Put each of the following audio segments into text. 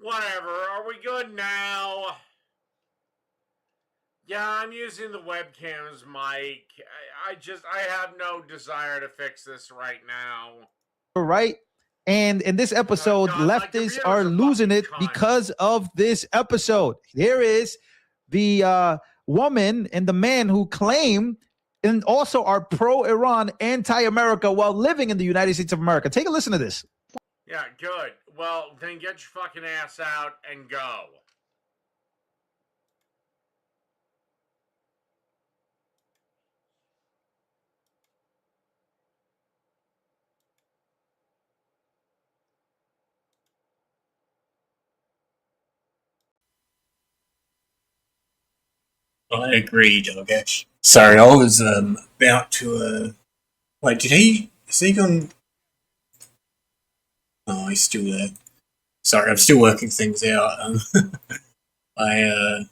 Whatever. Are we good now? Yeah, I'm using the webcam's mic. I have no desire to fix this right now. Right? And in this episode, leftists are losing it because of this episode. There is the woman and the man who claim and also are pro-Iran, anti-America while living in the United States of America. Take a listen to this. Yeah, good. Well, then get your fucking ass out and go. I agree, Dogesh. Sorry, I was about to. Wait, did he? Is he gone? Oh, he's still there. Sorry, I'm still working things out. I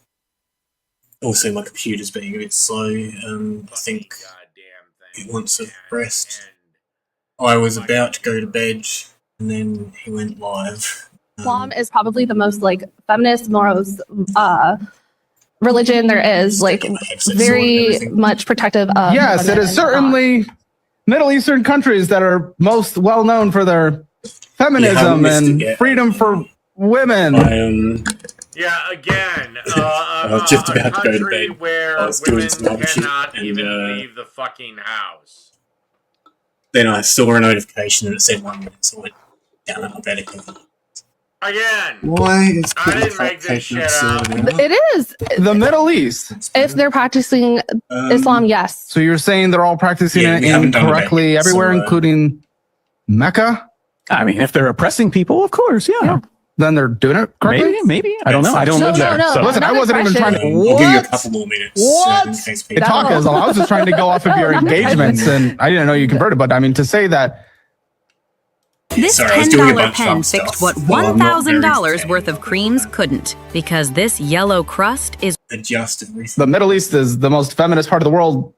also my computer's being a bit slow. I think it wants a rest. I was about to go to bed, and then he went live. Islam is probably the most like feminist, most religion there is, like very much protective of. Yes, it is certainly Middle Eastern countries that are most well known for their feminism and freedom for women. Yeah, again, I was just about to go to bed. Where I was doing women some other shit, cannot and even leave the fucking house. then I saw a notification and it said 1 minute, so I went down alphabetical. Again, Why is I didn't make this shit up. It is The Middle East. if they're practicing Islam, yes. So you're saying they're all practicing Yeah, it we haven't done incorrectly it, everywhere, so, including Mecca? I mean, if they're oppressing people, of course, yeah. Then they're doing it correctly? Maybe. I don't know. I don't live there. No. So. Listen, I wasn't even trying to. I'll give you a couple more minutes. What? In case Hey, people... talk is all. I was just trying to go off of your engagements, and I didn't know you converted. But I mean, to say that This Sorry, I was doing a bunch $10 of pen other fixed stuff. what Well, I'm not very $1,000 worth of creams couldn't, because this yellow crust is adjusted recently. the Middle East is the most feminist part of the world,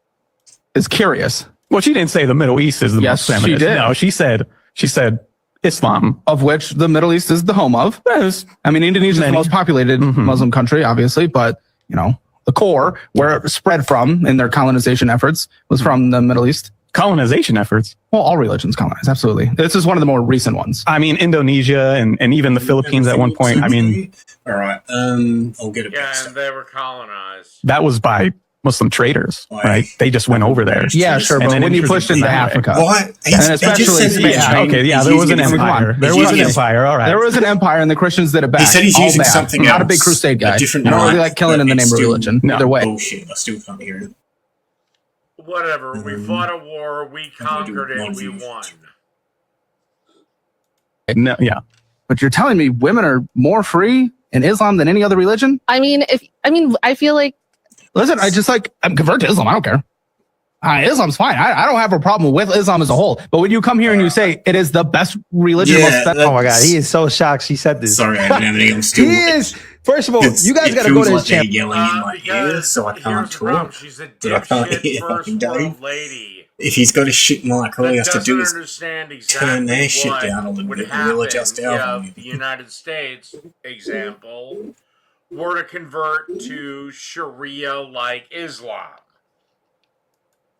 is curious. Well, she didn't say the Middle East is the Yes, most she feminist. did. No, she said Islam. Of which the Middle East is the home of. There's I mean, Indonesia is the most populated Muslim country, obviously, but you know, the core where it spread from in their colonization efforts was from the Middle East. colonization efforts. Well, all religions colonize, absolutely. This is one of the more recent ones. I mean, Indonesia and even the Philippines at one point. I mean, all right. I'll get it. Yeah, and they were colonized. that was by Muslim traders, right? They just went over there. Yeah, sure, And but then when you pushed into introduced- Africa, What? and especially there was an empire. There was an empire. All right. There was an empire, and the Christians did it back. He said he's All using bad. something I'm else. not a big crusade guy. A different I don't really knife, like killing but in the it's name of still religion. Either way. Bullshit. I still can't hear it. Whatever. We fought a war. We conquered it. We won. No, yeah. But you're telling me women are more free in Islam than any other religion? I feel like Listen, I'm converted to Islam. I don't care. Islam's fine. I don't have a problem with Islam as a whole. But when you come here and you say it is the best religion, oh my God, he is so shocked she said this. Sorry, I didn't have any. I'm still. He is. First of all, you guys got to go to his channel. Yelling in my ear, so I can't talk. She's a But I can't dipshit hear first fucking Dave. world lady. If he's got a shit mic, all he has to do is understand turn their exactly shit what down a little would bit and we'll happen adjust our if the United States, example, were to convert to Sharia-like Islam.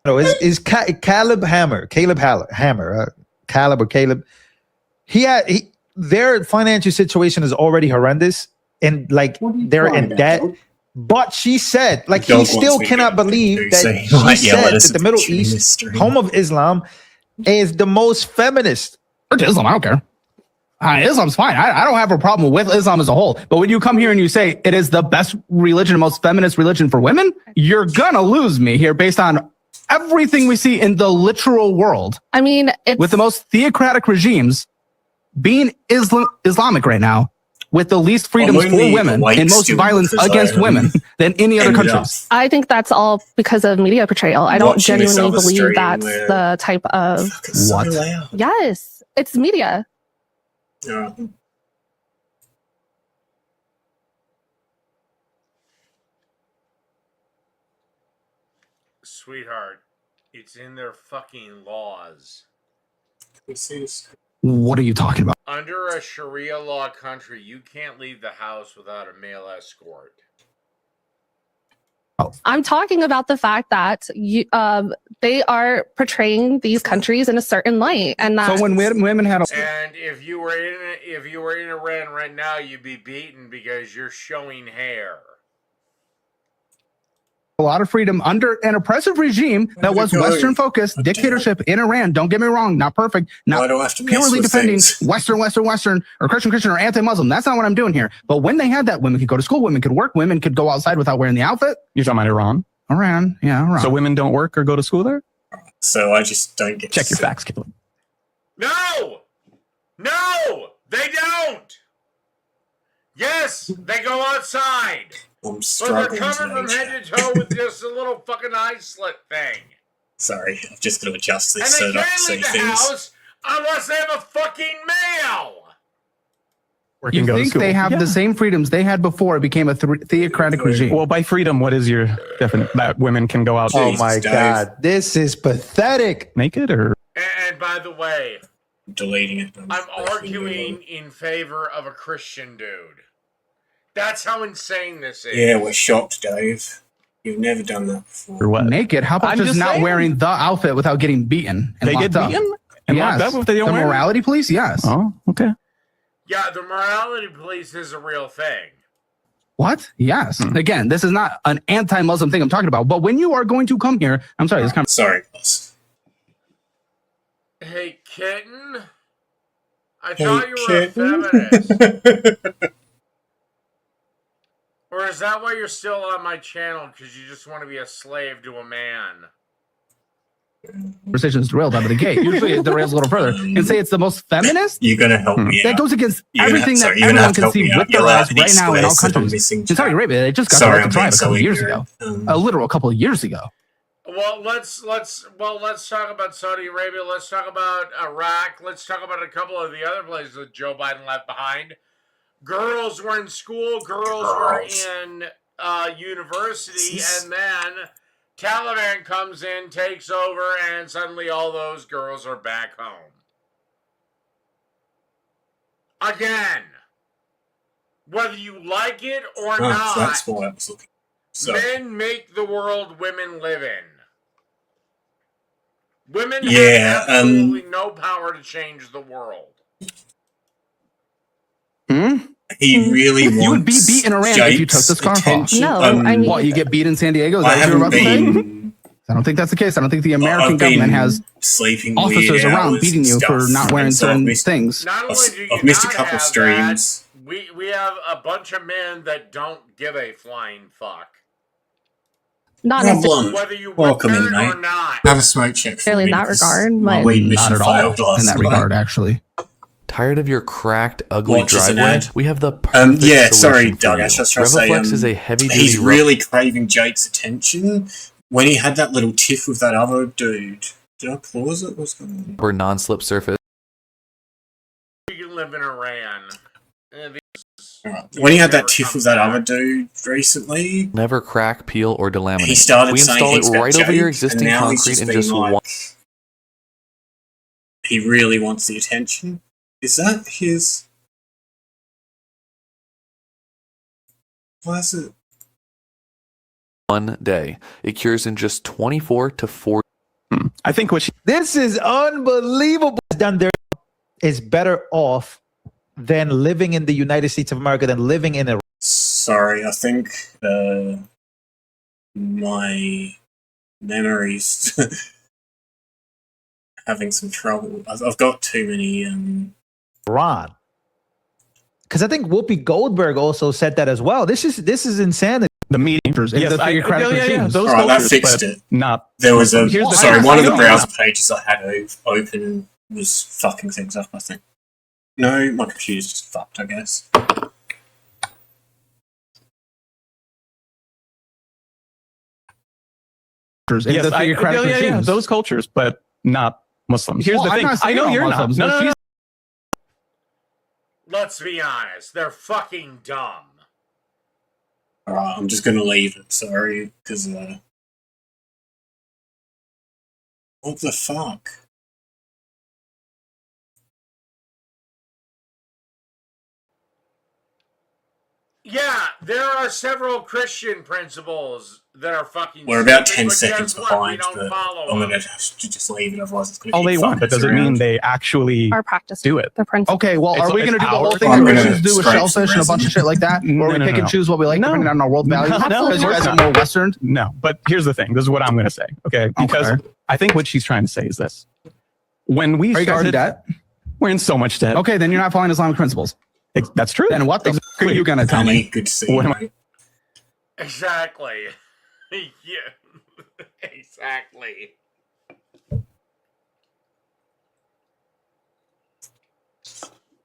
No, is Caleb Hammer, Caleb or Caleb. Their financial situation is already horrendous, and like they're in debt. But she said, like, he still cannot believe that she said that the Middle East, home of Islam, is the most feminist. Islam, I don't care. Islam's fine. I don't have a problem with Islam as a whole. But when you come here and you say it is the best religion, most feminist religion for women, you're gonna lose me here based on everything we see in the literal world. I mean, with the most theocratic regimes being Islamic right now, with the least freedoms for women and most violence against women than any other countries. I think that's all because of media portrayal. I don't genuinely believe that's the type of what? Yes, it's media. Yeah. Sweetheart, it's in their fucking laws. What are you talking about? Under a Sharia law country, you can't leave the house without a male escort. I'm talking about the fact that they are portraying these countries in a certain light, and that. So when women had and if you were in Iran right now, you'd be beaten because you're showing hair. a lot of freedom under an oppressive regime that was Western focused dictatorship in Iran. Don't get me wrong, not perfect, not purely defending Western or Christian or anti-Muslim. That's not what I'm doing here. But when they had that, women could go to school, women could work, women could go outside without wearing the outfit. You're talking about Iran? Iran, yeah, Iran. So women don't work or go to school there? So I just don't get. Check your facts, Caleb. No, they don't. Yes, they go outside. I'm but they're covered today, from head to toe with just a little fucking eye slit thing. Sorry, I've just got to adjust this and so they that I can't see leave the things. house unless they have a fucking mail. You think they have the same freedoms they had before it became a theocratic regime? Well, by freedom, what is your definition? That women can go out? Oh my God, this is pathetic. Naked or? And by the way, I'm deleting it. I'm arguing in favor of a Christian dude. That's how insane this is. Yeah, we're shocked, Dave. You've never done that before. Or what? Naked? How about just not wearing the outfit without getting beaten? And they get beaten? And locked up if they don't wear it? The morality police? Yes. Oh, okay. Yeah, the morality police is a real thing. What? Yes. Again, this is not an anti-Muslim thing I'm talking about. But when you are going to come here, I'm sorry. Sorry, boss. Hey, kitten. I thought you were a feminist. Or is that why you're still on my channel? Because you just want to be a slave to a man? Conversation is derailed out of the gate. Usually it derails a little further. And say it's the most feminist? You're going to help me That out. goes against everything that everyone can see with their eyes right now in all countries. In Saudi Arabia, they just got the right to drive a couple of years ago. A literal couple of years ago. Well, let's talk about Saudi Arabia. Let's talk about Iraq. Let's talk about a couple of the other places that Joe Biden left behind. Girls were in school. Girls were in university, and then Taliban comes in, takes over, and suddenly all those girls are back home. Again, whether you like it or not, that's what I was looking for. Men make the world women live in. Women have absolutely no power to change the world. He really wants. You would be beat in Iran if you took the scarf off. No, I mean, what, you get beat in San Diego? Is that what you're about to say? I don't think that's the case. I don't think the American government has officers around beating you for not wearing certain things. Not only do you I've missed a not couple have streams. that, we have a bunch of men that don't give a flying fuck. Not Blonde. Whether you Welcome in, or mate. not. Have a smoke check. necessarily in that regard, My but weed Not mission at all failed last in that night. regard, actually. Tired of your cracked, ugly Watch as an driveway? ad. We have the perfect Yeah, solution sorry, for Doug. you. I was just trying to say, Revoflex is a heavy-duty. he's really craving Jake's attention. When he had that little tiff with that other dude, did I pause it? What's going on? rubber non-slip surface. You can live in Iran. When he had that tiff with that other dude recently, Never crack, peel, or delaminate. he started we saying install things it about right Jake, over your and existing now he's concrete in being just like, one. he really wants the attention. Is that his? Why is it? One day. It cures in just 24 to 40. I think what she... This is unbelievable. Done there is better off than living in the United States of America than living in a. Sorry, I think my memories having some trouble. I've got too many. Iran. Because I think Whoopi Goldberg also said that as well. This is insanity. The media. Yes, those Alright, that cultures, fixed but it. Not. There was a Here's the sorry. thing. One of the I browser pages I had open was fucking things up. I think. No, my computer's just fucked. I guess. Yes, those cultures, but not Muslims. Here's the thing. I know you're not. No. Let's be honest. They're fucking dumb. Alright, I'm just gonna leave it. Sorry, because what the fuck? Yeah, there are several Christian principles that are fucking. We're about stupid, 10 but seconds guess what? We behind, don't but follow I'm them. going to have to just leave it, otherwise it's going All to they keep want, but fucking us doesn't mean around. they actually Our practice. do it. The principle. Okay, well, It's- are we going to it's do the whole our thing I'm that gonna Christians do with scrape some shellfish and a bunch of resin. shit like that? Where we No, pick no, and no. choose what we like No. depending on our world values? No, Because you guys no. are more Western. No, but here's the thing. This is what I'm going to say. Okay, because Okay. I think what she's trying to say is this: when we Are you guys in started, debt? we're in so much debt. Okay, then you're not following Islamic principles. That's true. Then what the fuck are you going to tell Danny, me? good to see you, What am I- mate. Exactly. Yeah. Exactly.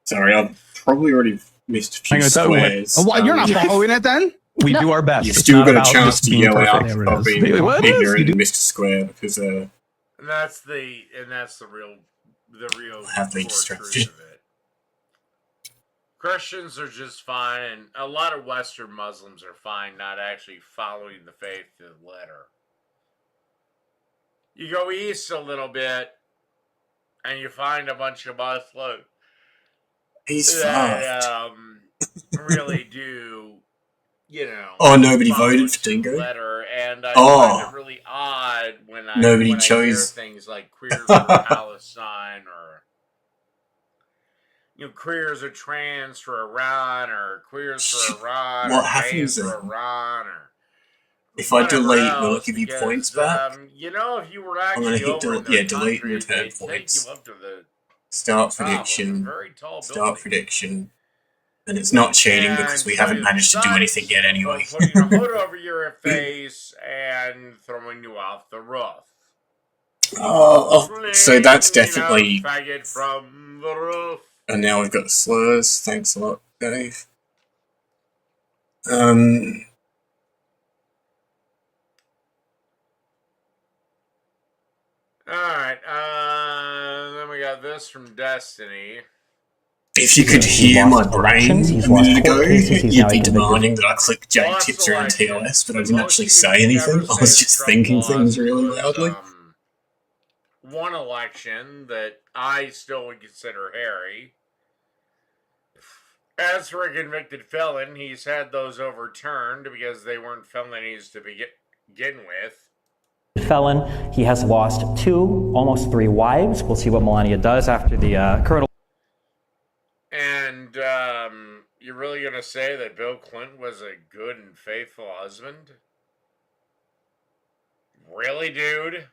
Sorry, I've probably already missed a few I'm gonna tell you what- squares. Oh, well, you're not following it then? We No. do our best. You've It's still not got a about chance just to being yell perfect. out There it of is. being Wait, what? ignorant You do- and missed a square because And that's the real Have been core distracted. truth of it. Christians are just fine, and a lot of Western Muslims are fine not actually following the faith to the letter. You go east a little bit, and you find a bunch of Muslims he's that fucked. really do, you know. Oh, nobody follow voted for to the Dingo? letter, and I Oh. find it really odd when I Nobody when chose. I hear things like queers for Palestine or queers are trans for Iran or queers for Iran What or happens gays for then? Iran or If I whatever delete, will it else, give you because, points back? if you were I'm gonna actually hit over in delete. their Yeah, delete and country, return they'd take points. you up to the Start top of a prediction. very tall Start building. prediction. And it's not cheating because And we tell haven't you managed to do the anything yet size anyway. of putting a hood over your face and throwing you off the roof. So that's Flinging definitely. a faggot from the roof. And now we've got slurs. Thanks a lot, Dave. Alright, then we got this from Destiny. If you could hear my brain a minute ago, you'd be demanding that I click J Lost tips around elections. TOS, but I The didn't most actually you say could anything. ever I say was that just Trump thinking lost things really was, loudly. one election that I still would consider hairy. As for a convicted felon, he's had those overturned because they weren't felonies to begin with. Felon, he has lost 2, almost 3 wives. We'll see what Melania does after the current. And you're really going to say that Bill Clinton was a good and faithful husband? Really, dude?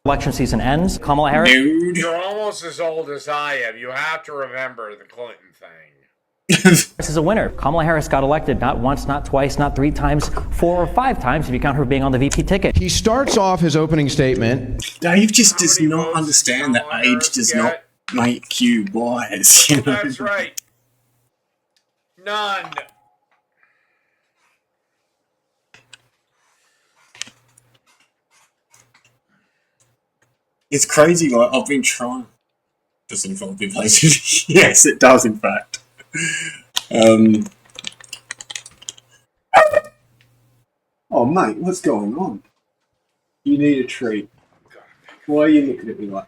Election season ends. Kamala Harris. Dude. You're almost as old as I am. You have to remember the Clinton thing. This is a winner. Kamala Harris got elected not once, not twice, not 3 times, 4 or 5 times if you count her being on the VP ticket. He starts off his opening statement. Dave just does not understand that age does not make you wise. You know? That's right. None. It's crazy. Like I've been trying. Does it involve big places? Yes, it does. In fact. Oh mate, what's going on? You need a treat. Why are you looking at me like?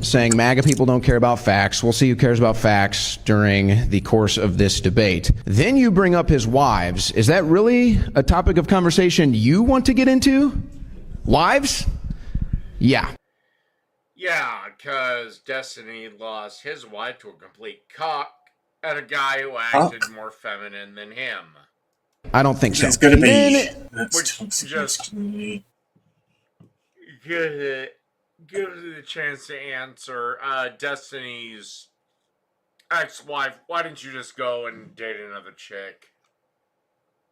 Saying MAGA people don't care about facts. We'll see who cares about facts during the course of this debate. Then you bring up his wives. Is that really a topic of conversation you want to get into? Wives? Yeah. Yeah, because Destiny lost his wife to a complete cock and a guy who acted more feminine than him. I don't think so. It's going to be. Then, That's Just give it the chance to answer. Destiny's ex-wife, why didn't you just go and date another chick?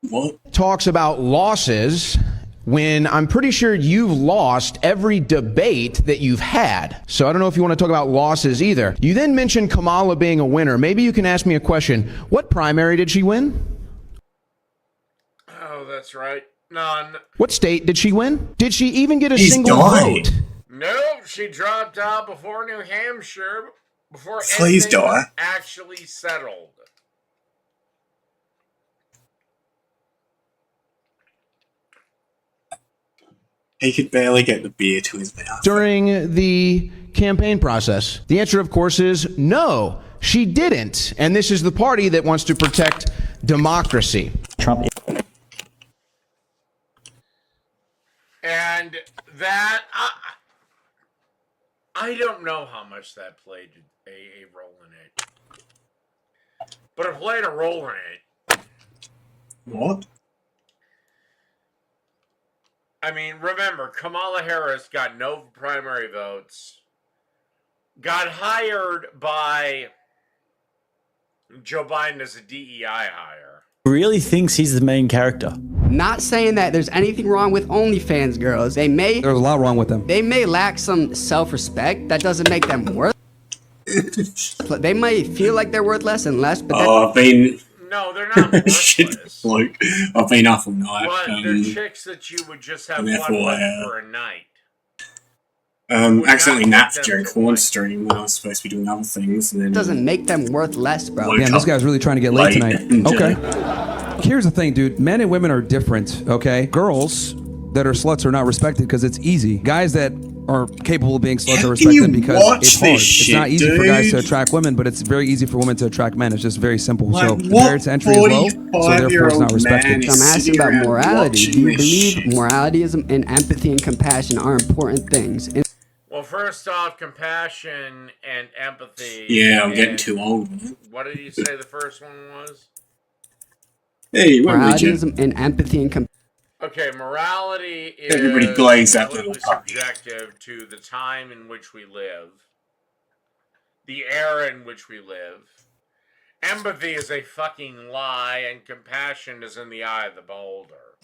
What? talks about losses when I'm pretty sure you've lost every debate that you've had. So I don't know if you want to talk about losses either. You then mentioned Kamala being a winner. Maybe you can ask me a question. What primary did she win? Oh, that's right. None. What state did she win? Did she even get a He's single died. vote? No, she dropped out before New Hampshire, before Please anything was die. actually settled. He could barely get the beer to his mouth. During the campaign process? The answer, of course, is no, she didn't. And this is the party that wants to protect democracy. Trump. And that, I don't know how much that played a role in it. But it played a role in it. What? I mean, remember, Kamala Harris got no primary votes, got hired by Joe Biden as a DEI hire. Really thinks he's the main character. Not saying that there's anything wrong with OnlyFans girls. There's a lot wrong with them. They may lack some self-respect. That doesn't make them worth. They might feel like they're worth less and less, but no, they're not worthless. Like, I've been up all night. But they're chicks that you would just have one with for a night. Accidentally napped during Corn stream when I was supposed to be doing other things, and then doesn't make them worth less, bro. Damn, this guy's really trying to get laid tonight. Okay. Here's the thing, dude. Men and women are different, okay? Girls that are sluts are not respected because it's easy. Guys that are capable of being sluts are respected because it's hard. It's not easy for guys to attract women, but it's very easy for women to attract men. It's just very simple. So the barrier to entry is low, so therefore it's not respected. I'm asking about morality. Do you believe morality and empathy and compassion are important things? Well, first off, compassion and empathy. Yeah, I'm getting too old. What did you say the first one was? Hey, morality and empathy and compassion. Okay, morality is everybody glaze that little subjective to the time in which we live, the era in which we live. Empathy is a fucking lie, and compassion is in the eye of the beholder.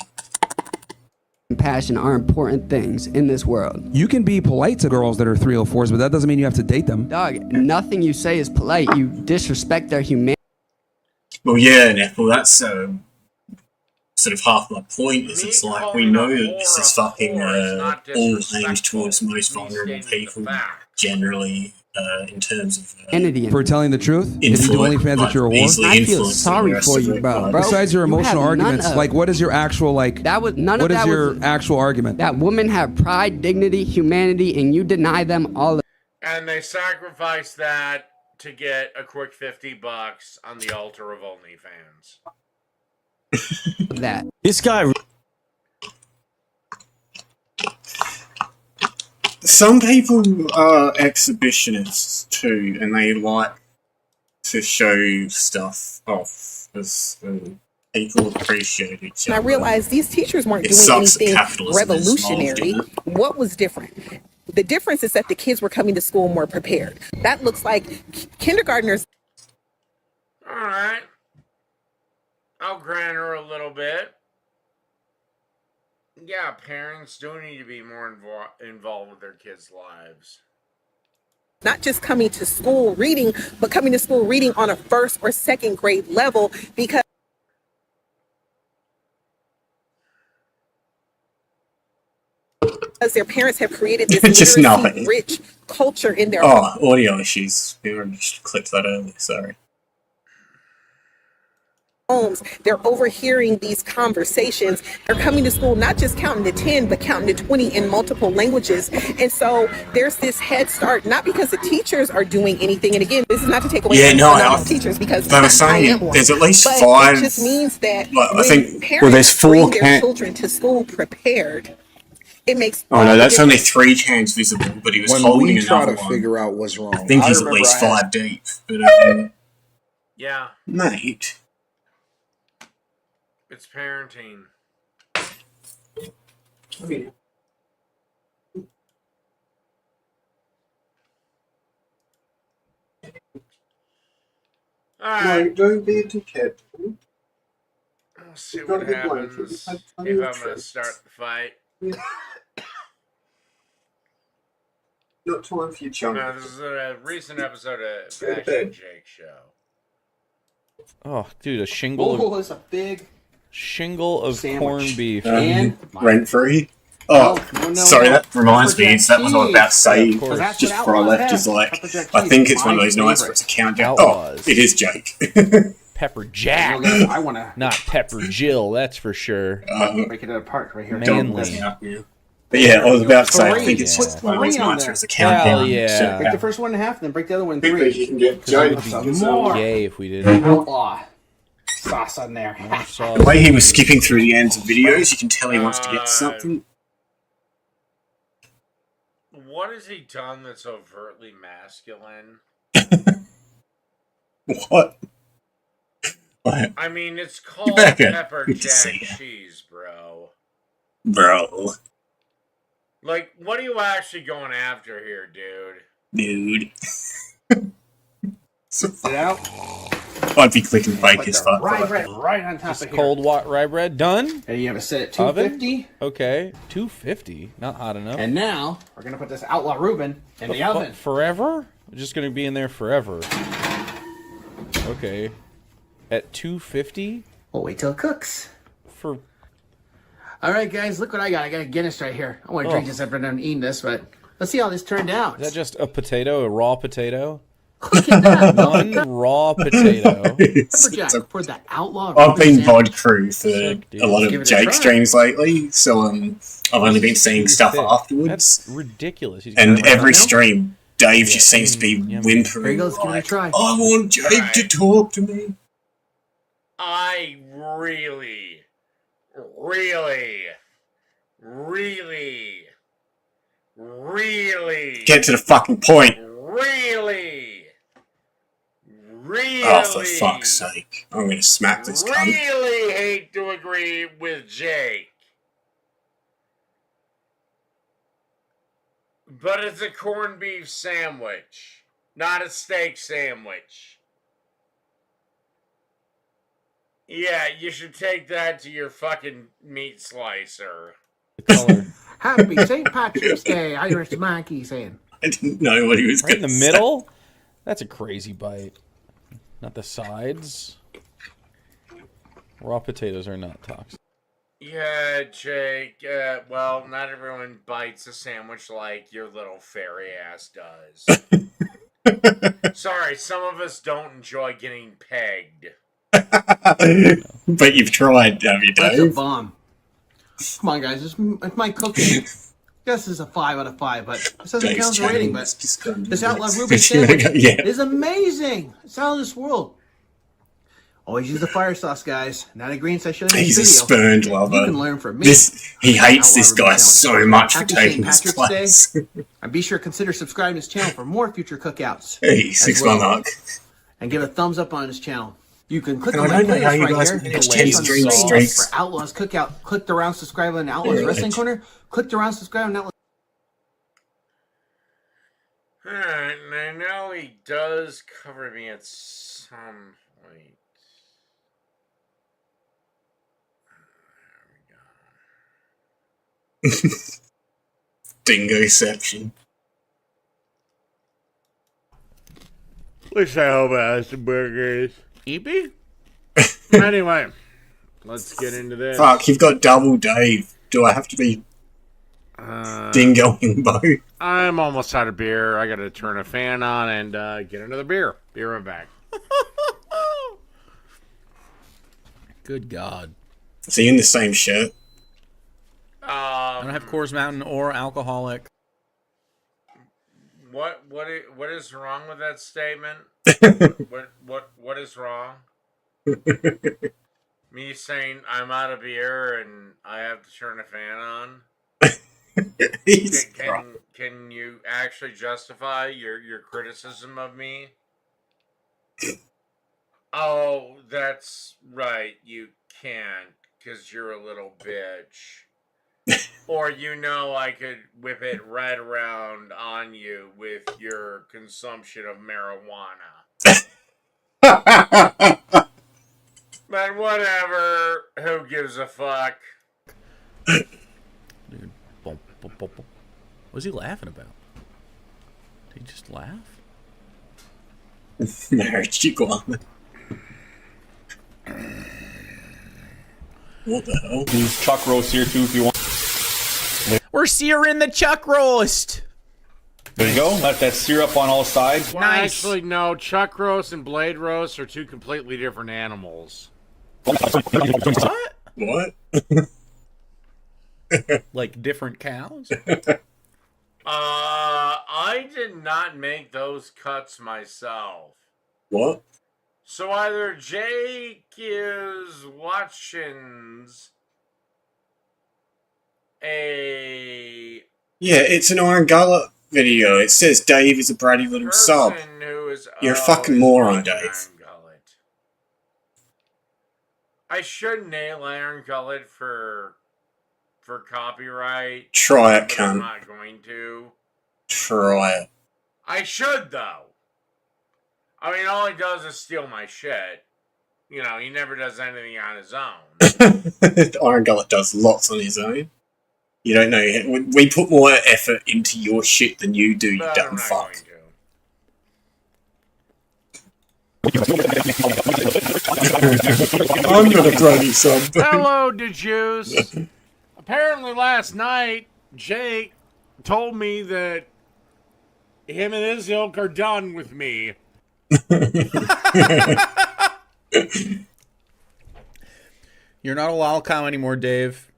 Compassion are important things in this world. You can be polite to girls that are 304s, but that doesn't mean you have to date them. Dog, nothing you say is polite. You disrespect their humanity. Well, yeah, Nepal, that's sort of half my point. Is it's like we know that this is fucking all aimed towards the most vulnerable people, generally, in terms of for telling the truth. If you do OnlyFans that you're a whore, I feel sorry for you, bro. Besides your emotional arguments, like what is your actual what is your actual argument? That women have pride, dignity, humanity, and you deny them all. And they sacrifice that to get a quick $50 on the altar of OnlyFans. That this guy. Some people are exhibitionists too, and they like to show stuff off as people appreciate each other. I realized these teachers weren't doing anything revolutionary. What was different? The difference is that the kids were coming to school more prepared. That looks like kindergartners. All right. I'll grant her a little bit. Yeah, parents do need to be more involved with their kids' lives. Not just coming to school reading, but coming to school reading on a first or second grade level because their parents have created this literacy-rich culture in their home. Oh, audio issues. We were just clicked that early, sorry. Homes, they're overhearing these conversations. They're coming to school not just counting to 10 but counting to 20 in multiple languages, and so there's this head start, not because the teachers are doing anything, and again, this is not to take away from teachers, because they were saying there's at least 5. It just means that I think parents there's 4 bring their children to school prepared. It makes that's only 3 cans visible, but he was holding another one. Figure out what's wrong. I think he's at least 5 deep. But yeah, mate. It's parenting. No, don't be a dickhead. We'll see what happens if I'm going to start the fight. Not time for your chunk. This is a recent episode of Action Jake Show. Oh, dude, a shingle. It's a big shingle of corned beef. Rent free. Oh, sorry, that reminds me. That was what I was about to say just before I left. Is like, I think it's one of those nights where it's a countdown. Oh, it is Jake. Pepper Jack. I want to. Not Pepper Jill, that's for sure. Break it apart right here. Manly. But yeah, I was about to say, I Three. think it's Put just one of these three on months there. where it's a countdown. Hell yeah. So, Break the first one in half, then break the other one in I think three. you can get Because it would Jake be to more. gay if we didn't. Outlaw sauce on there. the way he was skipping through the ends of videos, you can tell he wants to get something. What has he done that's overtly masculine? What? I mean, it's called better. pepper Good to see jack ya. cheese, bro. Bro. Like, what are you actually going after here, dude? Dude. Get out. I'd be clicking bake Put as the fuck. rye bread right on top Just of here. cold rye bread done. And you have it set at Oven? 250. Okay, 250. Not hot enough. And now we're gonna put this Outlaw Reuben in the oven. Forever? Just gonna be in there forever. Okay. At 250? We'll wait till it cooks. For All right, guys, look what I got. I got a Guinness right here. I want to drink this after I'm done eating this, but let's see how this turned out. Is that just a potato, a raw potato? Look at that. One raw potato. Pepper Jack for the Outlaw I've Reuben been sandwich. VOD crew for a lot Give of it a Jake try. streams lately, so I've only been seeing stuff Thick. afterwards. That's ridiculous. He's And got it every right now? stream, Dave just seems to be whimpering. Here he goes, give it a like, try. I want Jake to talk to me. I really Get to the fucking point. really Oh, for fuck's sake. I'm gonna smack this cunt. really hate to agree with Jake. But it's a corned beef sandwich, not a steak sandwich. Yeah, you should take that to your fucking meat slicer. Happy St. Patrick's Day, Irish monkey saying. I didn't know what he was Right in going the to say. middle? That's a crazy bite. Not the sides. Raw potatoes are not toxic. Yeah, Jake. Well, not everyone bites a sandwich like your little fairy ass does. Sorry, some of us don't enjoy getting pegged. But you've tried, have you, That's a Dave? bomb. Come on, guys. It's my cooking. This is a 5 out of 5, but this doesn't Dave's count as a channel rating. is But just gonna this do Outlaw this. Reuben It's gonna sandwich go- yeah. is amazing. It's out of this world. Always use the fire sauce, guys. Not agreeing I should in He's a this video. spurned lover. You can learn from me. He hates Outlaw this Reuben guy sandwich. so much for Happy taking St. his Patrick's place. Day. And be sure to consider subscribing to his channel for more future cookouts. Hey, as 6 well. month. And give a thumbs up on his channel. You can click And on I my don't know how playlist you right guys here. manage Click 10 on stream the streaks. for Outlaws Cookout. Click the round subscribe on Outlaws Yeah, Wrestling right. Corner. Click the round subscribe on Outlaws. Alright, and I know he does cover me at some point. Dingoception. Wish I hope I had some burgers. Eepy? Anyway, let's get into this. Fuck, you've got double Dave. Do I have to be dingoing both? I'm almost out of beer. I gotta turn a fan on and get another beer. Be right back. Good God. Is he in the same shirt? I don't have Coors Mountain or alcoholic. What is wrong with that statement? what is wrong? Me saying I'm out of beer and I have to turn a fan on? Can you actually justify your criticism of me? Oh, that's right. You can't, because you're a little bitch. Or I could whip it right around on you with your consumption of marijuana. But whatever. Who gives a fuck? Dude, what was he laughing about? Did he just laugh? Marijuana. What the hell? There's chuck roast here too if you want. We're searing the chuck roast. There you go. Let that sear up on all sides. Well, actually, no. Chuck roast and blade roast are two completely different animals. What? What? Like different cows? I did not make those cuts myself. What? So either Jake is watching a Yeah, it's an Iron Gullet video. It says Dave is a bratty little sub. who is You're a fucking moron, Dave. Iron Gullet. I should nail Iron Gullet for copyright. Try it, but I'm cunt. not going to. Try it. I should though. I mean, all he does is steal my shit. You know, he never does anything on his own. Iron Gullet does lots on his own. You don't know. We put more effort into your shit than you do, you But dumb I'm not fuck. I'm gonna bloody something. Hello, DeJuice. Apparently last night, Jake told me that him and his ilk are done with me. You're not a lol cow anymore, Dave.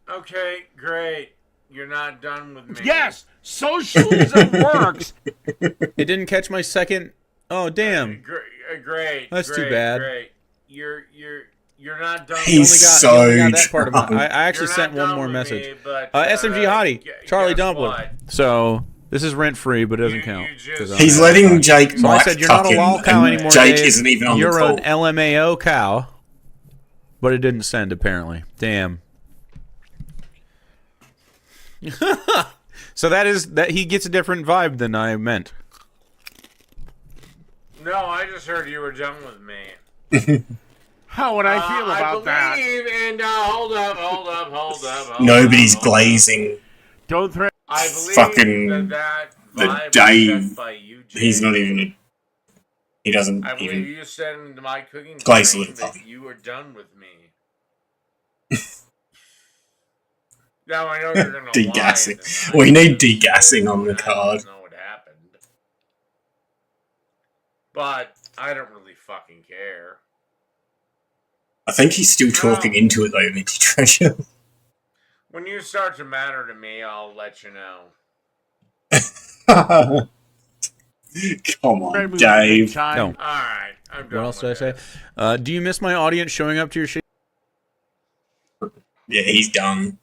Okay, great. You're not done with me. Yes! Socialism works. It didn't catch my second. Oh, damn. Great. That's great, too bad. Great. You're not done. He's He only got that so part of my, I drunk. actually You're sent not one done more with message. me, but, SMG Hottie, Charlie guess Dumpler. what? So this is rent free, but it doesn't count. 'cause I'm He's not letting fucking- Jake So I mic said you're not a cuck lol him, cow and anymore. Jake Dave. isn't even on You're the call. an LMAO cow, but it didn't send apparently. Damn. So that he gets a different vibe than I meant. No, I just heard you were done with me. How would I feel about that? And hold up. Nobody's glazing. Don't threaten. I believe Fucking that the vibe was Dave. set by you, Jake. He's not even. He doesn't I believe even. you said into my cooking Glaze stream little that puppy. you were done with me. Now I know you're gonna Degassing. We need degassing on the card. know what happened, but I don't really fucking care. I think he's still talking into it though, Minty Treasure. When you start to matter to me, I'll let you know. Come on, Dave. No. All right, I'm done. What else did I say? Do you miss my audience showing up to your shit? Yeah, he's done.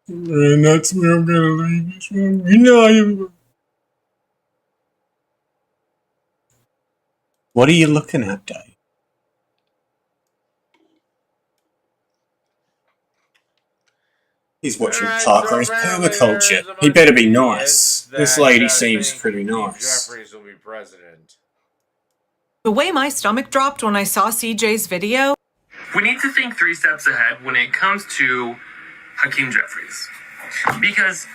And that's where I'm gonna leave this one. Good night, everyone. What are you looking at, Dave? He's watching Parker's permaculture. He better be nice. This lady seems pretty nice. Jeffries will be president. The way my stomach dropped when I saw CJ's video. We need to think 3 steps ahead when it comes to Hakeem Jeffries. Because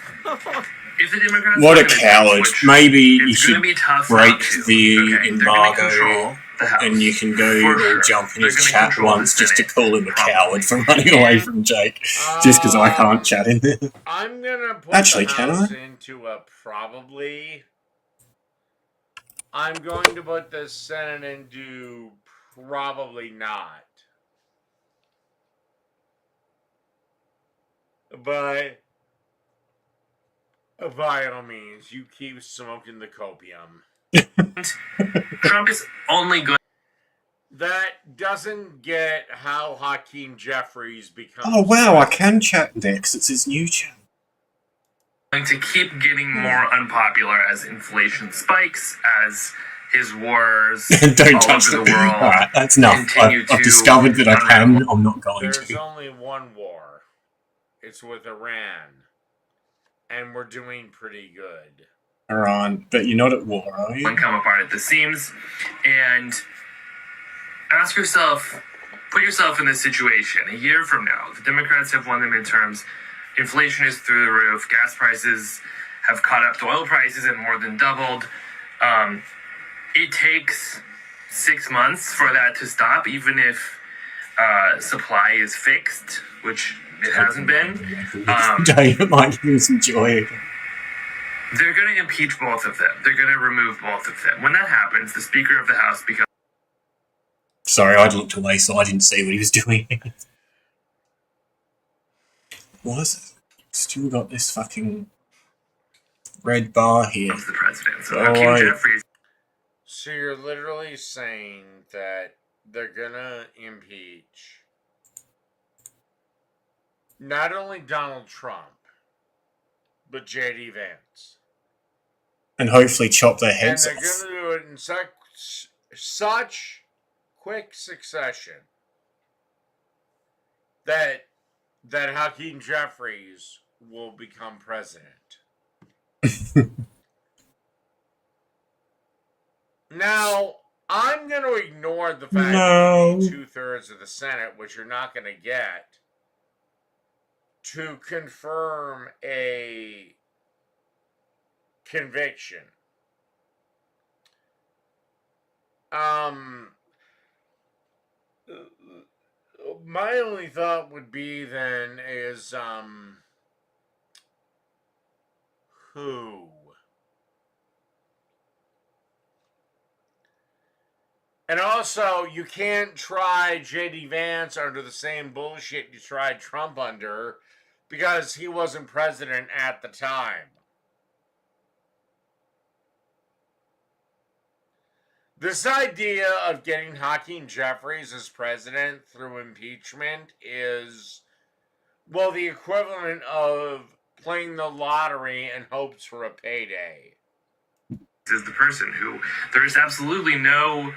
if the Democrats What a are gonna coward. switch, Maybe it's you should gonna be tough break not to. the Okay, they're gonna control embargo the House. and you can go For and sure. jump in They're his gonna chat control the once just to Senate, call him a probably. coward for running away from Jake. Just because I can't chat in there. I'm gonna put Actually, the can House I? into a probably. I'm going to put the Senate into probably not. But by all means, you keep smoking the copium. Trump is only good. That doesn't get how Hakeem Jeffries becomes. Oh wow, I can chat there because it's his new channel. Going to keep getting more unpopular as inflation spikes, as his wars Don't all touch over the the world Alright, that's enough. continue I've to discovered that I unravel. can. I'm not going There's to. only one war. It's with Iran. And we're doing pretty good. Alright, but you're not at war, are you? And come apart at the seams, and ask yourself, put yourself in this situation. A year from now, the Democrats have won the midterms, inflation is through the roof, gas prices have caught up to oil prices and more than doubled. It takes 6 months for that to stop, even if supply is fixed, which it hasn't been. Dave, it might give you some joy again. They're going to impeach both of them. They're going to remove both of them. When that happens, the Speaker of the House becomes... Sorry, I'd looked away, so I didn't see what he was doing. What is it? Still got this fucking red bar here. The president. So Oh, Hakeem right. Jeffries. So you're literally saying that they're gonna impeach not only Donald Trump, but J.D. Vance. And hopefully chop their heads and off. they're gonna do it in such quick succession that Hakeem Jeffries will become president. Now, I'm going to ignore the fact that you need 2/3 of the Senate, which you're not going to get, to confirm a conviction. My only thought would be then is who? And also, you can't try J.D. Vance under the same bullshit you tried Trump under because he wasn't president at the time. This idea of getting Hakeem Jeffries as president through impeachment is, well, the equivalent of playing the lottery in hopes for a payday. Is the person who there is absolutely no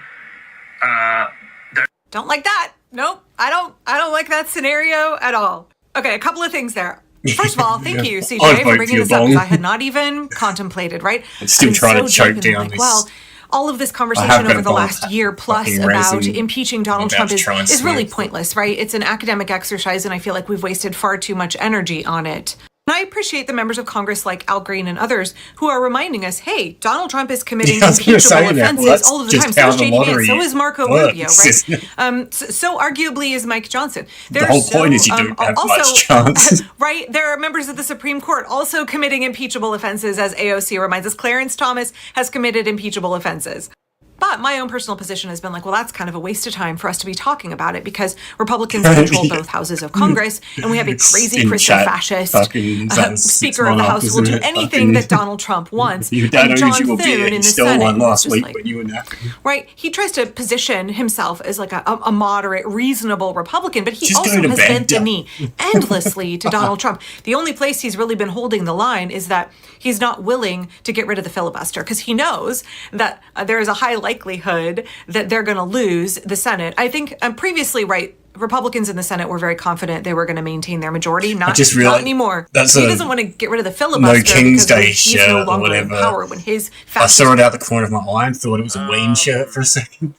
Don't like that. Nope. I don't like that scenario at all. Okay, a couple of things there. First of all, thank you, CJ, for bringing this up because I had not even contemplated, right? I'm still trying to choke down this. Well, all of this conversation over the last year plus about impeaching Donald Trump is really pointless, right? It's an academic exercise, and I feel like we've wasted far too much energy on it. And I appreciate the members of Congress like Al Green and others who are reminding us, hey, Donald Trump is committing impeachable offenses all of the time. So is J.D. Vance, so is Marco Rubio, right? So arguably is Mike Johnson. The whole point is you don't have much chance. Right, there are members of the Supreme Court also committing impeachable offenses, as AOC reminds us. Clarence Thomas has committed impeachable offenses. But my own personal position has been like, well, that's kind of a waste of time for us to be talking about it because Republicans control both houses of Congress, and we have a crazy Christian fascist Speaker of the House who will do anything that Donald Trump wants. And John Thune in the Senate last week when you were napping. Right, he tries to position himself as like a moderate, reasonable Republican, but he also has bent the knee endlessly to Donald Trump. The only place he's really been holding the line is that he's not willing to get rid of the filibuster because he knows that there is a high likelihood that they're going to lose the Senate. I think previously, right, Republicans in the Senate were very confident they were going to maintain their majority. Not anymore. He doesn't want to get rid of the filibuster because he's no longer in power when his I saw it out the corner of my eye and thought it was a Wayne shirt for a second.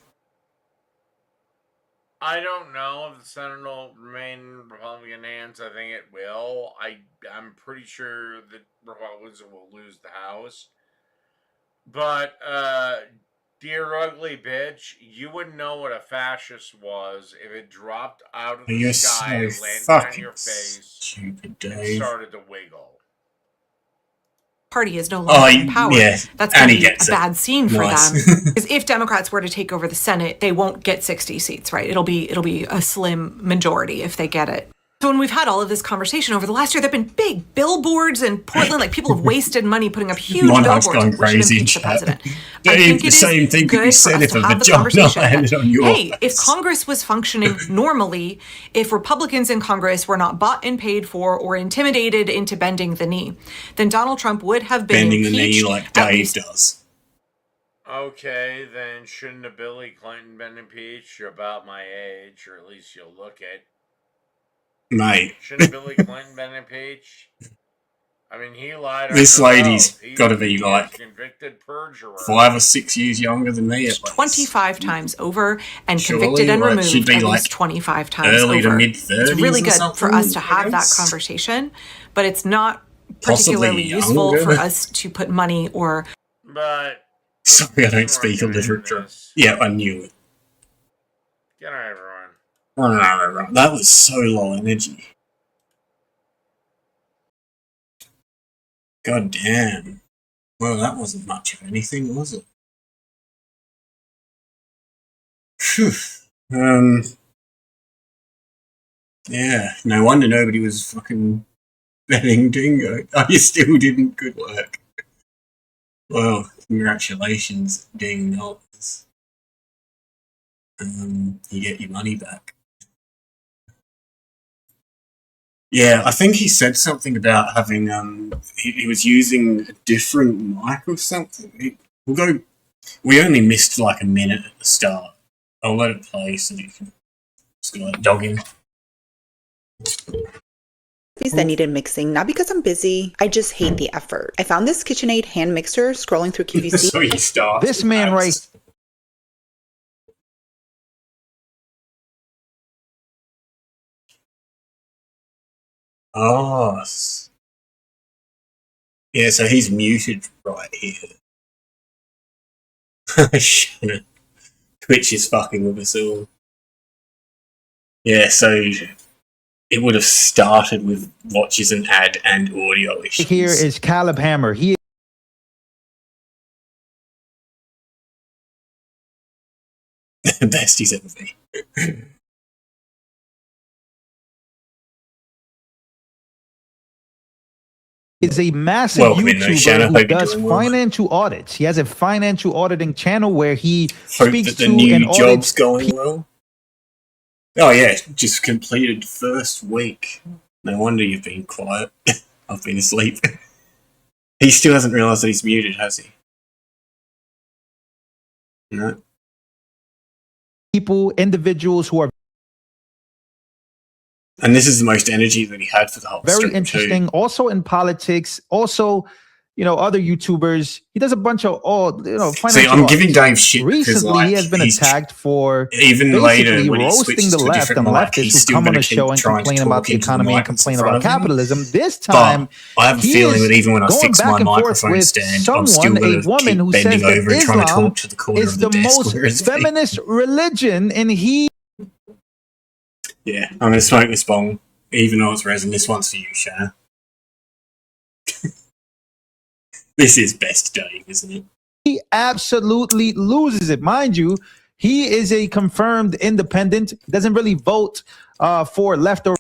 I don't know if the Senate will remain Republican hands. I think it will. I'm pretty sure that Republicans will lose the House. But, dear ugly bitch, you wouldn't know what a fascist was if it dropped out of the sky and landed on your face and started to wiggle. Party is no longer in power. That's going to be a bad scene for them. Because if Democrats were to take over the Senate, they won't get 60 seats, right? It'll be a slim majority if they get it. So when we've had all of this conversation over the last year, there have been big billboards in Portland. Like people have wasted money putting up huge billboards. Going crazy in chat. I think the same thing could be said if a vagina landed on your face. Hey, if Congress was functioning normally, if Republicans in Congress were not bought and paid for or intimidated into bending the knee, then Donald Trump would have been bending the knee like Dave does. Okay, then shouldn't have Billy Clinton been impeached? You're about my age, or at least you'll look it. Mate. Shouldn't Billy Clinton been impeached? I mean, he lied. This lady's got to be like convicted perjurer. 5 or 6 years younger than me. 25 times over and convicted and removed she'd be at like least 25 times early over. to mid-30s. It's really good for us to have that conversation, but it's not particularly useful for us to put money or. But sorry, I don't speak a literature. Yeah, I knew it. Get out, everyone. That was so low energy. God damn. Well, that wasn't much of anything, was it? Phew. Yeah, no wonder nobody was fucking betting dingo. Oh, you still didn't. Good work. Well, congratulations, ding dollars. You get your money back. Yeah, I think he said something about having he was using a different mic or something. We only missed like a minute at the start. I'll let it play so you can just go like dog in. That needed mixing, not because I'm busy. I just hate the effort. I found this KitchenAid hand mixer scrolling through QVC. So you start. This man right. Oh. Yeah, so he's muted right here. Shannon. Twitch is fucking with us all. Yeah, so it would have started with watches an ad and audio issues. Here is Caleb Hammer. He the best he's ever been. is a massive YouTuber who does financial audits. He has a financial auditing channel where he speaks that the to new and job's going well. Oh yeah, just completed first week. No wonder you've been quiet. I've been asleep. He still hasn't realised that he's muted, has he? No. Individuals who are and this is the most energy that he had for the whole very interesting. Too. Also in politics, also, other YouTubers. He does a bunch of financial. See, I'm giving Dave shit recently. Like, he has been attacked for even later when he roasting the left and leftists who come on the show and complain about the economy and complain about capitalism. This time, but I have a feeling that even when I fix my microphone stand, I'm still going to keep bending over and trying to talk to the corner of the desk. Is the most feminist religion, and he. Yeah, I'm going to smoke this bong, even though it's resin. This one's for you, Shannon. This is best Dave, isn't it? He absolutely loses it. Mind you, he is a confirmed independent. Doesn't really vote for left or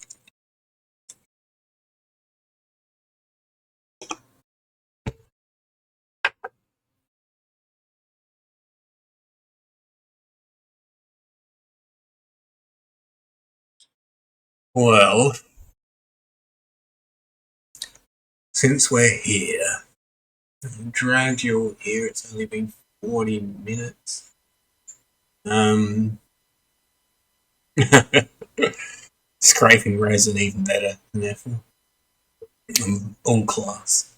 well, since we're here, I've dragged you all here. It's only been 40 minutes. Scraping resin even better than ever. All class.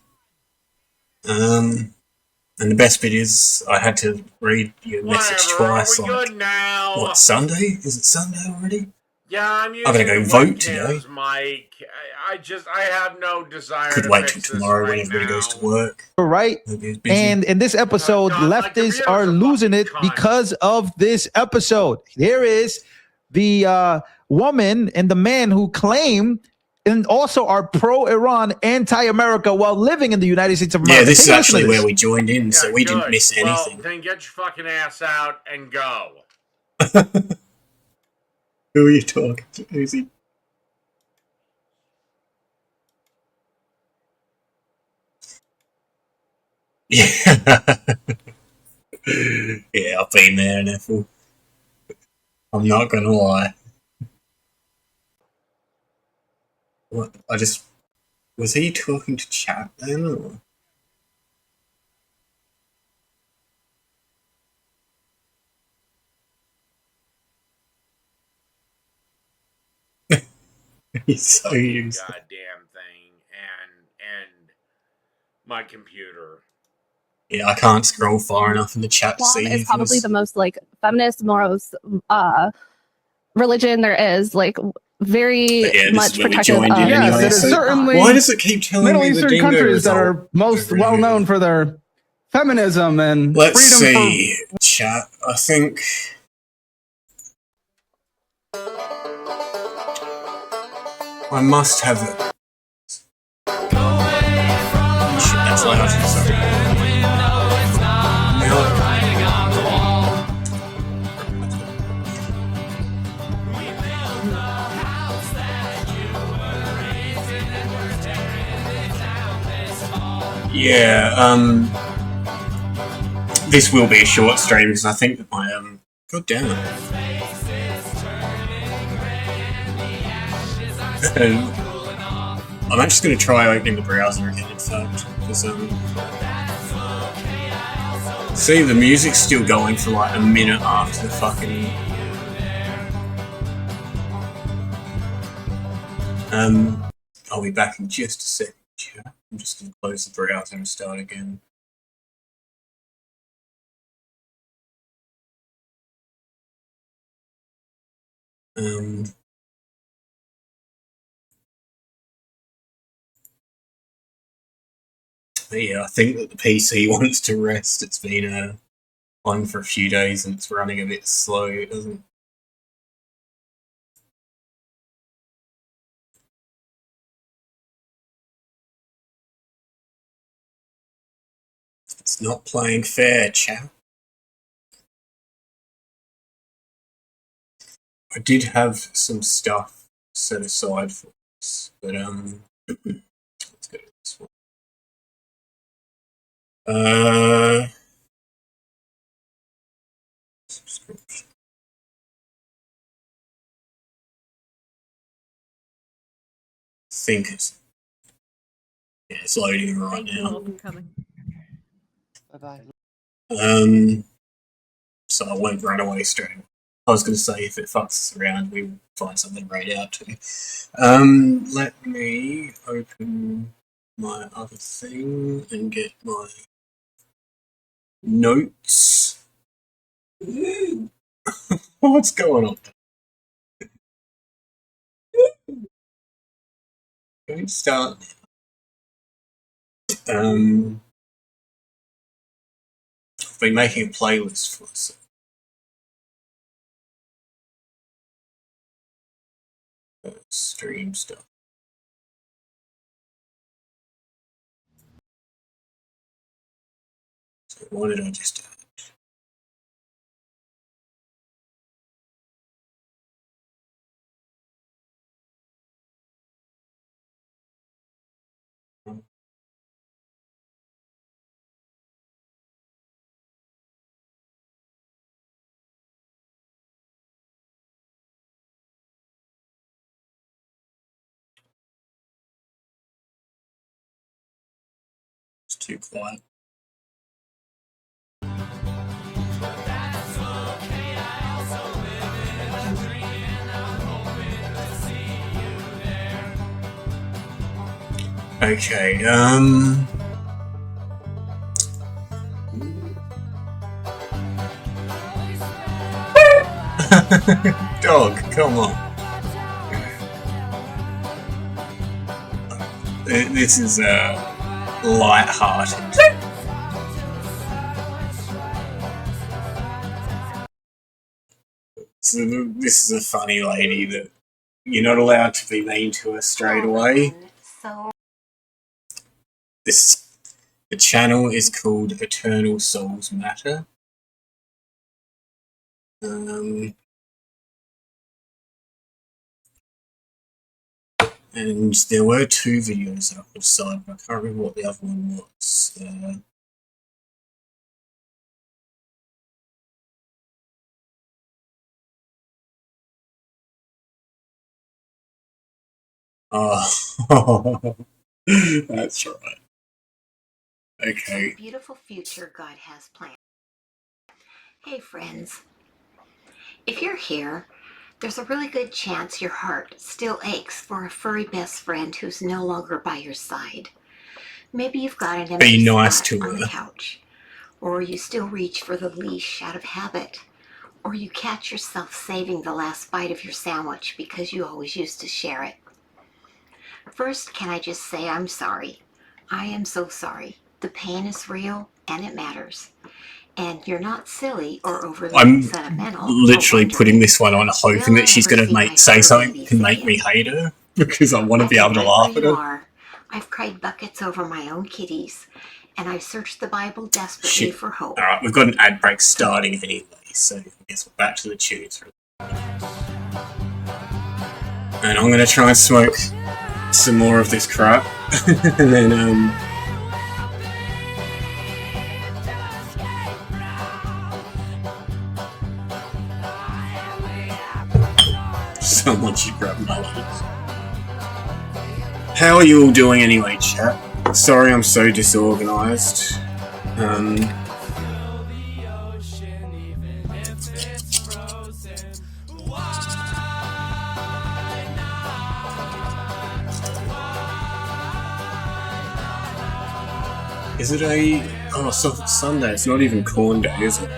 And the best bit is I had to read your message twice on what, Sunday? Is it Sunday already? Yeah, I'm gonna go vote today. Mike. I have no desire. Could wait till tomorrow when everybody goes to work. Right. And in this episode, leftists are losing it because of this episode. There is the woman and the man who claim and also are pro-Iran, anti-America while living in the United States of America. Yeah, this is actually where we joined in, so we didn't miss anything. Well, then get your fucking ass out and go. Who are you talking to, Uzi? Yeah. Yeah, I've been there, Neffel. I'm not gonna lie. What? Was he talking to chat then, or? He's so used. Goddamn thing, and my computer. Yeah, I can't scroll far enough in the chat to see. Islam is probably the most feminist, most religion there is. Very much protective of. Yes, it is certainly. Why does it keep telling Middle me Eastern countries that are most well known for their feminism and Let's freedom see, chat. I think. I must have it. Shit, that's loud. Sorry. Yeah, this will be a short stream because I think that my, god damn it. I'm actually going to try opening the browser again, in fact, because, see, the music's still going for like a minute after the fucking... I'll be back in just a second. I'm just going to close the browser and start again. But yeah, I think that the PC wants to rest. It's been on for a few days and it's running a bit slow. It doesn't. It's not playing fair, chap. I did have some stuff set aside for this, but let's go to this one. Subscription. I think it's loading right now. Thank you all for coming. Bye-bye. So I won't run away straight away. I was going to say if it fucks us around, we will find something right out to. Let me open my other thing and get my notes. What's going on? Don't start. I've been making a playlist for this. Stream stuff. So what did I just add? It's too quiet. Okay, Dog, come on. This is light-hearted. So this is a funny lady that you're not allowed to be mean to her straight away. The channel is called Eternal Souls Matter. And there were 2 videos that I could decide, but I can't remember what the other one was. Oh, that's right. Okay. Beautiful future God has planned. Hey friends, if you're here, there's a really good chance your heart still aches for a furry best friend who's no longer by your side. Maybe you've got an empty spot on the couch, or you still reach for the leash out of habit, or you catch yourself saving the last bite of your sandwich because you always used to share it. First, can I just say I'm sorry? I am so sorry. The pain is real and it matters. And you're not silly or overly sentimental. I'm literally putting this one on hoping that she's going to say something that can make me hate her because I want to be able to laugh at her. I've cried buckets over my own kitties, and I've searched the Bible desperately for hope. Alright, we've got an ad break starting anyway, so I guess we're back to the tunes. And I'm going to try and smoke some more of this crap, and then Someone should grab my legs. How are you all doing anyway, chat? Sorry I'm so disorganized. Is it a... Oh, so it's Sunday. It's not even corn day, is it?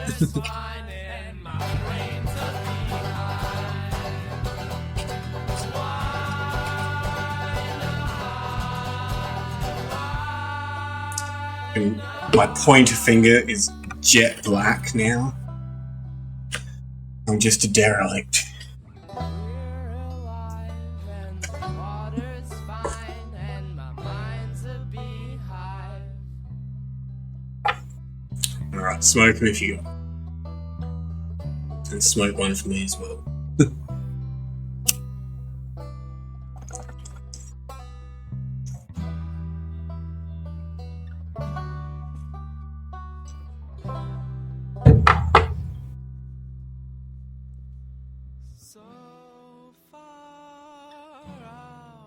And my pointer finger is jet black now. I'm just a derelict. Alright, smoke them if you got. And smoke one for me as well.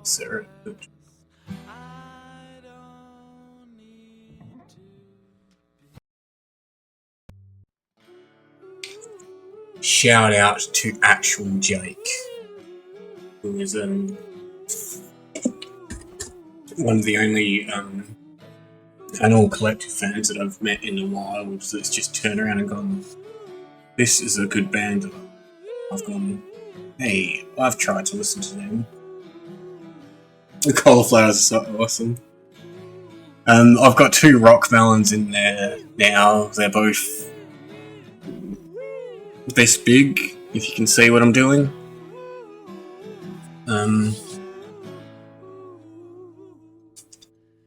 Sarah. Shout out to actual Jake, who is one of the only Animal Collective fans that I've met in a while that's just turned around and gone, this is a good band. I've gone, hey, I've tried to listen to them. The cauliflowers are so awesome. I've got 2 rock melons in there now. They're both this big, if you can see what I'm doing.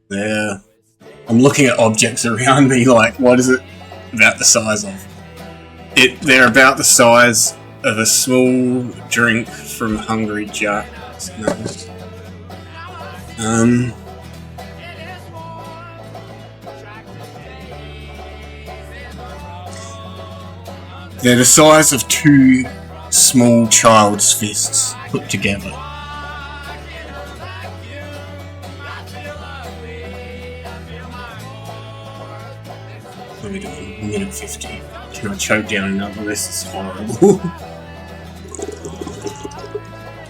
There. I'm looking at objects around me like, what is it about the size of? They're about the size of a small drink from Hungry Jack's. They're the size of 2 small child's fists put together. Let me do a minute 50. Can I choke down another? This is horrible.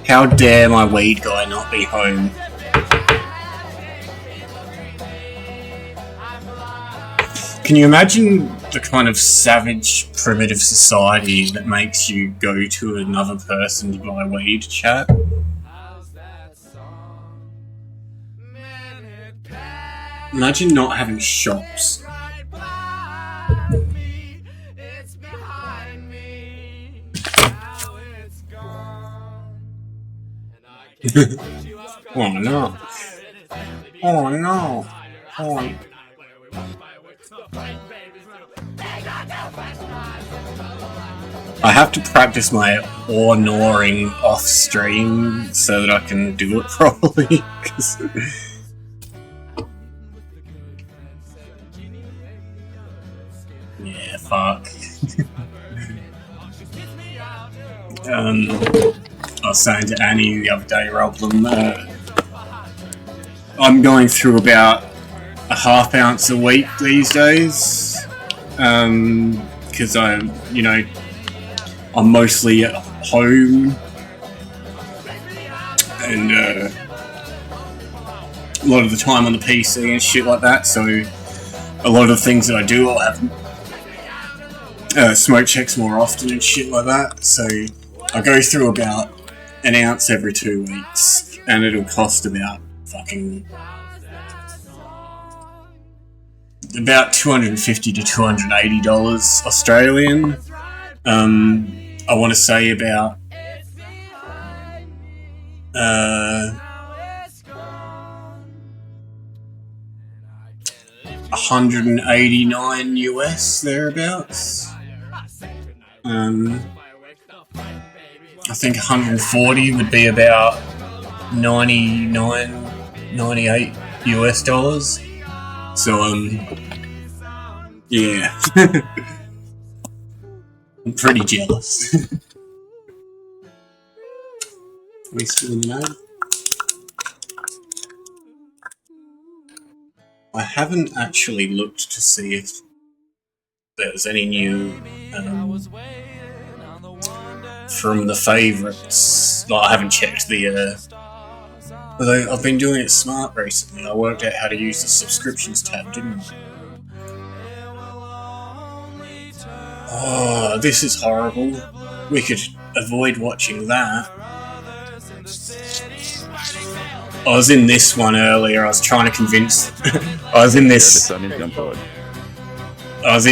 How dare my weed guy not be home? Can you imagine the kind of savage, primitive society that makes you go to another person to buy weed, chat? Imagine not having shops. Oh no. Oh no. Oh. I have to practice my or gnawing off stream so that I can do it properly. Yeah, fuck. I was saying to Annie the other day, Roblin, I'm going through about a ½ ounce a week these days, because I'm mostly at home, and a lot of the time on the PC and shit like that, so a lot of the things that I do, I'll have smoke checks more often and shit like that, so I go through about an ounce every 2 weeks, and it'll cost about fucking about $250 to $280 Australian. I want to say about $189 US thereabouts. I think 140 would be about 98 US dollars. So yeah. I'm pretty jealous. we still in the know? I haven't actually looked to see if there's any new from the favourites. Like, I haven't checked the. Although I've been doing it smart recently, I worked out how to use the subscriptions tab, didn't I? Oh, this is horrible. We could avoid watching that. I was in this one earlier. I was trying to convince. I was in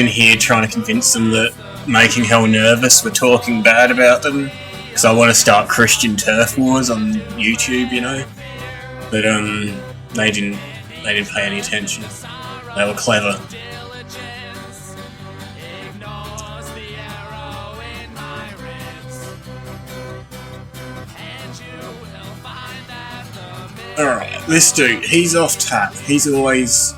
here trying to convince them that Making Hell Nervous were talking bad about them because I want to start Christian turf wars on YouTube, you know. But they didn't pay any attention. They were clever. Alright, this dude, he's off tap. He's always...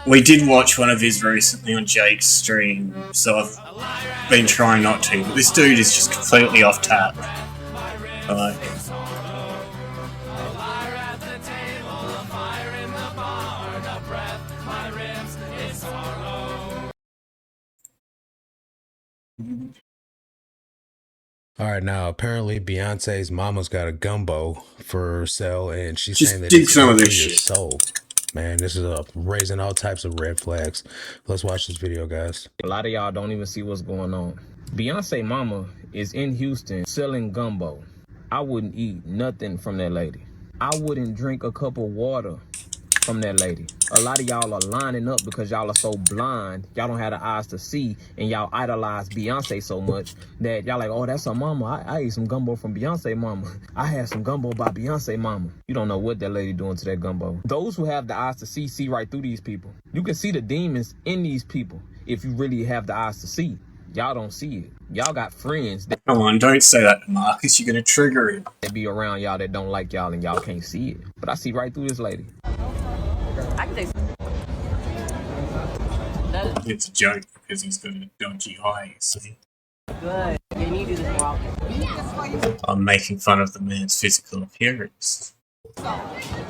We did watch one of his recently on Jake's stream, so I've been trying not to, but this dude is just completely off tap. I like it. All right, now apparently Beyonce's mama's got a gumbo for sale, and she's just saying that dig it's some of good this for your shit. soul. Man, this is raising all types of red flags. Let's watch this video, guys. A lot of y'all don't even see what's going on. Beyonce mama is in Houston selling gumbo. I wouldn't eat nothing from that lady. I wouldn't drink a cup of water from that lady. A lot of y'all are lining up because y'all are so blind. Y'all don't have the eyes to see, and y'all idolize Beyonce so much that y'all like, oh, that's her mama. I ate some gumbo from Beyonce mama. I had some gumbo by Beyonce mama. You don't know what that lady doing to that gumbo. Those who have the eyes to see right through these people. You can see the demons in these people if you really have the eyes to see. Y'all don't see it. Y'all got friends that... Come on, don't say that to Marcus. You're going to trigger him. ...that be around y'all that don't like y'all and y'all can't see it. But I see right through this lady. I can take It's a joke because he's got a dodgy eye, so. good. You need to do this more often. I'm making fun of the man's physical appearance.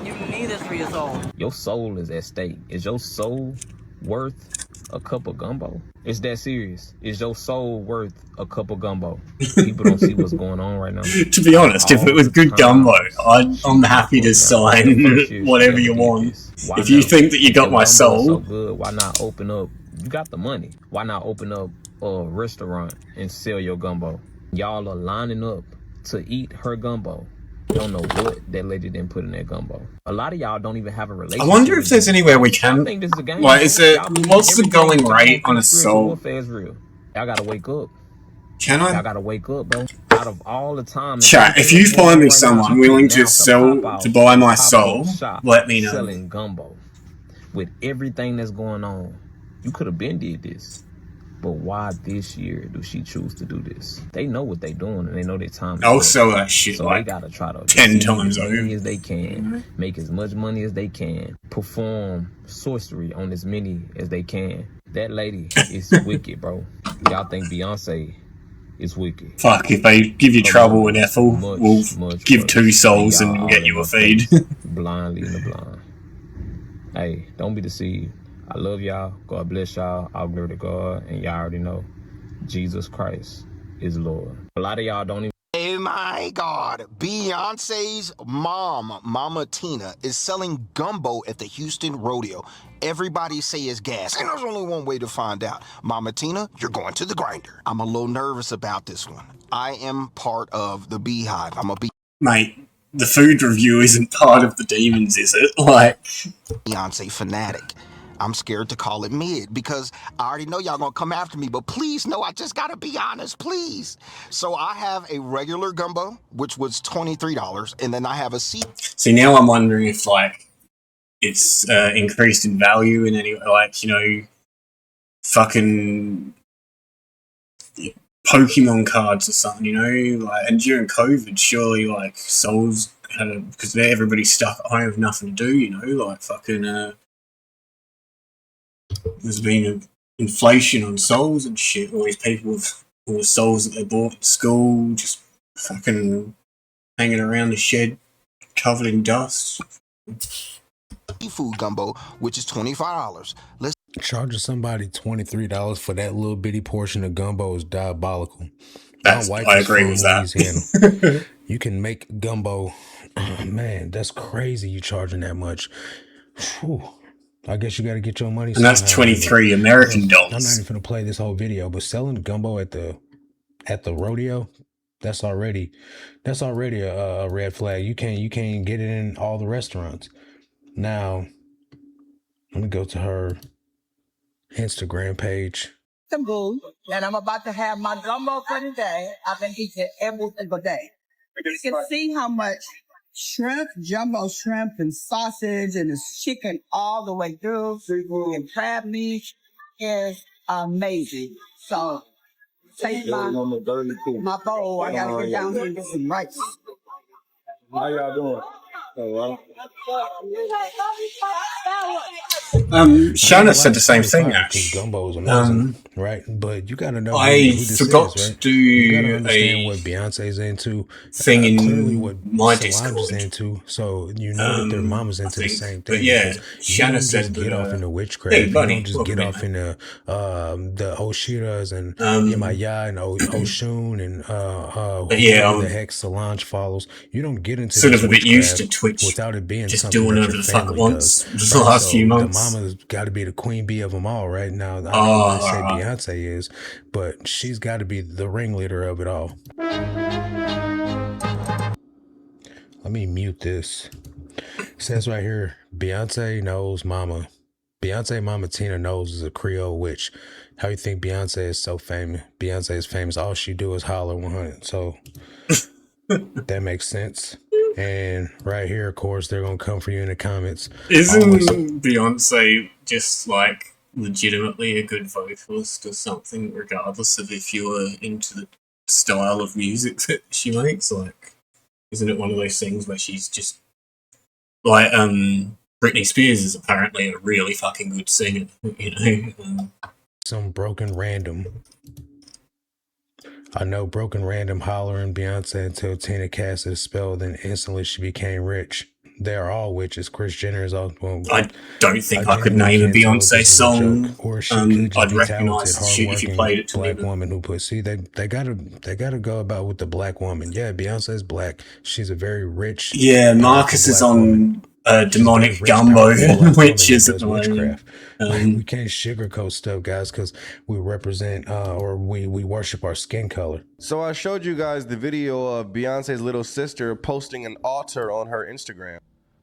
You need this for your soul. Your soul is at stake. Is your soul worth a cup of gumbo? It's that serious. Is your soul worth a cup of gumbo? People don't see what's going on right now. To be honest, if it was good gumbo, I'm happy to sign whatever you want. If you think that you got my soul, so good, why not open up? You got the money. Why not open up a restaurant and sell your gumbo? Y'all are lining up to eat her gumbo. Don't know what that lady didn't put in that gumbo. A lot of y'all don't even have a relationship. I wonder if there's anywhere we can. Like, is it? What's the going rate on a soul? Y'all gotta wake up. Can I? Y'all gotta wake up, bro. Out of all the time. Chat, if you find me someone willing to sell to buy my soul, let me know. Selling gumbo with everything that's going on. You could have been did this. But why this year do she choose to do this? They know what they're doing and they know their time. I'll sell that shit so like they gotta try to 10 times over. As they can, make as much money as they can, perform sorcery on as many as they can. That lady is wicked, bro. Y'all think Beyonce is wicked? Fuck, if they give you trouble with Ethel, we'll give 2 souls and get you a feed. Blindly in the blind. Hey, don't be deceived. I love y'all. God bless y'all. I'll glory to God. And y'all already know Jesus Christ is Lord. A lot of y'all don't even. Oh my God. Beyonce's mom, Mama Tina, is selling gumbo at the Houston Rodeo. Everybody say it's gas. And there's only one way to find out. Mama Tina, you're going to the grinder. I'm a little nervous about this one. I am part of the Beehive. Mate, the food review isn't part of the demons, is it? Like, Beyonce fanatic. I'm scared to call it mid because I already know y'all gonna come after me, but please know I just gotta be honest, please. So I have a regular gumbo, which was $23, and then I have a See, now I'm wondering if, like, it's increased in value in any, like, you know, fucking Pokemon cards or something, you know? Like, and during COVID, surely, like, souls had a, because everybody's stuck at home with nothing to do, you know? Like, fucking, there's been an inflation on souls and shit. All these people with all the souls that they bought at school just fucking hanging around the shed covered in dust. Seafood gumbo, which is $25. Let's Charging somebody $23 for that little bitty portion of gumbo is diabolical. I agree with that. Louisiana. You can make gumbo. Man, that's crazy. You charging that much? Whew. I guess you got to get your money. And that's 23 American dollars. I'm not even gonna play this whole video, but selling gumbo at the rodeo, that's already a red flag. You can't get it in all the restaurants. Now, let me go to her Instagram page. Boo, and I'm about to have my gumbo for the day. I've been eating every single day. You can see how much shrimp, jumbo shrimp, and sausage, and it's chicken all the way through. And crab meat is amazing. So, take my bowl. I gotta get down here and get some rice. How y'all doing? Shanna said the same thing, Ash. Gumbo is amazing, right? But you got to know I who this forgot is, right? to do you got to understand a what Beyonce's into, thing in clearly what my Solange is Discord. into, so you know that their mama's into the same thing. But yeah, because Shanna you don't said just that, get off into wicchcraft. hey, You buddy, don't just get off into the Oshiras and Yemaya and Oshun and whoever the heck Solange follows. You don't get into sort this of a bit used to witchcraft Twitch without it being just something doing that whatever your the fuck it family wants does. the last few months. The mama's got to be the queen bee of them all, right? Now, I know they say Beyonce is, but she's got to be the ringleader of it all. Let me mute this. It says right here, Beyonce knows mama. Beyonce mama Tina knows is a Creole witch. How you think Beyonce is so famous? Beyonce is famous. All she do is holler 100. So that makes sense. And right here, of course, they're gonna come for you in the comments. Isn't Beyonce just like legitimately a good vocalist or something, regardless of if you were into the style of music that she makes? Like, isn't it one of those things where she's just like Britney Spears is apparently a really fucking good singer, you know? Some broken random. I know broken random hollering Beyonce until Tina cast a spell, then instantly she became rich. They are all witches. Kris Jenner is all. Well, I don't think I could name a Beyonce song. Or she could just I'd be recognize talented, the shit if you played it to black me. woman who put. See, they gotta go about with the black woman. Yeah, Beyonce's black. She's a very rich. Yeah, Marcus is on demonic gumbo witches at the moment. We can't sugarcoat stuff, guys, because we represent or we worship our skin color. So I showed you guys the video of Beyonce's little sister posting an altar on her Instagram.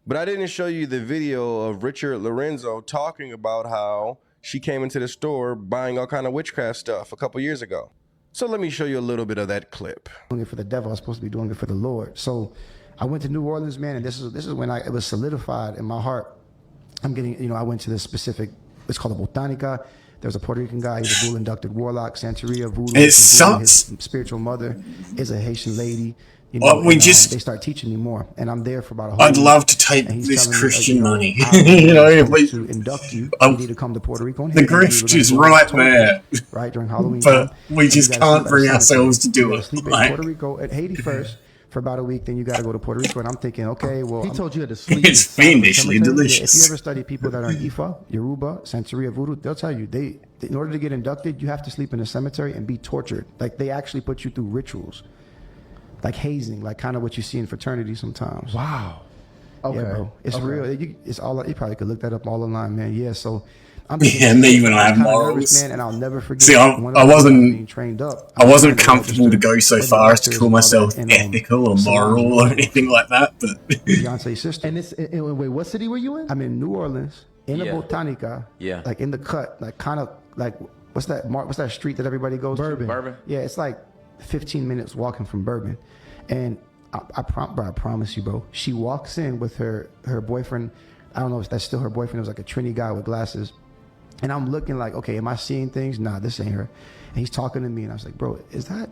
But I didn't show you the video of Richard Lorenzo talking about how she came into the store buying all kind of witchcraft stuff a couple years ago. So let me show you a little bit of that clip. Doing it for the devil, I was supposed to be doing it for the Lord. So I went to New Orleans, man, and this is when it was solidified in my heart. I'm getting, I went to this specific, it's called a Botanica. There's a Puerto Rican guy, he's a dual-inducted warlock, Santeria, voodoo. It sucks. His spiritual mother is a Haitian lady. They start teaching me more, and I'm there for about a whole I'd week, love to take this Christian money. to induct you. You need to come to Puerto Rico. The grift is right there, right during Halloween. But we just can't bring ourselves to do it. Sleep in Puerto Rico at Haiti first for about a week, then you got to go to Puerto Rico. And I'm thinking, okay, well, he told you had to sleep. It's fiendishly delicious. If you ever study people that are in Ifa, Yoruba, Santeria, Voodoo, they'll tell you they in order to get inducted, you have to sleep in a cemetery and be tortured. Like they actually put you through rituals. Like hazing, like kind of what you see in fraternity sometimes. Wow. Okay. Yeah, bro. It's real. It's all. You probably could look that up all online, man. Yeah. So, me when I have morals, nervous, man, and I'll never forget. See, I wasn't trained up. I wasn't comfortable to go so far as to call myself ethical or moral or anything like that. But Beyonce's sister. And wait, what city were you in? I'm in New Orleans, in a Botanica. Yeah. Like in the cut, like kind of like what's that street that everybody goes to? Bourbon. Yeah, it's like 15 minutes walking from Bourbon. And I promise you, bro, she walks in with her boyfriend. I don't know if that's still her boyfriend. It was like a Trini guy with glasses. And I'm looking like, okay, am I seeing things? Nah, this ain't her. And he's talking to me, and I was like, bro, is that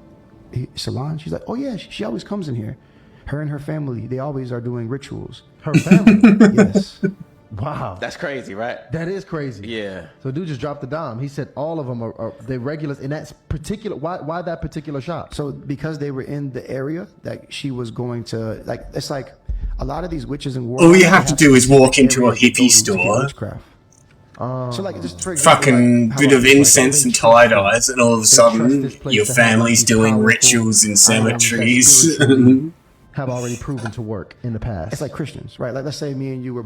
Solange? She's like, oh yeah, she always comes in here. Her and her family, they always are doing rituals. Her family? Yes. Wow. That's crazy, right? That is crazy. Yeah. So dude just dropped the dime. He said all of them are the regulars in that particular. Why that particular shop? So because they were in the area that she was going to, like, it's like a lot of these witches and warlocks. All you have to do is walk into a hippie store, so like just for example, fucking like, bit of incense and tie-dyes, and all of a sudden your family's doing rituals in cemeteries. Have already proven to work in the past. It's like Christians, right? Like let's say me and you were,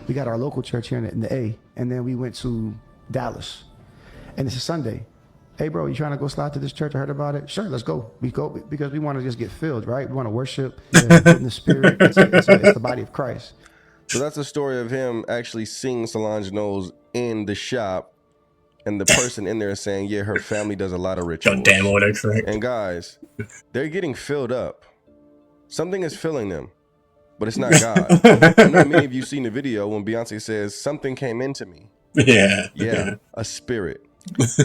we got our local church here in the A, and then we went to Dallas, and it's a Sunday. Hey bro, you trying to go slide to this church? I heard about it. Sure, let's go. We go because we want to just get filled, right? We want to worship in the spirit. It's the body of Christ. So that's a story of him actually seeing Solange Knowles in the shop, and the person in there is saying, yeah, her family does a lot of rituals. Goddamn autocorrect. And guys, they're getting filled up. Something is filling them, but it's not God. I know many of you seen the video when Beyonce says, something came into me. Yeah, a spirit.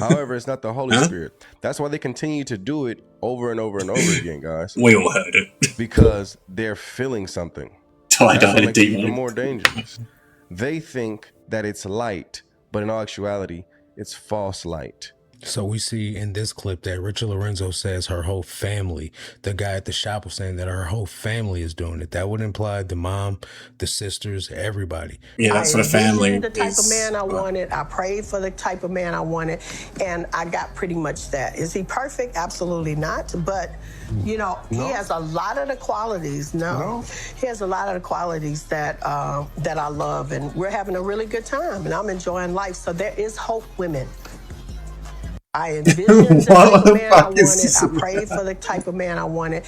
However, it's not the Holy Spirit. That's why they continue to do it over and over and over again, guys. We all heard it. Because they're feeling something. That's what makes it even more dangerous. They think that it's light, but in all actuality, it's false light. So we see in this clip that Richard Lorenzo says her whole family, the guy at the shop was saying that her whole family is doing it. That would imply the mom, the sisters, everybody. Yeah, that's what a family the type is. of man I wanted. I prayed for the type of man I wanted, and I got pretty much that. Is he perfect? Absolutely not. But, he has a lot of the qualities. He has a lot of the qualities that that I love, and we're having a really good time, and I'm enjoying life. So there is hope, women. I envisioned the type of man I wanted. I prayed for the type of man I wanted.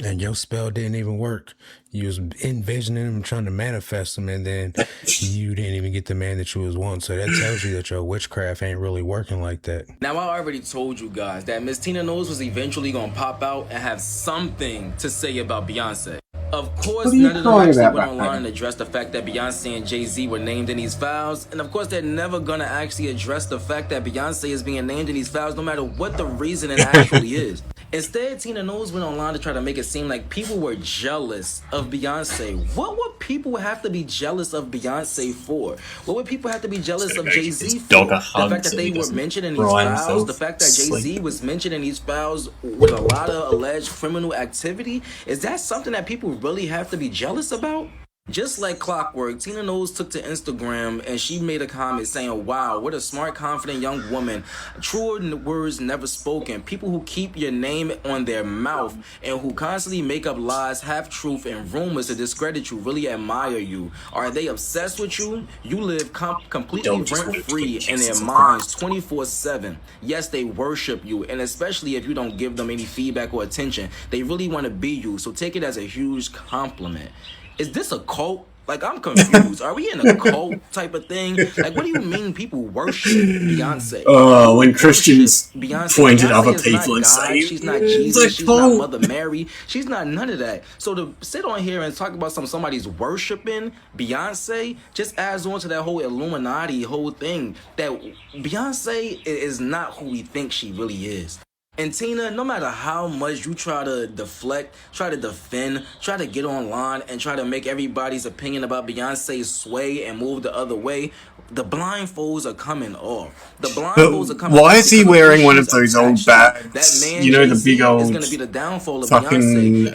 And your spell didn't even work. You was envisioning him, trying to manifest him, and then you didn't even get the man that you was wanting. So that tells you that your witchcraft ain't really working like that. Now, I already told you guys that Miss Tina Knowles was eventually going to pop out and have something to say about Beyonce. Of course, none of them actually went online and addressed the fact that Beyonce and Jay-Z were named in these files. And of course, they're never going to actually address the fact that Beyonce is being named in these files, no matter what the reason it actually is. Instead, Tina Knowles went online to try to make it seem like people were jealous of Beyonce. What would people have to be jealous of Beyonce for? What would people have to be jealous of Jay-Z for? The fact that they were mentioned in these files, the fact that Jay-Z was mentioned in these files with a lot of alleged criminal activity, is that something that people really have to be jealous about? Just like clockwork, Tina Knowles took to Instagram and she made a comment saying, wow, what a smart, confident young woman. Truer words never spoken. People who keep your name on their mouth and who constantly make up lies, half-truth, and rumors to discredit you really admire you. Are they obsessed with you? You live completely rent-free in their minds 24/7. Yes, they worship you, and especially if you don't give them any feedback or attention. They really want to be you, so take it as a huge compliment. Is this a cult? Like, I'm confused. Are we in a cult type of thing? Like, what do you mean people worship Beyonce? Oh, when Christians point at other Beyonce people and God, say, she's not Jesus, she's not Mother Mary, she's not none of that. So to sit on here and talk about somebody's worshiping Beyonce just adds on to that whole Illuminati whole thing that Beyonce is not who we think she really is. And Tina, no matter how much you try to deflect, try to defend, try to get online and try to make everybody's opinion about Beyonce sway and move the other way, the blindfolds are coming off. The blindfolds are coming off. Why is he wearing one of those old bags? You know, the big old gonna be the downfall of fucking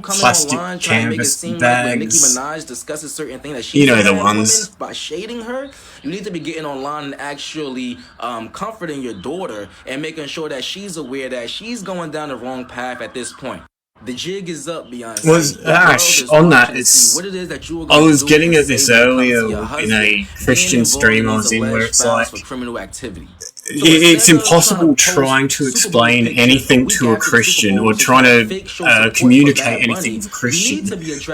plastic online, canvas bags. Like Nicki Minaj discusses certain things that she the ones. By shading her, you need to be getting online and actually comforting your daughter and making sure that she's aware that she's going down the wrong path at this point. The jig is up, Beyonce. Was Ash on that? It's. What it is that you I was getting at this earlier in a Christian stream I was in where it's like. Criminal activity. It's impossible trying to explain anything to a Christian or trying to communicate anything with a Christian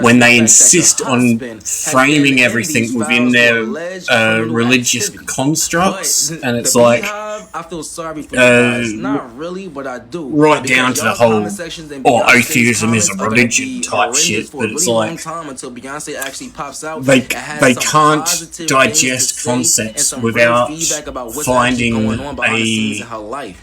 when they insist on framing everything within their religious constructs, and it's like I feel sorry for you guys. Not really, but I do. Right down to the whole atheism is a religion type shit, but it's like until Beyonce actually pops out, they can't digest concepts without finding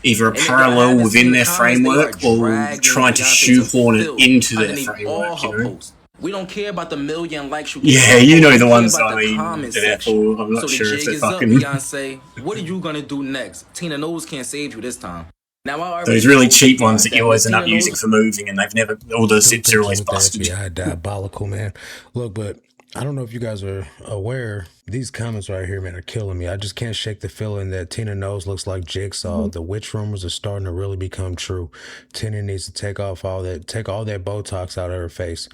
either a parallel within their framework or trying to shoehorn it into their framework, you know? We don't care about the million likes you get. Yeah, you know the We ones care about I the mean. comment Therefore, section. I'm not So the sure if jig they're is up, fucking. Beyonce. What are you gonna do next? Tina Knowles can't save you this time. Now I already Those really told cheap you ones guys that you always Miss end up Tina using Knowles- for moving, and they've never. All the zips are always with the busted. FBI, diabolical, man. Look, but I don't know if you guys are aware. These comments right here, man, are killing me. I just can't shake the feeling that Tina Knowles looks like Jigsaw. The witch rumors are starting to really become true. Tina needs to take all that Botox out of her face.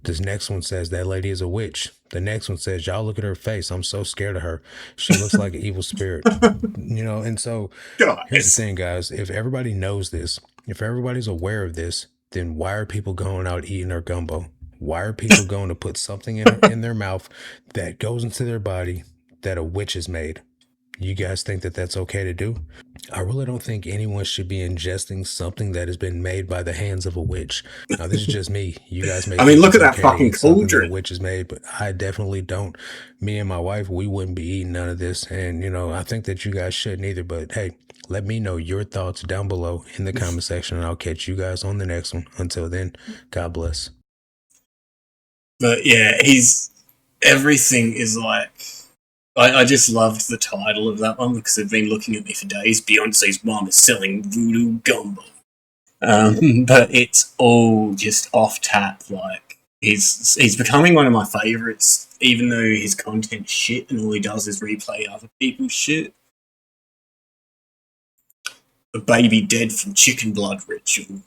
This next one says that lady is a witch. The next one says, y'all look at her face. I'm so scared of her. She looks like an evil spirit. And so here's the thing, guys. If everybody knows this, if everybody's aware of this, then why are people going out eating their gumbo? Why are people going to put something in their mouth that goes into their body that a witch has made? You guys think that that's okay to do? I really don't think anyone should be ingesting something that has been made by the hands of a witch. Now, this is just me. You guys may think look it's at that okay to fucking eat something that a cauldron. witch has made, but I definitely don't. Me and my wife, we wouldn't be eating none of this. And, I think that you guys shouldn't either. But hey, let me know your thoughts down below in the comment section, and I'll catch you guys on the next one. Until then, God bless. But yeah, everything is like. I just loved the title of that one because they've been looking at me for days. Beyonce's mom is selling voodoo gumbo. But it's all just off tap. Like he's becoming one of my favorites, even though his content's shit and all he does is replay other people's shit. A baby dead from chicken blood ritual,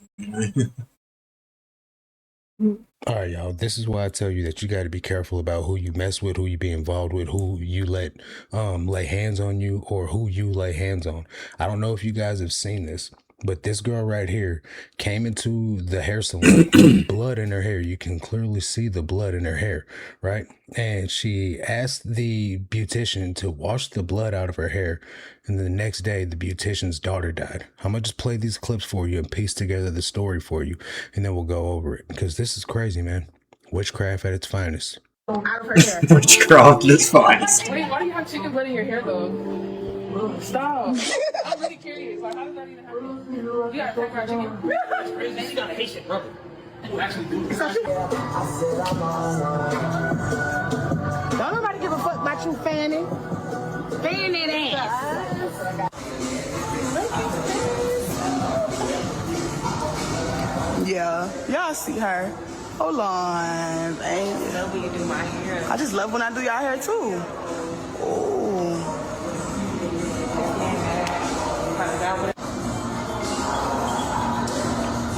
All right, y'all. This is why I tell you that you got to be careful about who you mess with, who you be involved with, who you let lay hands on you, or who you lay hands on. I don't know if you guys have seen this, but this girl right here came into the hair salon with blood in her hair. You can clearly see the blood in her hair, right? And she asked the beautician to wash the blood out of her hair. And the next day, the beautician's daughter died. I'm going to just play these clips for you and piece together the story for you. And then we'll go over it. Because this is crazy, man. Witchcraft at its finest. Out of her hair. Witchcraft at its finest. Wait, why do you have chicken blood in your hair though? Stop. I'm really curious. Like, how does that even happen? You gotta crack our chicken. That's crazy. You got a Haitian brother. Actually, don't nobody give a fuck about you fanning. Fan that ass. Yeah, y'all see her. Hold on, baby. I love when you do my hair. I just love when I do your hair too. Ooh.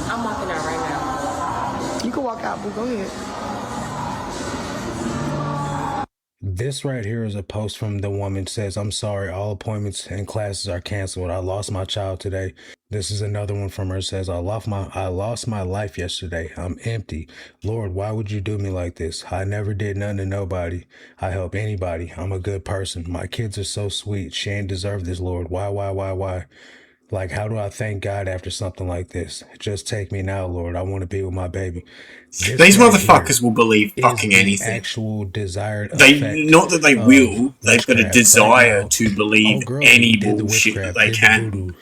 I'm walking out right now. You can walk out, boo. Go ahead. This right here is a post from the woman. Says, I'm sorry, all appointments and classes are canceled. I lost my child today. This is another one from her. Says, I lost my life yesterday. I'm empty. Lord, why would you do me like this? I never did nothing to nobody. I help anybody. I'm a good person. My kids are so sweet. She ain't deserve this, Lord. Why? Like, how do I thank God after something like this? Just take me now, Lord. I want to be with my baby. These motherfuckers will believe fucking anything. Actual desired not that they will. They've got a desire to believe any bullshit that they can.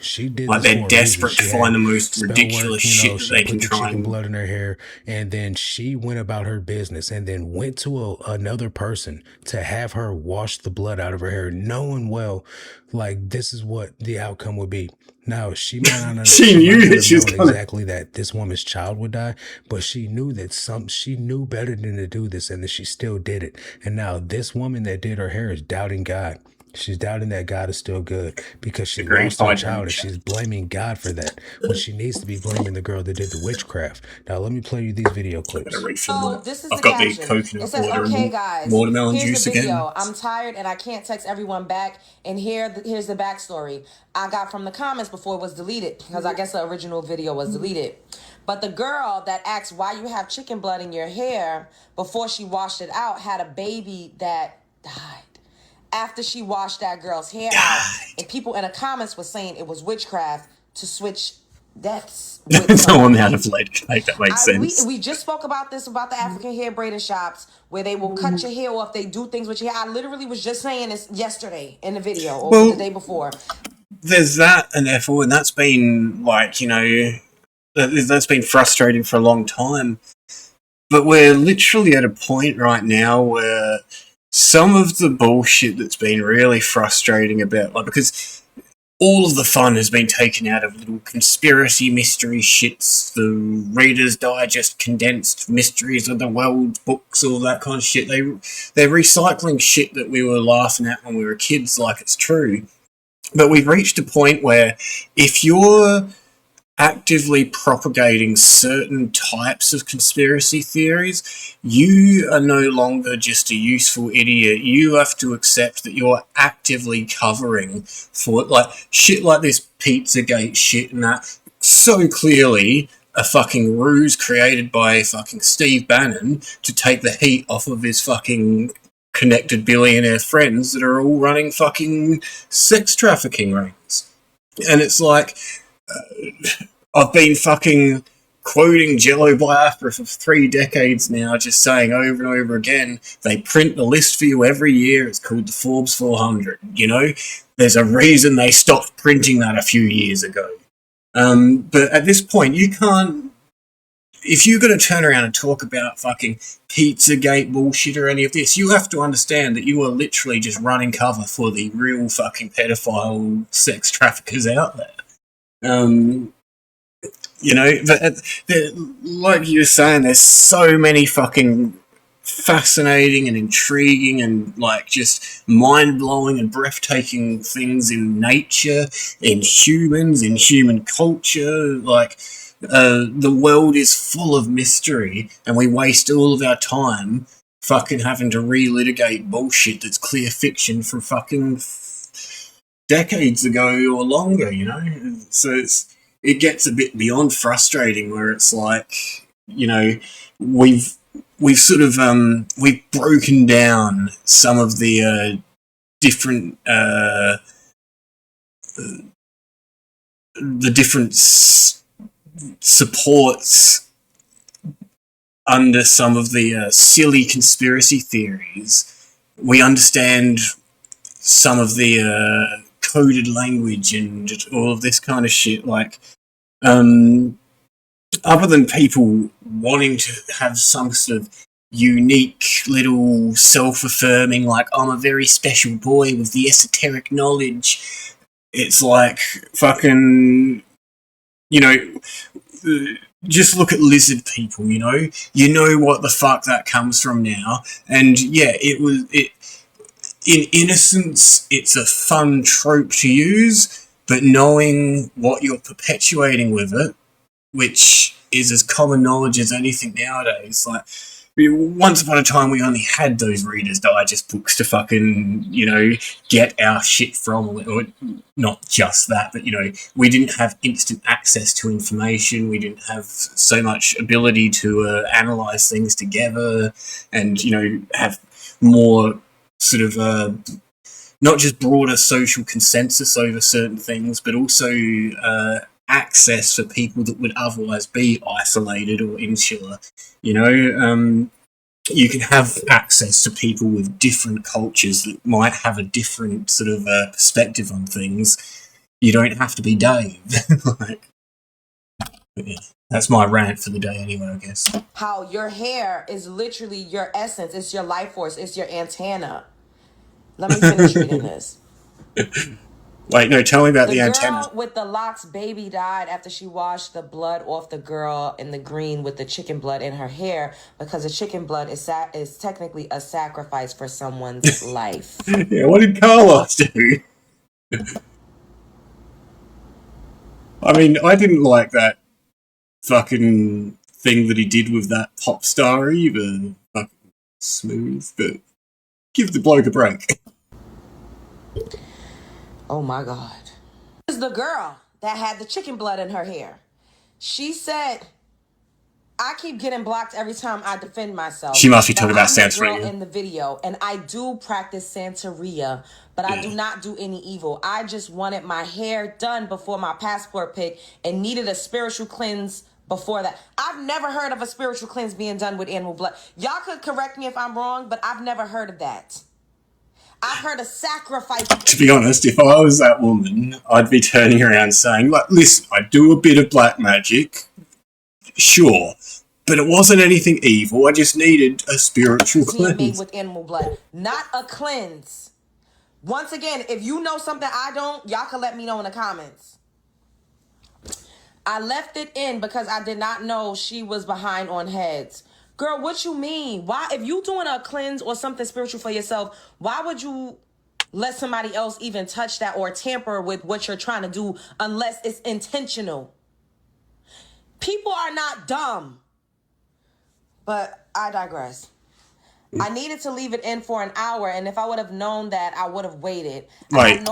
Like they're desperate to find the most ridiculous shit that they can try and. Blood in her hair, and then she went about her business, and then went to another person to have her wash the blood out of her hair, knowing well, like this is what the outcome would be. Now she might not. She knew that she was exactly that this woman's child would die, but she knew that she knew better than to do this, and that she still did it. And now this woman that did her hair is doubting God. She's doubting that God is still good because she lost her child, and she's blaming God for that when she needs to be blaming the girl that did the witchcraft. Now let me play you these video clips. So this is the caption. It says, "Okay, guys, here's the video. I'm tired and I can't text everyone back. And here's the backstory I got from the comments before it was deleted, because I guess the original video was deleted. But the girl that asked why you have chicken blood in your hair before she washed it out had a baby that died after she washed that girl's hair out. And people in the comments were saying it was witchcraft to switch deaths. Someone had a flight like that makes sense. We just spoke about this, about the African hair braiding shops where they will cut your hair off. They do things with your hair. I literally was just saying this yesterday in the video or the day before. There's that, and therefore, and that's been like, that's been frustrating for a long time. But we're literally at a point right now where some of the bullshit that's been really frustrating about, like, because all of the fun has been taken out of little conspiracy mystery shits, the Reader's Digest condensed mysteries of the world books, all that kind of shit. They're recycling shit that we were laughing at when we were kids like it's true. But we've reached a point where if you're actively propagating certain types of conspiracy theories, you are no longer just a useful idiot. You have to accept that you're actively covering for, like, shit like this Pizzagate shit and that. So clearly a fucking ruse created by fucking Steve Bannon to take the heat off of his fucking connected billionaire friends that are all running fucking sex trafficking rings. And it's like, I've been fucking quoting Jello Biafra for 3 decades now, just saying over and over again, they print the list for you every year, it's called the Forbes 400, you know? There's a reason they stopped printing that a few years ago. But at this point, you can't, if you're going to turn around and talk about fucking Pizzagate bullshit or any of this, you have to understand that you are literally just running cover for the real fucking pedophile sex traffickers out there. You know, but like you were saying, there's so many fucking fascinating and intriguing and, like, just mind-blowing and breathtaking things in nature, in humans, in human culture. Like, the world is full of mystery, and we waste all of our time fucking having to relitigate bullshit that's clear fiction from fucking decades ago or longer, you know? So it gets a bit beyond frustrating, where it's like, you know, we've sort of we've broken down some of the different supports under some of the silly conspiracy theories. We understand some of the coded language and all of this kind of shit. Like, other than people wanting to have some sort of unique little self-affirming, like, I'm a very special boy with the esoteric knowledge, it's like fucking, you know, just look at lizard people, you know what the fuck that comes from now. And yeah, in innocence, it's a fun trope to use, but knowing what you're perpetuating with it, which is as common knowledge as anything nowadays, like, once upon a time we only had those Reader's Digest books to fucking, you know, get our shit from, or not just that, but, you know, we didn't have instant access to information, we didn't have so much ability to analyse things together, and, you know, have more sort of not just broader social consensus over certain things, but also access for people that would otherwise be isolated or insular. You know, you can have access to people with different cultures that might have a different sort of perspective on things. You don't have to be Dave. Like, yeah, that's my rant for the day anyway, I guess. How your hair is literally your essence. It's your life force. It's your antenna. Let me finish reading this. Wait, no, tell me about the antenna. The girl with the locks baby died after she washed the blood off the girl in the green with the chicken blood in her hair, because the chicken blood is technically a sacrifice for someone's life. Yeah, what did Carlos do? I mean, I didn't like that fucking thing that he did with that pop star either. Fucking smooth, but give the bloke a break. Oh my God. This is the girl that had the chicken blood in her hair. She said, I keep getting blocked every time I defend myself. She must be talking about Santeria. I'm the girl Santeria in the video, and I do practice Santeria, but I do not do any evil. I just wanted my hair done before my passport pic and needed a spiritual cleanse before that. I've never heard of a spiritual cleanse being done with animal blood. Y'all could correct me if I'm wrong, but I've never heard of that. I've heard of sacrifice. To be honest, if I was that woman, I'd be turning around saying, like, listen, I do a bit of black magic, sure, But it wasn't anything evil. I just needed a spiritual being made cleanse. with animal blood, not a cleanse. Once again, if you know something I don't, y'all can let me know in the comments. I left it in because I did not know she was behind on heads. Girl, what you mean? Why, if you doing a cleanse or something spiritual for yourself, why would you let somebody else even touch that or tamper with what you're trying to do unless it's intentional? People are not dumb. But I digress. I needed to leave it in for an hour, and if I would have known that, I would have waited. Wait,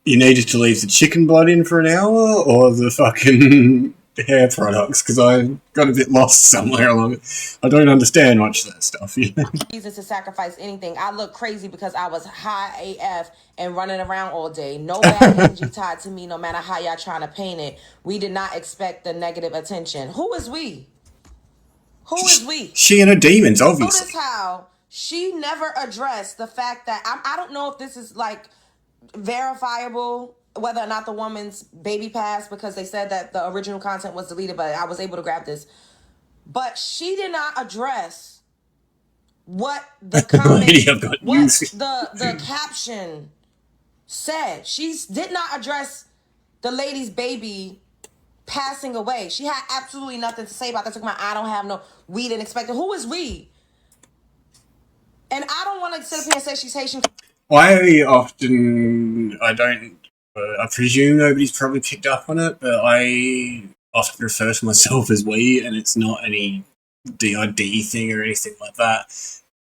you needed to leave the chicken blood in for an hour, or the fucking hair products? Because I got a bit lost somewhere along it. I don't understand much of that stuff. Reason to sacrifice anything. I look crazy because I was high AF and running around all day. No bad energy tied to me, no matter how y'all trying to paint it. We did not expect the negative attention. Who is we? Who is we? She and her demons, obviously. Notice how she never addressed the fact that I don't know if this is like verifiable, whether or not the woman's baby passed, because they said that the original content was deleted, but I was able to grab this. But she did not address what the comment, what the caption said. She did not address the lady's baby passing away. She had absolutely nothing to say about that. I don't have no, we didn't expect it. Who is we? And I don't want to sit up here and say she's Haitian. I presume nobody's probably picked up on it, but I often refer to myself as we, and it's not any DID thing or anything like that.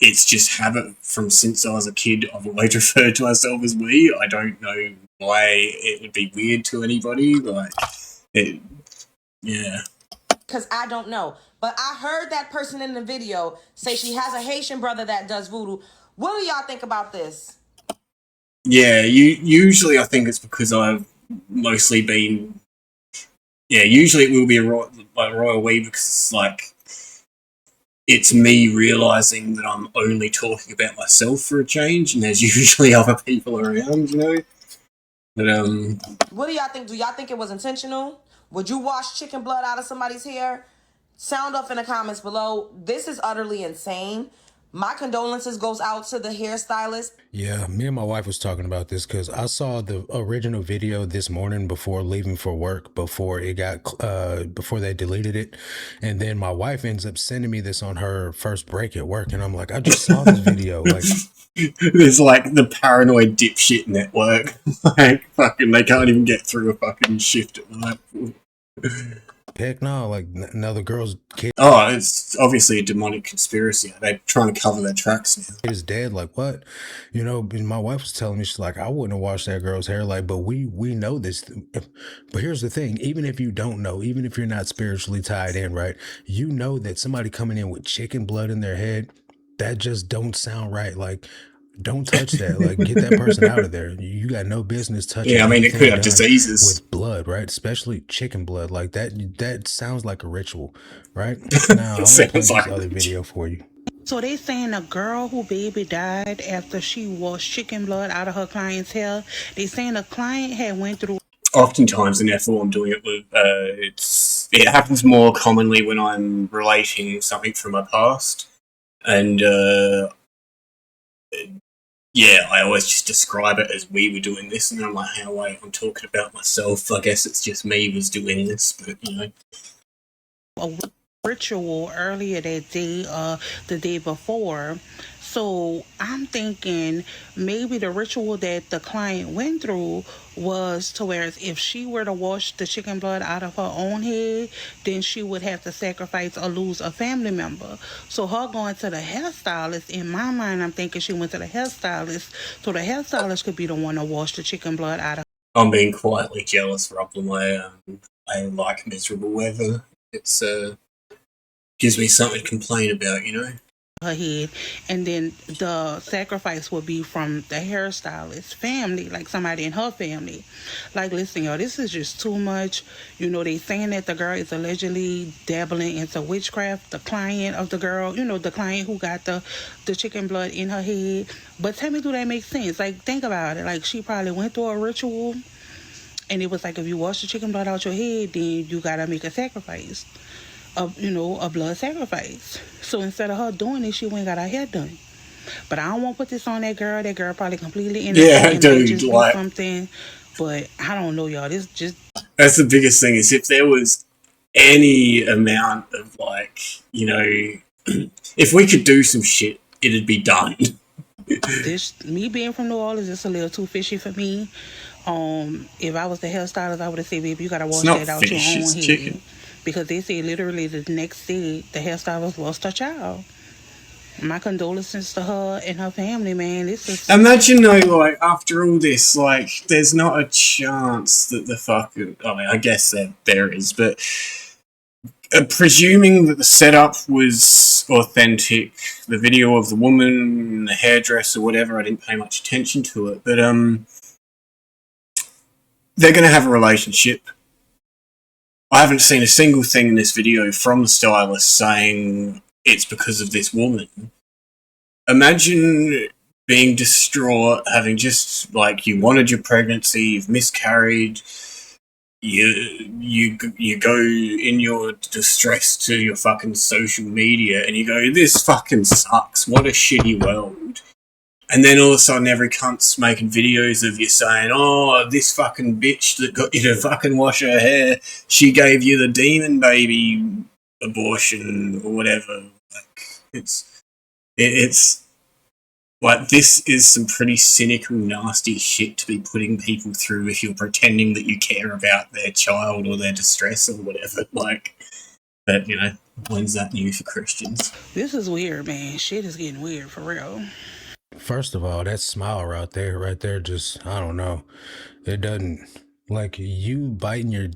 It's just habit from since I was a kid. I've always referred to myself as we. I don't know why it would be weird to anybody, yeah. Because I don't know. But I heard that person in the video say she has a Haitian brother that does voodoo. What do y'all think about this? Yeah, usually I think it's because I've mostly been... Yeah, usually it will be a royal we, because it's me realising that I'm only talking about myself for a change, and there's usually other people around, But, what do y'all think? Do y'all think it was intentional? Would you wash chicken blood out of somebody's hair? Sound off in the comments below. This is utterly insane. My condolences goes out to the hairstylist. Yeah, me and my wife was talking about this because I saw the original video this morning before leaving for work, before it got before they deleted it, and then my wife ends up sending me this on her first break at work, and I'm like, I just saw this video. There's the paranoid dipshit network. Fucking, they can't even get through a fucking shift at night. Heck no, now the girl's kid. Oh, it's obviously a demonic conspiracy. They're trying to cover their tracks now. It is dead. What? My wife was telling me, she's like, I wouldn't have washed that girl's hair. But we know this. But here's the thing. Even if you don't know, even if you're not spiritually tied in, right? You know that somebody coming in with chicken blood in their head, that just don't sound right. Don't touch that. Get that person out of there. You got no business touching. Yeah, I mean, it could have diseases with blood, right? Especially chicken blood. That sounds like a ritual, right? Now I'm gonna play this other video for you. So they saying a girl who baby died after she washed chicken blood out of her client's hair. They saying the client had went through. Oftentimes, and therefore I'm doing it with. It happens more commonly when I'm relating something from my past, and yeah, I always just describe it as we were doing this, and I'm like, hey, wait, I'm talking about myself. I guess it's just me was doing this, but A ritual earlier that day, the day before. So I'm thinking maybe the ritual that the client went through was to where if she were to wash the chicken blood out of her own head, then she would have to sacrifice or lose a family member. So her going to the hairstylist, in my mind, I'm thinking she went to the hairstylist, so the hairstylist could be the one to wash the chicken blood out of. I'm being quietly jealous, Roblin. I like miserable weather. It's gives me something to complain about, her head, and then the sacrifice would be from the hairstylist family, somebody in her family. Listen, y'all, this is just too much. They saying that the girl is allegedly dabbling into witchcraft, the client of the girl, the client who got the chicken blood in her head. But tell me, do that make sense? Think about it. She probably went through a ritual, and it was if you wash the chicken blood out your head, then you gotta make a sacrifice. a blood sacrifice. So instead of her doing this, she went and got her hair done. But I don't want to put this on that girl. That girl probably completely innocent. Yeah, It dude, might just be like something. But I don't know, y'all. This just that's the biggest thing is if there was any amount of like, you know, if we could do some shit, it'd be done. this me being from New Orleans, it's a little too fishy for me. If I was the hairstylist, I would have said, baby, you gotta wash that out your own head. Chicken. Because they say literally the next day the hairstylist lost her child. My condolences to her and her family, man. This is imagine though, like after all this, like there's not a chance that the fucking. I mean, I guess that there is, but presuming that the setup was authentic, the video of the woman, the hairdresser, whatever. I didn't pay much attention to it, but they're gonna have a relationship. I haven't seen a single thing in this video from the stylist saying it's because of this woman. Imagine being distraught, having just, like, you wanted your pregnancy, you've miscarried, you go in your distress to your fucking social media and you go, this fucking sucks, what a shitty world. And then all of a sudden every cunt's making videos of you saying, oh, this fucking bitch that got you to fucking wash her hair, she gave you the demon baby abortion or whatever. Like, it's like, this is some pretty cynical, nasty shit to be putting people through if you're pretending that you care about their child or their distress or whatever. Like, but, you know, when's that new for Christians? This is weird, man. Shit is getting weird, for real. First of all, that smile right there, just, I don't know. It doesn't, like, you biting your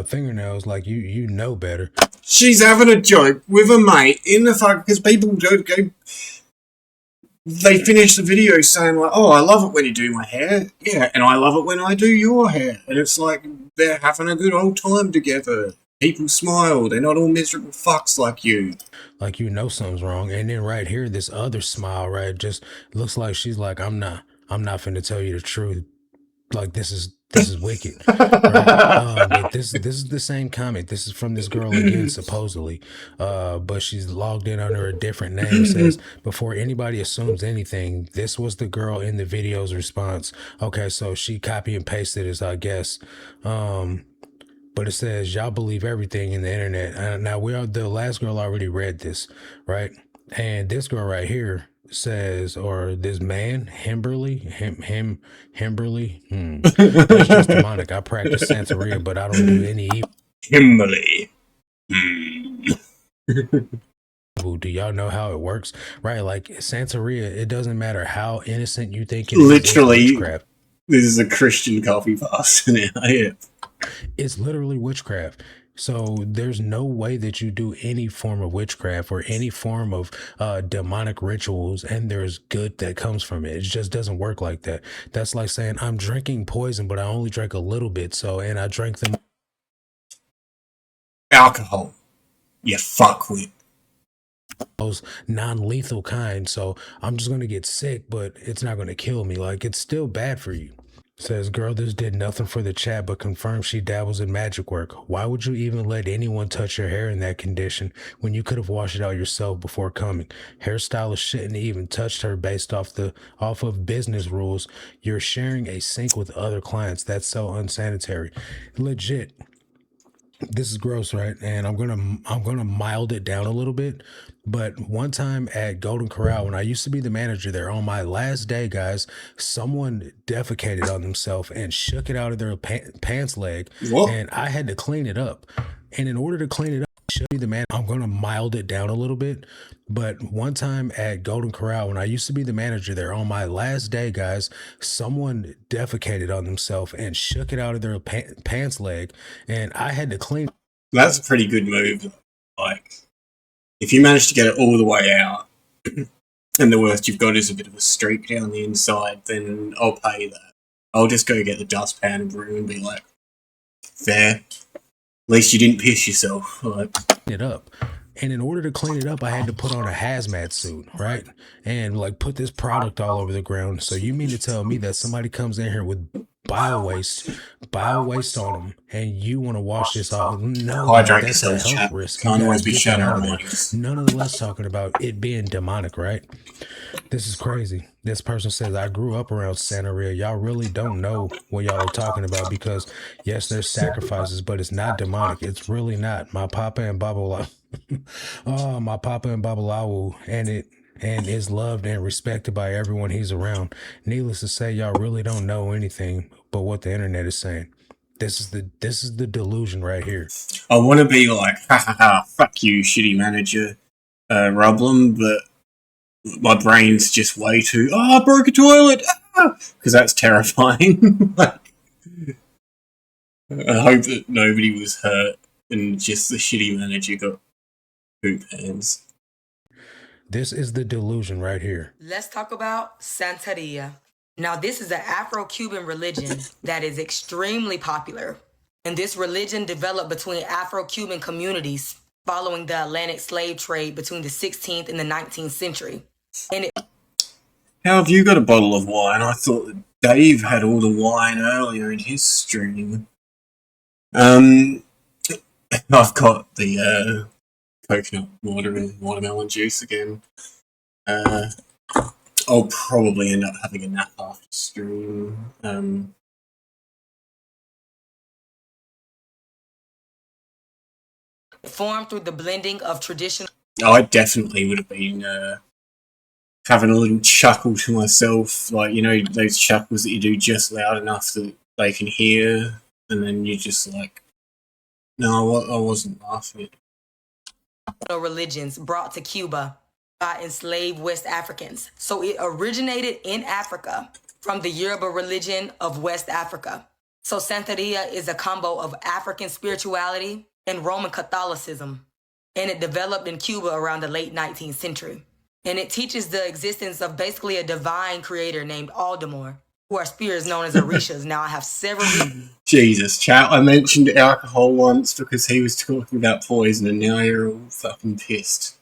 fingernails like you know better. She's having a joke with a mate in the fuck, because people don't go. They finish the video saying like, oh, I love it when you do my hair. Yeah, and I love it when I do your hair. And it's like, they're having a good old time together. People smile. They're not all miserable fucks like you. Like, you know something's wrong. And then right here, this other smile, right, just looks like she's like, I'm not finna tell you the truth. Like, this is wicked. Right? But this is the same comment. This is from this girl again, supposedly. But she's logged in under a different name. It says, before anybody assumes anything, this was the girl in the video's response. Okay, so she copy and pasted it, I guess. But it says, y'all believe everything in the internet. Now, the last girl already read this, right? And this girl right here says, or this man, Himberly, that's just demonic. I practice Santeria, but I don't do any evil. Himberly. Do y'all know how it works? Right, like Santeria, it doesn't matter how innocent you think it is. Literally, this is a Christian coffee pasta now. Yeah. It's literally witchcraft. So there's no way that you do any form of witchcraft or any form of demonic rituals and there's good that comes from it. It just doesn't work like that. That's like saying I'm drinking poison, but I only drank a little bit. And I drank them. Alcohol. You fuck with. Those non-lethal kind. So I'm just going to get sick, but it's not going to kill me. Like, it's still bad for you. Says, girl, this did nothing for the chat, but confirms she dabbles in magic work. Why would you even let anyone touch your hair in that condition when you could have washed it out yourself before coming? Hairstylist shouldn't even touched her based off of business rules. You're sharing a sink with other clients. That's so unsanitary. Legit. This is gross, right? And I'm gonna mild it down a little bit. But one time at Golden Corral, when I used to be the manager there, on my last day, guys, someone defecated on themselves and shook it out of their pants leg. Whoa. And I had to clean it up. And in order to clean it up, I'm gonna mild it down a little bit. But one time at Golden Corral, when I used to be the manager there, on my last day, guys, someone defecated on themselves and shook it out of their pants leg, and I had to clean. That's a pretty good move. Like, if you manage to get it all the way out, and the worst you've got is a bit of a streak down the inside, then I'll pay that. I'll just go get the dustpan and broom and be like, fair. At least you didn't piss yourself. Like, it up. And in order to clean it up, I had to put on a hazmat suit, right? And like put this product all over the ground. So you mean to tell me that somebody comes in here with bio waste bile waste on them, and you want to wash this off. No, Hydrate that's a yourselves, health chat. risk. Can't You got always to be get that shouting out at of there. minors. None of us talking about it being demonic, right? This is crazy. This person says, I grew up around Santeria. Y'all really don't know what y'all are talking about because, yes, there's sacrifices, but it's not demonic. It's really not. My papa and Babalawu, oh, my papa and Babalawu, and is loved and respected by everyone he's around. Needless to say, y'all really don't know anything but what the internet is saying. This is the delusion right here. I want to be like, ha ha ha, fuck you, shitty manager, Rublum, but my brain's just way too, I broke a toilet, because that's terrifying. I hope that nobody was hurt and just the shitty manager got poop hands. This is the delusion right here. Let's talk about Santeria. Now, this is an Afro-Cuban religion that is extremely popular. And this religion developed between Afro-Cuban communities following the Atlantic slave trade between the 16th and the 19th century. And How have you got a bottle of wine? I thought that Dave had all the wine earlier in his stream. I've got the coconut water and watermelon juice again. I'll probably end up having a nap after stream. formed through the blending of traditional... I definitely would have been having a little chuckle to myself, like, you know, those chuckles that you do just loud enough that they can hear, and then you're just like, no, I wasn't laughing. religions brought to Cuba by enslaved West Africans. So it originated in Africa from the Yoruba religion of West Africa. So Santeria is a combo of African spirituality and Roman Catholicism. And it developed in Cuba around the late 19th century. And it teaches the existence of basically a divine creator named Aldemar, who are spirits known as Orishas. Now I have several... Jesus, chat, I mentioned alcohol once because he was talking about poison and now you're all fucking pissed.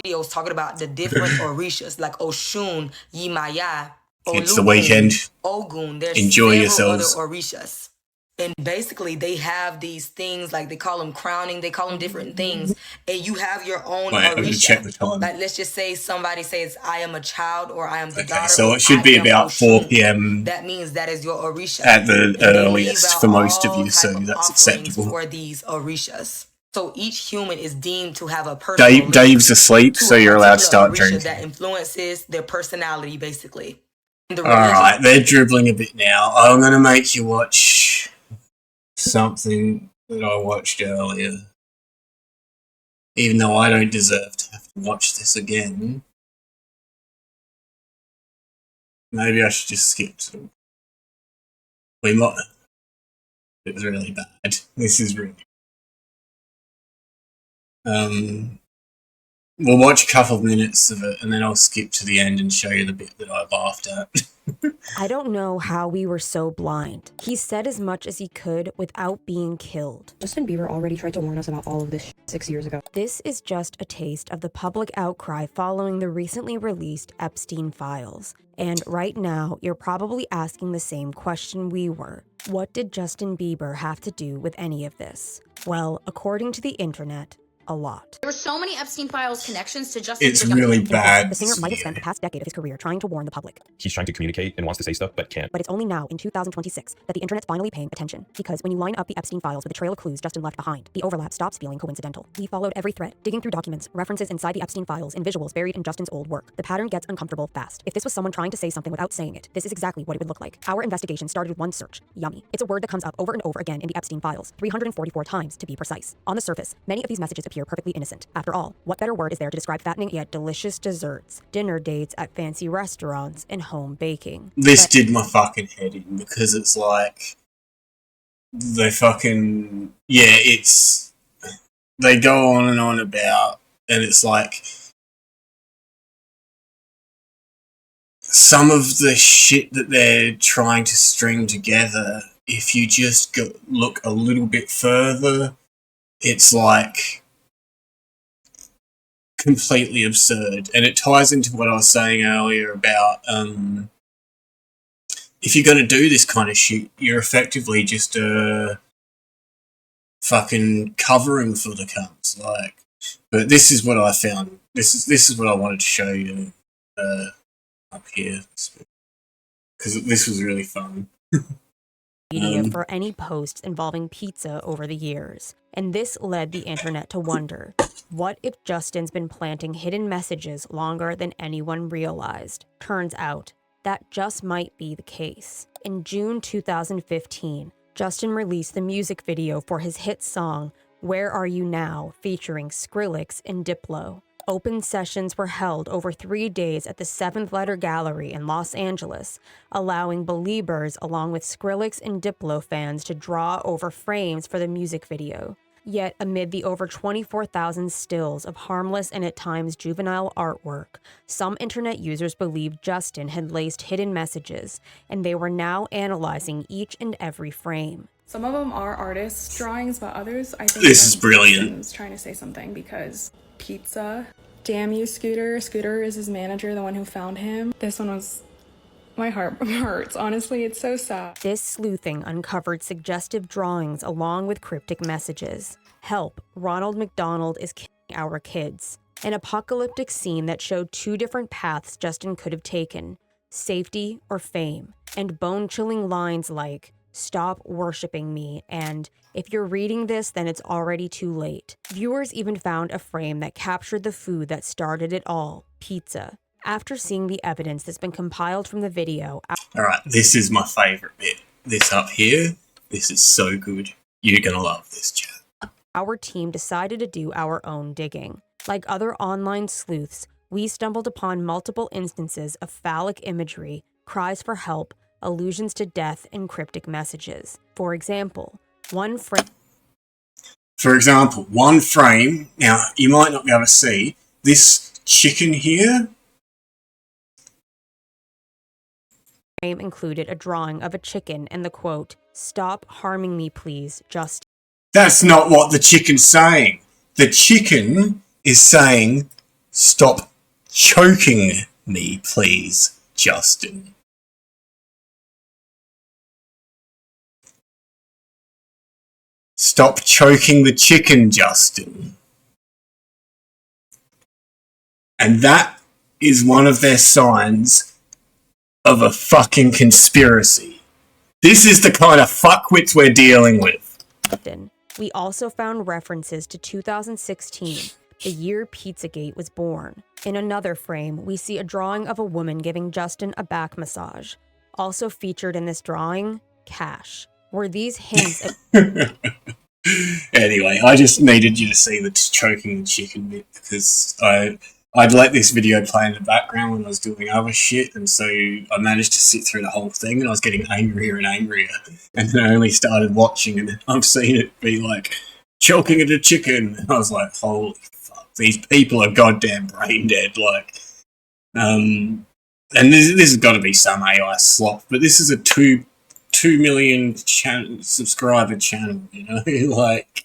Videos talking about the different Orishas like Oshun, Yimaya, Olugun, It's the weekend. Ogun. There's Enjoy several yourselves. other Orishas. And basically they have these things, like they call them crowning, they call them different things. And you have your own Wait, I'm gonna check the Orisha. time. Like let's just say somebody says, I am a child or I am the daughter. So or it should I be am about 4 Oshun. PM That means that is your Orisha. at the And they leave earliest out for most of all you, so type of that's offerings acceptable. for these Orishas. So each human is deemed to have a personal Dave's asleep, so you're allowed to start Orisha drinking. that influences their personality, basically. Alright, they're dribbling a bit now. I'm gonna make you watch something that I watched earlier. Even though I don't deserve to have to watch this again. Maybe I should just skip to... We might... It was really bad. This is really... We'll watch a couple of minutes of it, and then I'll skip to the end and show you the bit that I laughed at. I don't know how we were so blind. He said as much as he could without being killed. Justin Bieber already tried to warn us about all of this 6 years ago. This is just a taste of the public outcry following the recently released Epstein files. And right now, you're probably asking the same question we were. What did Justin Bieber have to do with any of this? Well, according to the internet, a lot. There were so many Epstein files connections to Justin It's really bad. The singer might have spent the past decade of his career trying to warn the public. He's trying to communicate and wants to say stuff, but can't. But it's only now, in 2026, that the internet's finally paying attention. Because when you line up the Epstein files with the trail of clues Justin left behind, the overlap stops feeling coincidental. He followed every thread, digging through documents, references inside the Epstein files, and visuals buried in Justin's old work. The pattern gets uncomfortable fast. If this was someone trying to say something without saying it, this is exactly what it would look like. Our investigation started with one search, yummy. It's a word that comes up over and over again in the Epstein files, 344 times to be precise. On the surface, many of these messages appear perfectly innocent. After all, what better word is there to describe fattening yet delicious desserts, dinner dates at fancy restaurants, and home baking? This did my fucking head in, because it's like... They fucking... Yeah, it's... They go on and on about... And it's like... Some of the shit that they're trying to string together, if you just look a little bit further, it's like... completely absurd, and it ties into what I was saying earlier about if you're going to do this kind of shit, you're effectively just fucking covering for the cunts. Like, but this is what I found. This is what I wanted to show you up here because this was really fun. Media for any posts involving pizza over the years, and this led the internet to wonder, what if Justin's been planting hidden messages longer than anyone realized? Turns out, that just might be the case. In June 2015, Justin released the music video for his hit song, Where Are You Now, featuring Skrillex and Diplo. Open sessions were held over 3 days at the Seventh Letter Gallery in Los Angeles, allowing believers along with Skrillex and Diplo fans to draw over frames for the music video. Yet, amid the over 24,000 stills of harmless and at times juvenile artwork, some internet users believed Justin had laced hidden messages, and they were now analyzing each and every frame. Some of them are artists' drawings, but others, I think this is brilliant. Justin's trying to say something because pizza. Damn you, Scooter. Scooter is his manager, the one who found him. This one was... My heart hurts. Honestly, it's so sad. This sleuthing uncovered suggestive drawings along with cryptic messages. Help, Ronald McDonald is killing our kids. An apocalyptic scene that showed 2 different paths Justin could have taken, safety or fame, and bone-chilling lines like, stop worshiping me, and if you're reading this, then it's already too late. Viewers even found a frame that captured the food that started it all, pizza. After seeing the evidence that's been compiled from the video... Alright, this is my favourite bit. This up here, this is so good. You're gonna love this, chat. Our team decided to do our own digging. Like other online sleuths, we stumbled upon multiple instances of phallic imagery, cries for help, allusions to death, and cryptic messages. For example, one frame... now, you might not be able to see, this chicken here... included a drawing of a chicken and the quote, "Stop harming me, please, Justin." That's not what the chicken's saying. The chicken is saying, "Stop choking me, please, Justin." Stop choking the chicken, Justin. And that is one of their signs of a fucking conspiracy. This is the kind of fuckwits we're dealing with. We also found references to 2016, the year Pizzagate was born. In another frame, we see a drawing of a woman giving Justin a back massage. Also featured in this drawing, cash. Were these hints at... Anyway, I just needed you to see the choking the chicken bit because I'd let this video play in the background when I was doing other shit, and so I managed to sit through the whole thing, and I was getting angrier and angrier, and then I only started watching, and I've seen it be like, choking at a chicken, and I was like, holy fuck, these people are goddamn brain dead, like, and this has got to be some AI slop, but this is a 2 million subscriber channel, you know, like,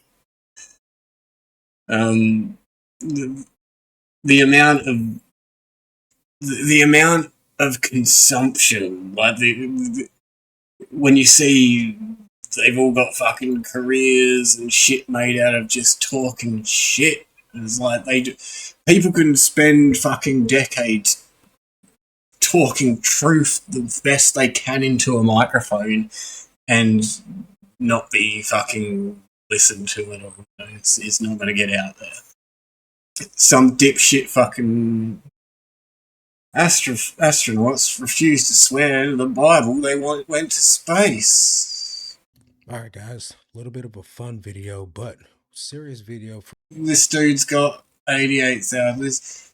the amount of consumption, like when you see they've all got fucking careers and shit made out of just talking shit, it's like people can spend fucking decades talking truth the best they can into a microphone and not be fucking listened to at all. It's not going to get out there. Some dipshit fucking astronauts refused to swear to the Bible they went to space. Alright guys, a little bit of a fun video, but serious video. This dude's got 88,000.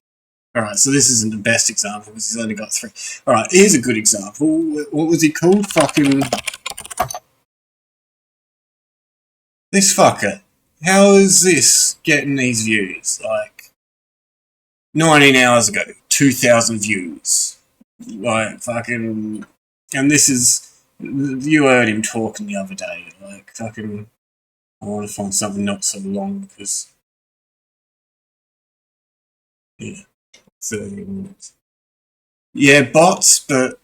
Alright, so this isn't the best example because he's only got 3. Alright, here's a good example. What was he called? Fucking... This fucker. How is this getting these views? Like, 19 hours ago, 2,000 views. Like, fucking... And this is... You heard him talking the other day. Like, fucking... I want to find something not so long, because... Yeah. 30 minutes. Yeah, bots, but...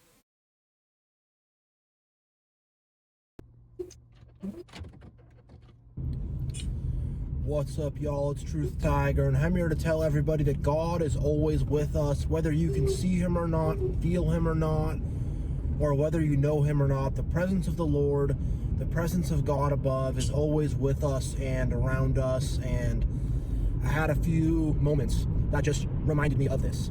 What's up, y'all? It's Truth Tiger, and I'm here to tell everybody that God is always with us, whether you can see him or not, feel him or not, or whether you know him or not. The presence of the Lord, the presence of God above is always with us and around us, and I had a few moments that just reminded me of this.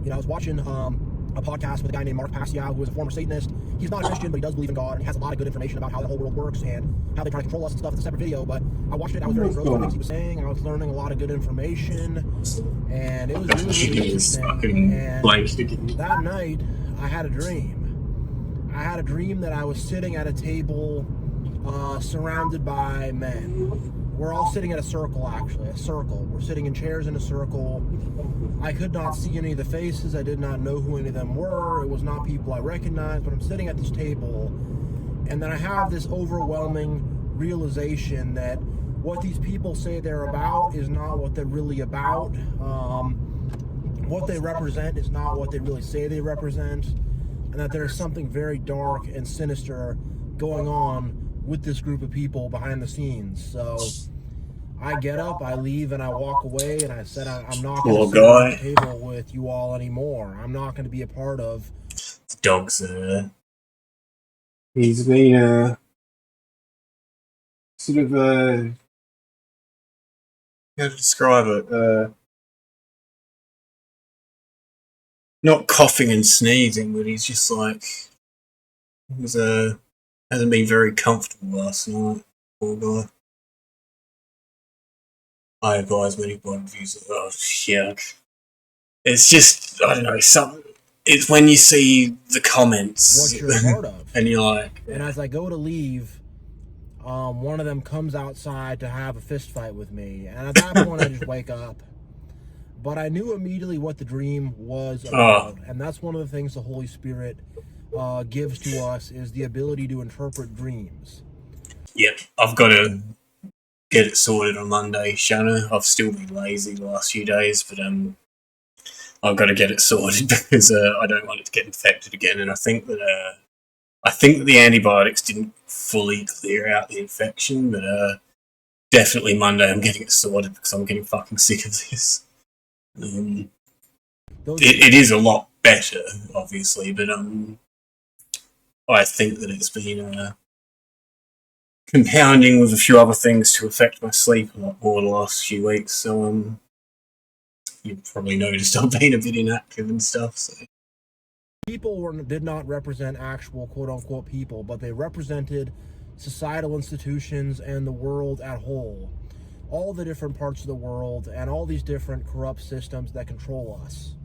You know, I was watching a podcast with a guy named Mark Passiow, who is a former Satanist. He's not a Christian, but he does believe in God, and he has a lot of good information about how the whole world works and how they try to control us and stuff. It's a separate video, but I watched it. I was very engrossed in things he was saying. I was learning a lot of good information, and it was really interesting. And that night, I had a dream. I had a dream that I was sitting at a table surrounded by men. We're all sitting at a circle, actually, a circle. We're sitting in chairs in a circle. I could not see any of the faces. I did not know who any of them were. It was not people I recognized, but I'm sitting at this table, and then I have this overwhelming realization that what these people say they're about is not what they're really about. What they represent is not what they really say they represent, and that there is something very dark and sinister going on with this group of people behind the scenes. So I get up, I leave, and I walk away, and I said I'm not going to sit at the table with you all anymore. I'm not going to be a part of... Dog's he's been sort of how to describe it, not coughing and sneezing, but he's just like, he was hasn't been very comfortable last night, poor guy. I advise many point of views. Oh, yuck. It's just, I don't know, it's when you see the comments what you're a part of. and you're like... And as I go to leave, one of them comes outside to have a fist fight with me. And at that point, I just wake up. But I knew immediately what the dream was about. And that's one of the things the Holy Spirit gives to us, is the ability to interpret dreams. Yep, I've got to get it sorted on Monday, Shanna. I've still been lazy the last few days, but I've got to get it sorted because I don't want it to get infected again. And I think that the antibiotics didn't fully clear out the infection, but definitely Monday I'm getting it sorted because I'm getting fucking sick of this. It is a lot better, obviously, but I think that it's been compounding with a few other things to affect my sleep a lot more the last few weeks. So you've probably noticed I've been a bit inactive and stuff. So. People did not represent actual quote-unquote people, but they represented societal institutions and the world at whole. All the different parts of the world and all these different corrupt systems that control us.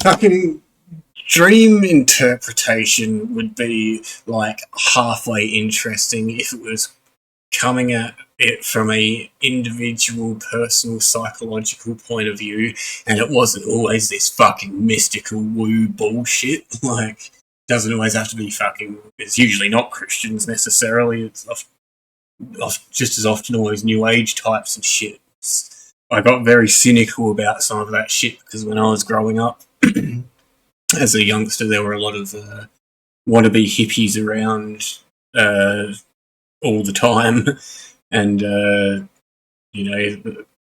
Fucking dream interpretation would be like halfway interesting if it was coming at it from a individual, personal, psychological point of view, and it wasn't always this fucking mystical woo bullshit. Like, doesn't always have to be fucking... It's usually not Christians necessarily. It's just as often always New Age types and shit. I got very cynical about some of that shit because when I was growing up, as a youngster, there were a lot of wannabe hippies around all the time, and you know,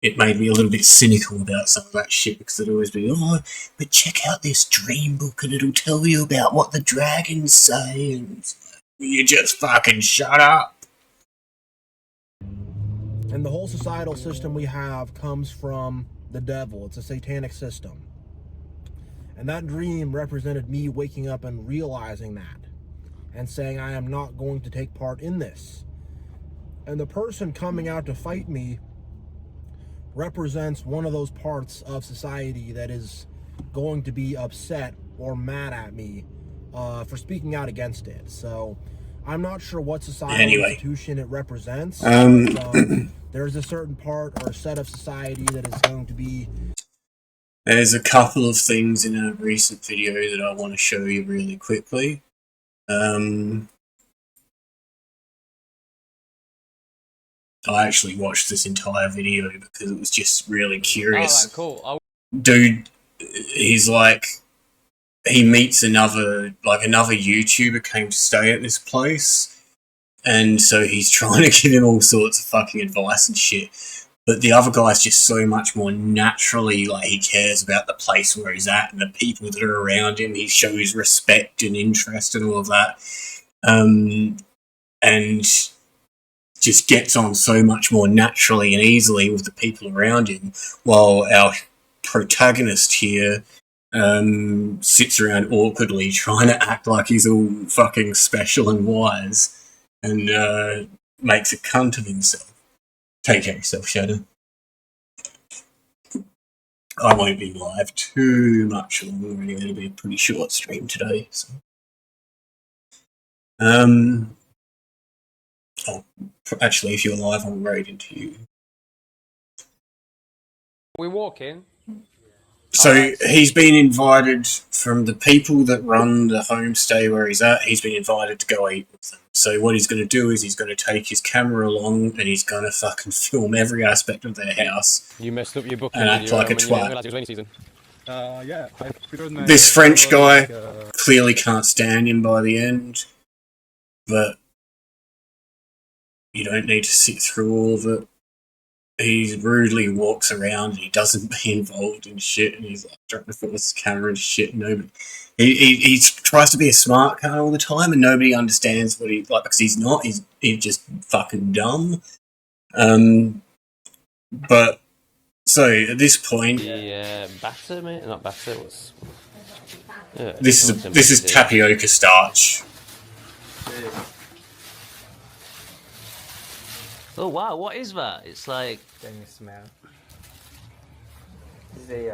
it made me a little bit cynical about some of that shit because it'd always be, oh, but check out this dream book and it'll tell you about what the dragons say, and you just fucking shut up. And the whole societal system we have comes from the devil. It's a satanic system. And that dream represented me waking up and realizing that and saying, I am not going to take part in this. And the person coming out to fight me represents one of those parts of society that is going to be upset or mad at me for speaking out against it. So I'm not sure what societal institution it represents. There's a certain part or a set of society that is going to be... There's a couple of things in a recent video that I want to show you really quickly. I actually watched this entire video because it was just really curious. Oh, cool. Dude, he's like... He meets another YouTuber came to stay at this place, And so he's trying to give him all sorts of fucking advice and shit. But the other guy's just so much more naturally, like, he cares about the place where he's at and the people that are around him. He shows respect and interest and all of that. And just gets on so much more naturally and easily with the people around him, while our protagonist here sits around awkwardly trying to act like he's all fucking special and wise and makes a cunt of himself. Take care of yourself, Shadow. I won't be live too much longer anyway. It'll be a pretty short stream today. So. Actually, if you're live, I'll raid into you. We're walking. So he's been invited from the people that run the homestay where he's at. He's been invited to go eat with them. So what he's going to do is he's going to take his camera along and he's going to fucking film every aspect of their house. You messed up your booking and act like a twat. It was rainy season. Yeah. This French guy clearly can't stand him by the end, but you don't need to sit through all of it. He rudely walks around and he doesn't be involved in shit, and he's like trying to put his camera and shit. And he tries to be a smart cunt all the time, and nobody understands what he like because he's not. He's just fucking dumb. But so at this point, batter, mate, not batter. What's this is tapioca starch. Oh wow, what is that? It's like. Can you smell? They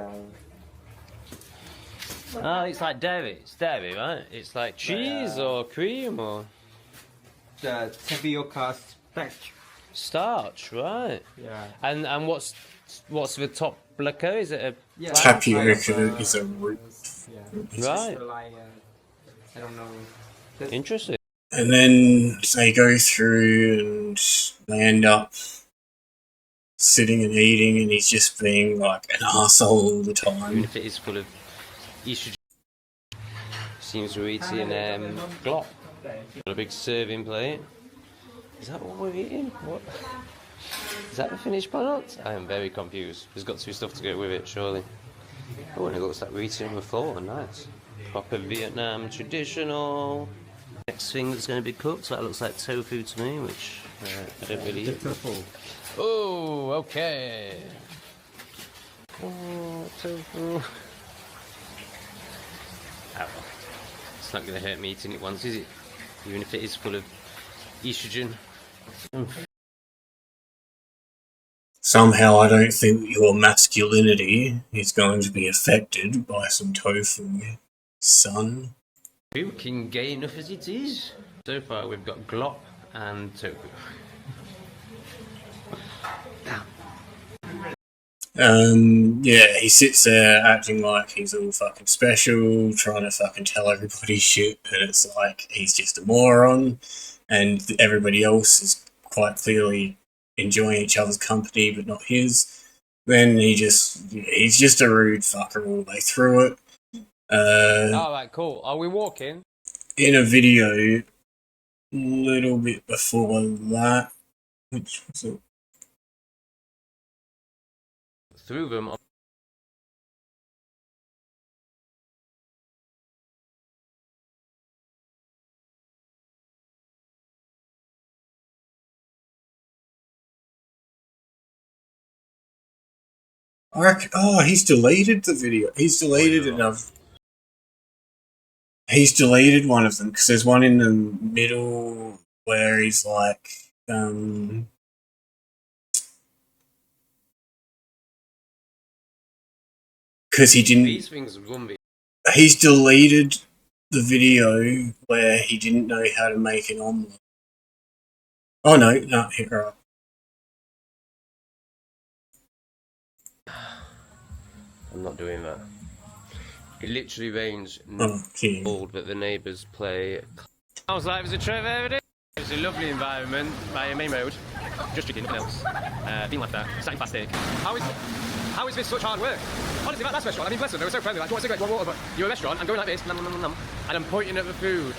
Oh, it's like dairy. It's dairy, right? It's like cheese or cream or. The tapioca starch, right? Yeah. And what's the top liquor? Is it a Tapioca is a root. Yeah. Right. I don't know. Interesting. And then they go through and they end up sitting and eating, and he's just being like an arsehole all the time. Even if it is full of estrogen. Seems we're eating glop. Got a big serving plate. Is that what we're eating? What? Is that the finished product? I am very confused. There's got to be stuff to go with it, surely. Oh, and it looks like we're eating on the floor. Nice. Proper Vietnam traditional. Next thing that's going to be cooked, so that looks like tofu to me, which I don't really eat. Oh, okay. Oh, tofu. Oh, it's not going to hurt me eating it once, is it? Even if it is full of estrogen. Somehow I don't think your masculinity is going to be affected by some tofu, son. Cooking gay enough as it is. So far we've got glop and tofu. Yeah, he sits there acting like he's all fucking special, trying to fucking tell everybody shit, and it's like he's just a moron, and everybody else is quite clearly enjoying each other's company, but not his. Then he's just a rude fucker all the way through it. Alright, cool. Are we walking? In a video a little bit before that, which was it? Through them. He's deleted the video. He's deleted enough. He's deleted one of them because there's one in the middle where he's like, because he didn't. These things won't be. He's deleted the video where he didn't know how to make an omelette. Oh no, here, right. I'm not doing that. It literally rains cold, but the neighbours play. I was like, it was a trip every day. It was a lovely environment by a main road. Just drinking, nothing else. Being like that, sat in plastic. How is this such hard work? Honestly, that's restaurant. I mean, bless them, they were so friendly. Like, do you want a cigarette, do you want water? But you're a restaurant, I'm going like this, nom, nom, nom, nom, and I'm pointing at the food.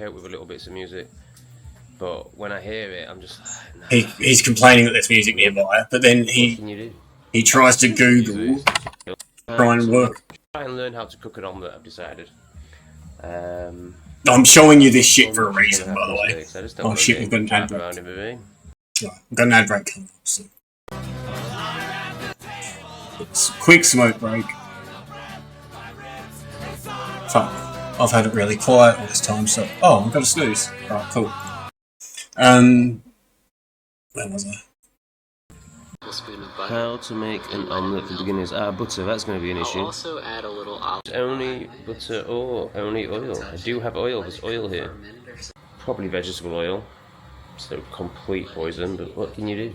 Out with a little bits of music. but when I hear it, I'm just like, nah. He's complaining that there's music nearby, but then he tries to Google, try and work. Try and learn how to cook an omelette, I've decided. I'm showing you this shit for a reason, by the way. Oh shit, we've got an ad break. Right, we've got an ad break coming up, so. It's a quick smoke break. Fuck. I've had it really quiet all this time, so... Oh, I've got a snooze. Alright, cool. Where was I? How to make an omelette for beginners. Butter, that's going to be an issue. Also add a little olive. Only butter or only oil. I do have oil, there's oil here. Probably vegetable oil. So complete poison, but what can you do?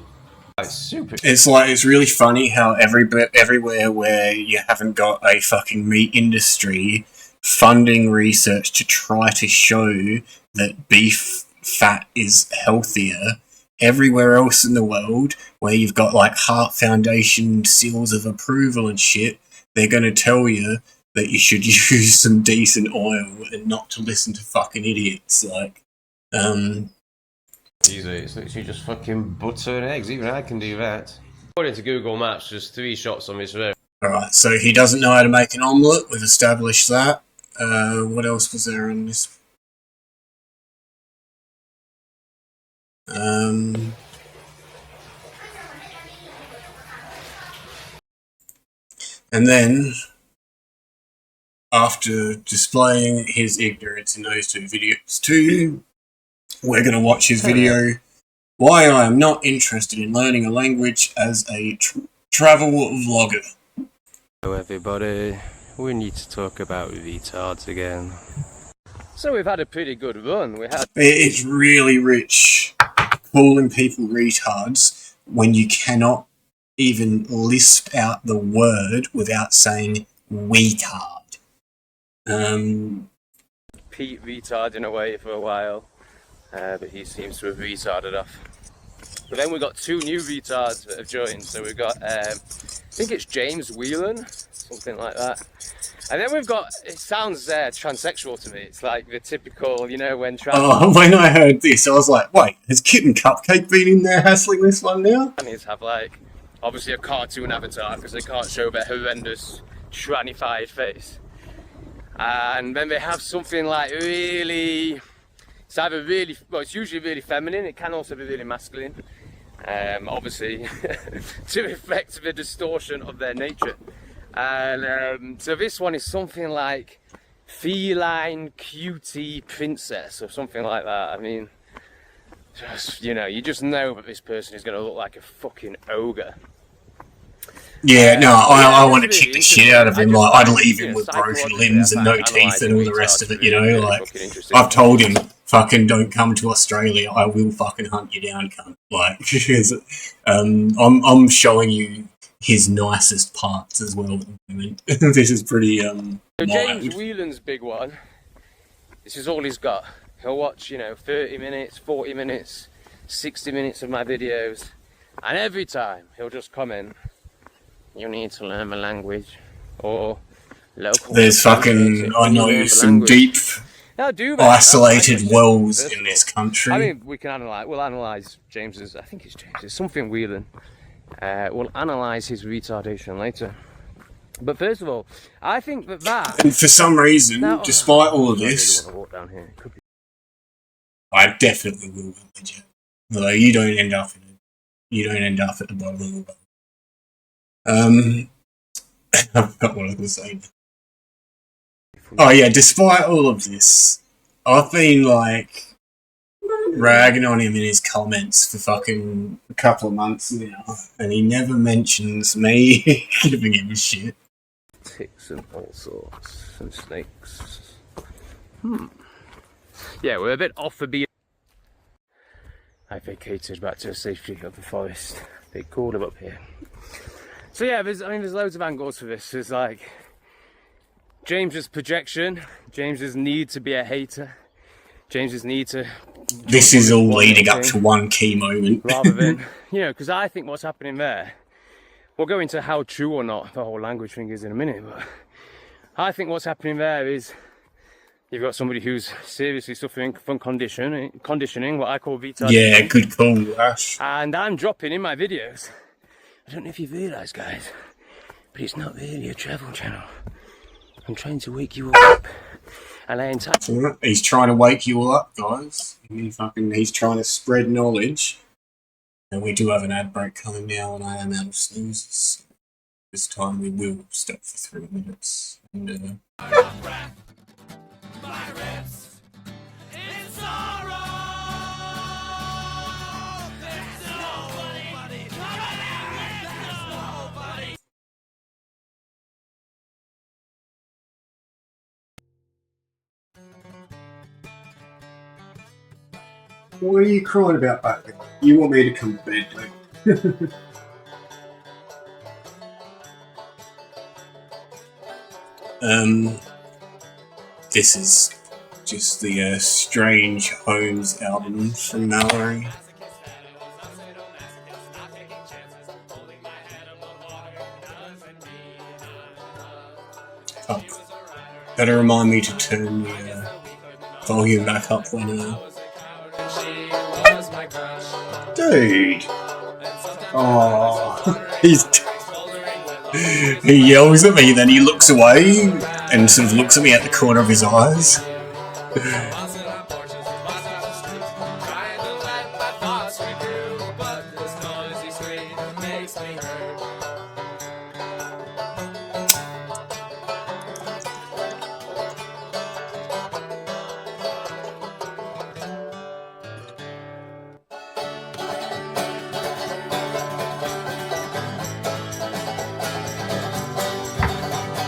It's super. It's like, it's really funny how everywhere where you haven't got a fucking meat industry funding research to try to show that beef fat is healthier, everywhere else in the world where you've got like Heart Foundation seals of approval and shit, they're going to tell you that you should use some decent oil and not to listen to fucking idiots. Like, Easy, it's literally just fucking butter and eggs, even I can do that. According to Google Maps, just 3 shots on this road. Alright, so he doesn't know how to make an omelette, we've established that. What else was there on this? And then, after displaying his ignorance in those 2 videos too, we're going to watch his video, Why I Am Not Interested in Learning a Language as a Travel Vlogger. Hello everybody, we need to talk about retards again. So we've had a pretty good run. It's really rich calling people retards when you cannot even lisp out the word without saying retard. Pete retarding away for a while, but he seems to have retarded off. But then we've got 2 new retards that have joined. So we've got, I think it's James Whelan, something like that. And then we've got, it sounds transsexual to me. It's like the typical, you know, when when I heard this, I was like, wait, has Kitten Cupcake been in there hassling this one now? trannies have like, obviously a cartoon avatar because they can't show their horrendous trannified face. And then they have something like really, it's either really, well, it's usually really feminine, it can also be really masculine. Obviously, to reflect the distortion of their nature. And so this one is something like feline cutie princess or something like that. I mean, just, you know, you just know that this person is going to look like a fucking ogre. Yeah, no, I want to kick the shit out of him. Like, I'd leave him with broken limbs and no teeth and all the rest of it, you know? Like, I've told him, fucking don't come to Australia, I will fucking hunt you down, cunt. Like, I'm showing you his nicest parts as well. This is pretty, So James Whelan's big one, this is all he's got. He'll watch, you know, 30 minutes, 40 minutes, 60 minutes of my videos, and every time he'll just comment, you need to learn the language, or local. There's fucking, I know, some deep, isolated wells in this country. I mean, we can analyse, we'll analyse James's, I think it's James's, something Whelan. We'll analyse his retardation later. But first of all, I think that... And for some reason, despite all of this, I definitely will village it. Although you don't end up at the bottom of the boat. I forgot what I was saying. Oh yeah, despite all of this, I've been like ragging on him in his comments for fucking a couple of months now, and he never mentions me giving him a shit. Ticks and all sorts, and snakes. Yeah, we're a bit off the beat. I vacated back to the safety of the forest. They called him up here. So yeah, there's loads of angles for this. There's like James's projection, James's need to be a hater, James's need to... This is all leading up to one key moment. Rather than, you know, because I think what's happening there, we'll go into how true or not the whole language thing is in a minute, but I think what's happening there is you've got somebody who's seriously suffering from conditioning, what I call retardation. Yeah, good call, Ash. And I'm dropping in my videos. I don't know if you've realised, guys, but it's not really a travel channel. I'm trying to wake you all up. And I entitled. He's trying to wake you all up, guys. He's trying to spread knowledge. And we do have an ad break coming now, and I am out of snoozes. This time we will stop for 3 minutes. And, what are you crying about, baby? You want me to come to bed, don't you? This is just the Strange Homes album from Mallory. Oh, better remind me to turn the volume back up when dude! Oh, he yells at me, then he looks away and sort of looks at me at the corner of his eyes.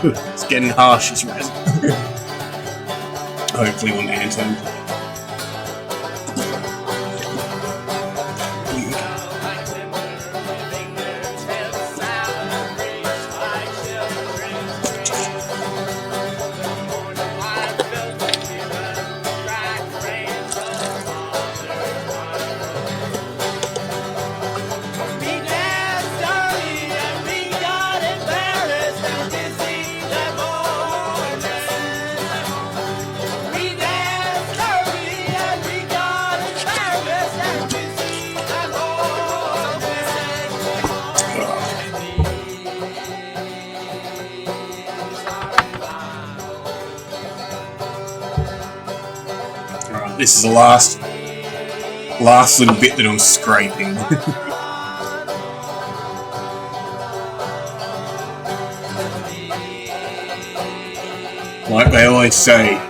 It's getting harsh as well. Hopefully on Anthem. This is the last little bit that I'm scraping. Like they always say,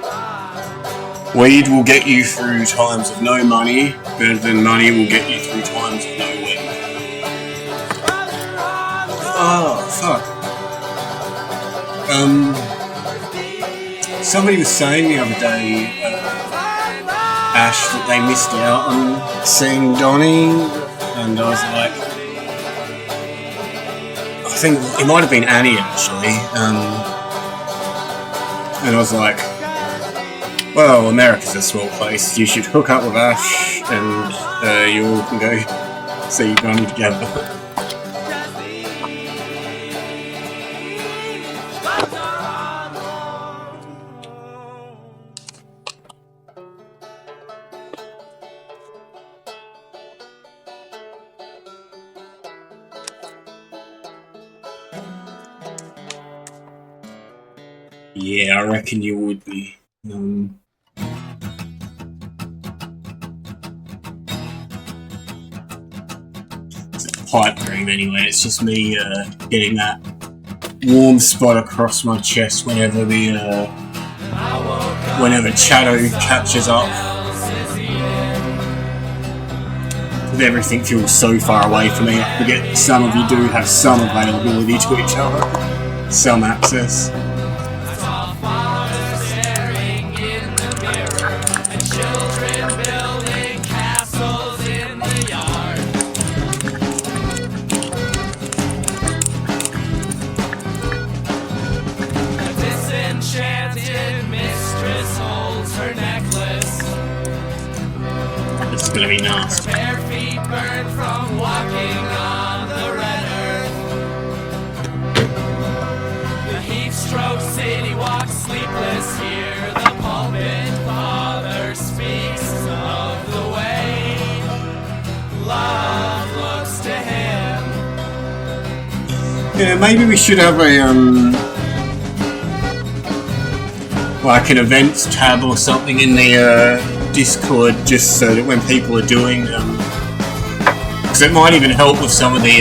weed will get you through times of no money, better than money will get you through times of no weed. Oh, fuck. Somebody was saying the other day, Ash, that they missed out on seeing Donnie, and I was like, I think it might have been Annie actually, and I was like, well, America's a small place, you should hook up with Ash, and you all can go see Donnie together. Yeah, I reckon you would be. It's a pipe dream anyway, it's just me getting that warm spot across my chest whenever whenever Chato catches up. Because everything feels so far away from me, I forget that some of you do have some availability to each other, some access. It's gonna be nasty. Bare feet burn from walking on the red earth. The heat stroke city walks sleepless here. The pulpit Yeah, maybe we should have a like an events tab or something in the Discord, just so that when people are doing because it might even help with some of the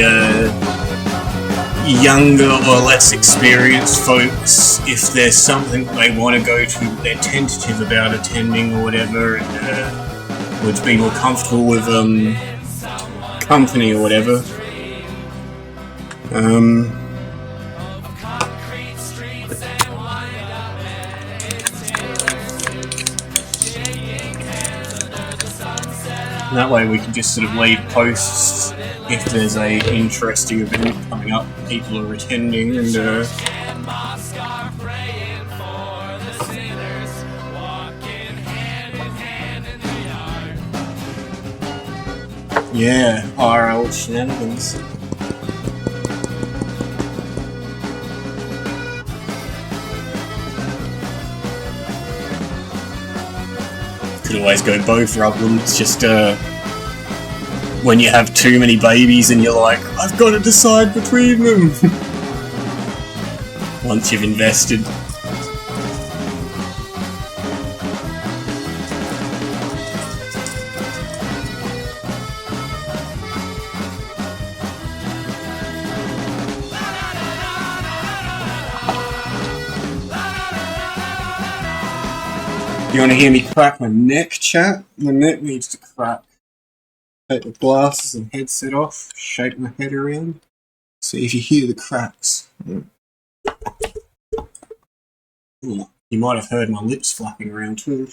younger or less experienced folks if there's something they want to go to, they're tentative about attending or whatever, and would be more comfortable with company or whatever. That way we can just sort of leave posts if there's a interesting event coming up, people are attending, and yeah, IRL shenanigans. Could always go both, rub them. It's just when you have too many babies and you're like, I've got to decide between them. Once you've invested. You want to hear me crack my neck, chat? My neck needs to crack. Take the glasses and headset off, shake my head around, see if you hear the cracks. Ooh, you might have heard my lips flapping around too.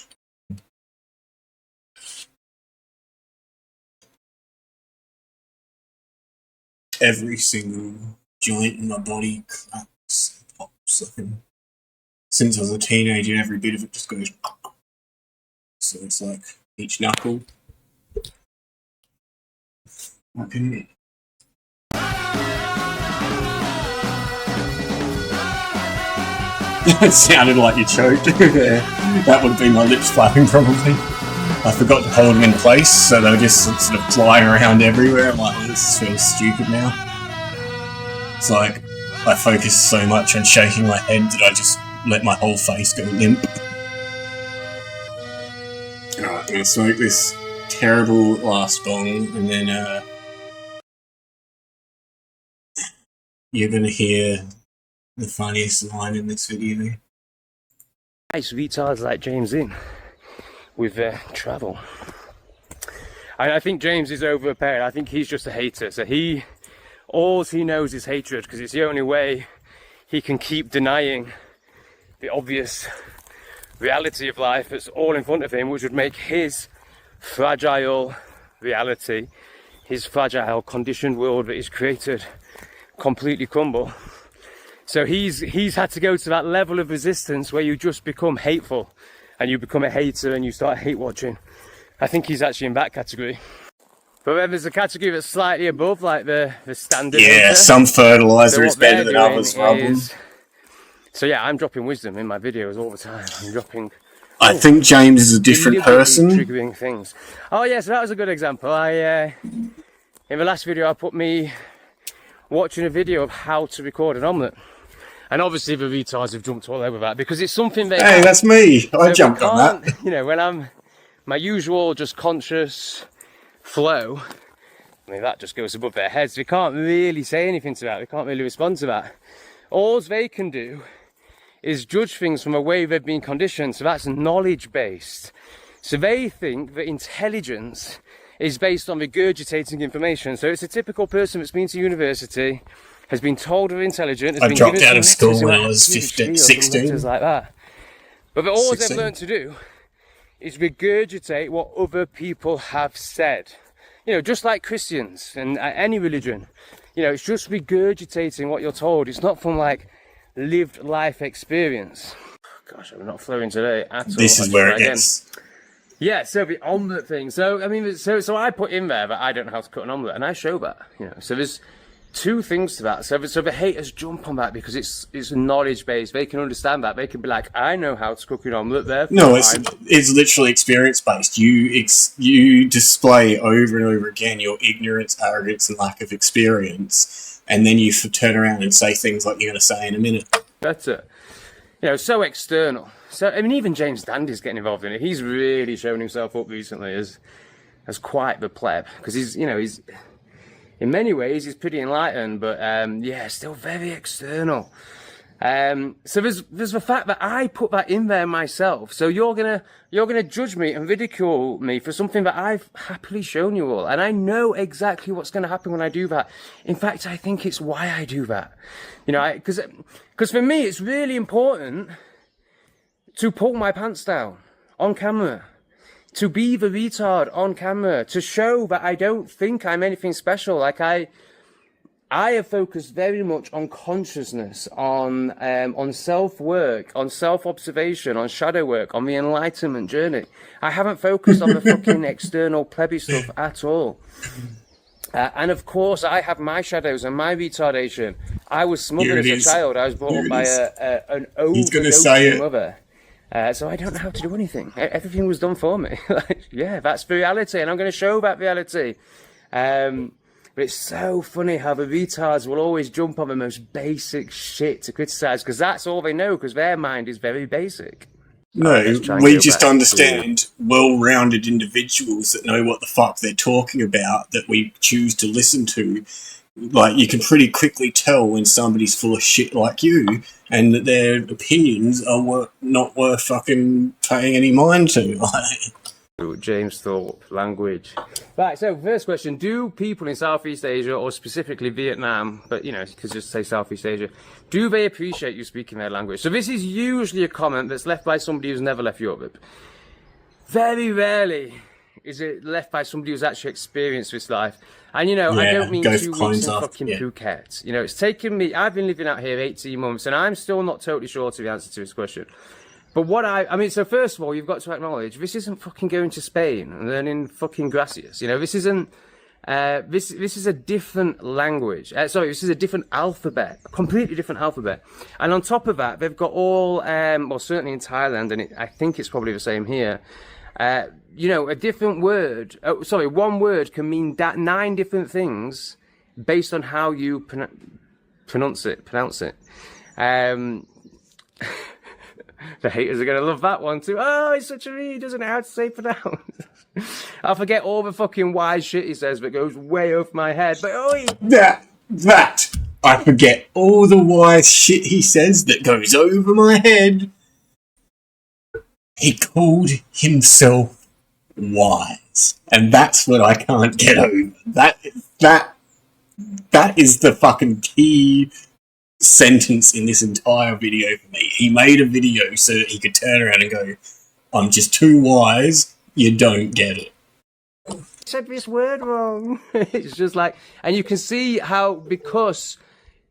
Every single joint in my body cracks and pops. Since I was a teenager, every bit of it just goes. So it's like each knuckle. Okay. It sounded like you choked. That would have been my lips flapping probably. I forgot to hold them in place, so they were just sort of flying around everywhere. I'm like, oh, this feels stupid now. It's like I focused so much on shaking my head that I just let my whole face go limp. Alright, I'm gonna smoke this terrible last bong, and then you're gonna hear the funniest line in this video. Nice retards like James in with travel. I think James is overpaid. I think he's just a hater. So all he knows is hatred, because it's the only way he can keep denying the obvious reality of life that's all in front of him, which would make his fragile reality, his fragile conditioned world that he's created, completely crumble. So he's had to go to that level of resistance where you just become hateful and you become a hater and you start hate watching. I think he's actually in that category. But then there's a category that's slightly above, like the standard. Yeah, hater. Some fertilizer is better than others, Robin. So yeah, I'm dropping wisdom in my videos all the time. I'm dropping. I think James is a different person. Triggering things. Oh yeah, so that was a good example. In the last video I put me watching a video of how to record an omelette. And obviously the retards have jumped all over that because it's something they Hey, that's me. I jumped on that. You know, when I'm my usual just conscious flow, I mean that just goes above their heads. They can't really say anything to that. They can't really respond to that. All they can do is judge things from a way they've been conditioned. So that's knowledge based. So they think that intelligence is based on regurgitating information. So it's a typical person that's been to university, has been told they're intelligent. I dropped out of school when I was 16. Like that. But all they've learned to do is regurgitate what other people have said. You know, just like Christians and any religion. You know, it's just regurgitating what you're told. It's not from like lived life experience. Gosh, I'm not flowing today at all. This is where it gets. Yeah, so the omelette thing. So I mean, so I put in there that I don't know how to cut an omelette, and I show that. You know, so there's two things to that. So the haters jump on that because it's knowledge based. They can understand that. They can be like, I know how to cook an omelette. Therefore, no, it's literally experience based. You display over and over again your ignorance, arrogance, and lack of experience and then you turn around and say things like you're going to say in a minute. Better. You know, so external. So, I mean, even James Dandy's getting involved in it. He's really shown himself up recently as quite the pleb. Because he's in many ways, he's pretty enlightened, but yeah, still very external. So there's the fact that I put that in there myself. So you're gonna judge me and ridicule me for something that I've happily shown you all, and I know exactly what's gonna happen when I do that. In fact, I think it's why I do that. You know, because for me, it's really important to pull my pants down on camera, to be the retard on camera, to show that I don't think I'm anything special. Like I have focused very much on consciousness, on self-work, on self-observation, on shadow work, on the enlightenment journey. I haven't focused on the fucking external plebby stuff at all. And of course, I have my shadows and my retardation. I was smothered as a child. I was brought up by an overdosing mother. So I don't know how to do anything. Everything was done for me. Like, yeah, that's the reality, and I'm going to show that reality. But it's so funny how the retards will always jump on the most basic shit to criticise, because that's all they know, because their mind is very basic. No, we just understand well-rounded individuals that know what the fuck they're talking about, that we choose to listen to. Like, you can pretty quickly tell when somebody's full of shit like you, and that their opinions are not worth fucking paying any mind to. James Thorpe, language. Right, so first question, do people in Southeast Asia, or specifically Vietnam, but you know, you could just say Southeast Asia, do they appreciate you speaking their language? So this is usually a comment that's left by somebody who's never left Europe. Very rarely is it left by somebody who's actually experienced this life. And you know, I don't mean 2 weeks in fucking Phuket. You know, it's taken me, I've been living out here 18 months, and I'm still not totally sure to the answer to this question. But what I mean, so first of all, you've got to acknowledge, this isn't fucking going to Spain and learning fucking gracias. You know, this isn't, this is a different language. Sorry, this is a different alphabet, a completely different alphabet. And on top of that, they've got all, well, certainly in Thailand, and I think it's probably the same here, you know, a different word, one word can mean 9 different things based on how you pronounce it. The haters are going to love that one too. Oh, he's such a he doesn't know how to say pronounce. I forget all the fucking wise shit he says that goes way off my head. But that I forget all the wise shit he says that goes over my head. He called himself wise, and that's what I can't get over. That is the fucking key sentence in this entire video for me. He made a video so that he could turn around and go, I'm just too wise, you don't get it. Said this word wrong. It's just like, and you can see how because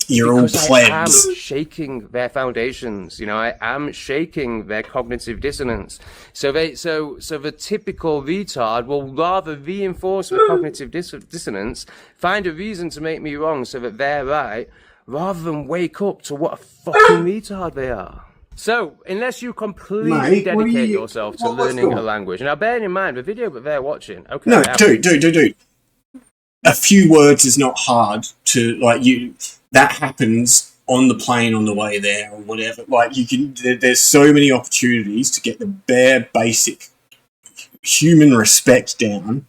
all plebs. I am shaking their foundations, you know, I am shaking their cognitive dissonance. So the typical retard will rather reinforce the cognitive dissonance, find a reason to make me wrong so that they're right, rather than wake up to what a fucking retard they are. So, unless you completely dedicate yourself to learning a language, now bearing in mind the video that they're watching, okay. No, dude. A few words is not hard to, like, that happens on the plane on the way there or whatever. Like, there's so many opportunities to get the bare basic human respect down.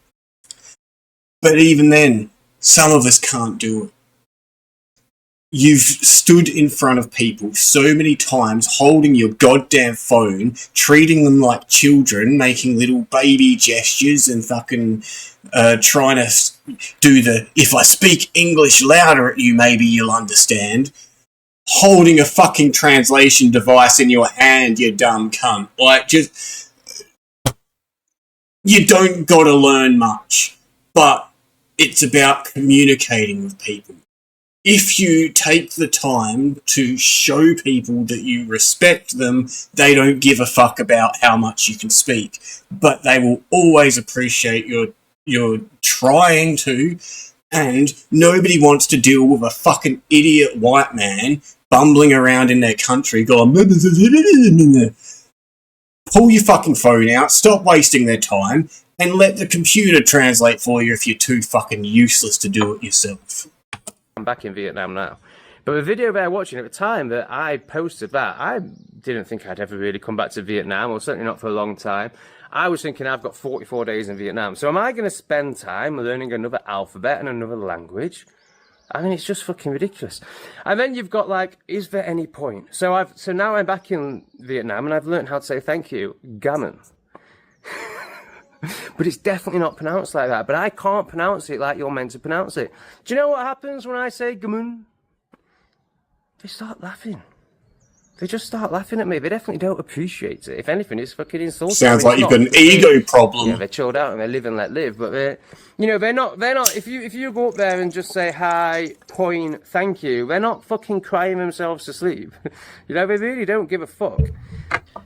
But even then, some of us can't do it. You've stood in front of people so many times holding your goddamn phone, treating them like children, making little baby gestures and fucking trying to do the, if I speak English louder at you, maybe you'll understand. Holding a fucking translation device in your hand, you dumb cunt. Like, just, you don't gotta learn much, but it's about communicating with people. If you take the time to show people that you respect them, they don't give a fuck about how much you can speak. But they will always appreciate your trying to, and nobody wants to deal with a fucking idiot white man bumbling around in their country going, pull your fucking phone out, stop wasting their time, and let the computer translate for you if you're too fucking useless to do it yourself. I'm back in Vietnam now. But the video they're watching at the time that I posted that, I didn't think I'd ever really come back to Vietnam, or certainly not for a long time. I was thinking I've got 44 days in Vietnam. So am I going to spend time learning another alphabet and another language? I mean, it's just fucking ridiculous. And then you've got like, is there any point? So now I'm back in Vietnam and I've learned how to say thank you, gammon. But it's definitely not pronounced like that. But I can't pronounce it like you're meant to pronounce it. Do you know what happens when I say gammon? They start laughing. They just start laughing at me. They definitely don't appreciate it. If anything, it's fucking insulting. Sounds like you've got an ego problem. Yeah, they're chilled out and they live and let live. But they're not. If you go up there and just say hi, point, thank you, they're not fucking crying themselves to sleep. They really don't give a fuck.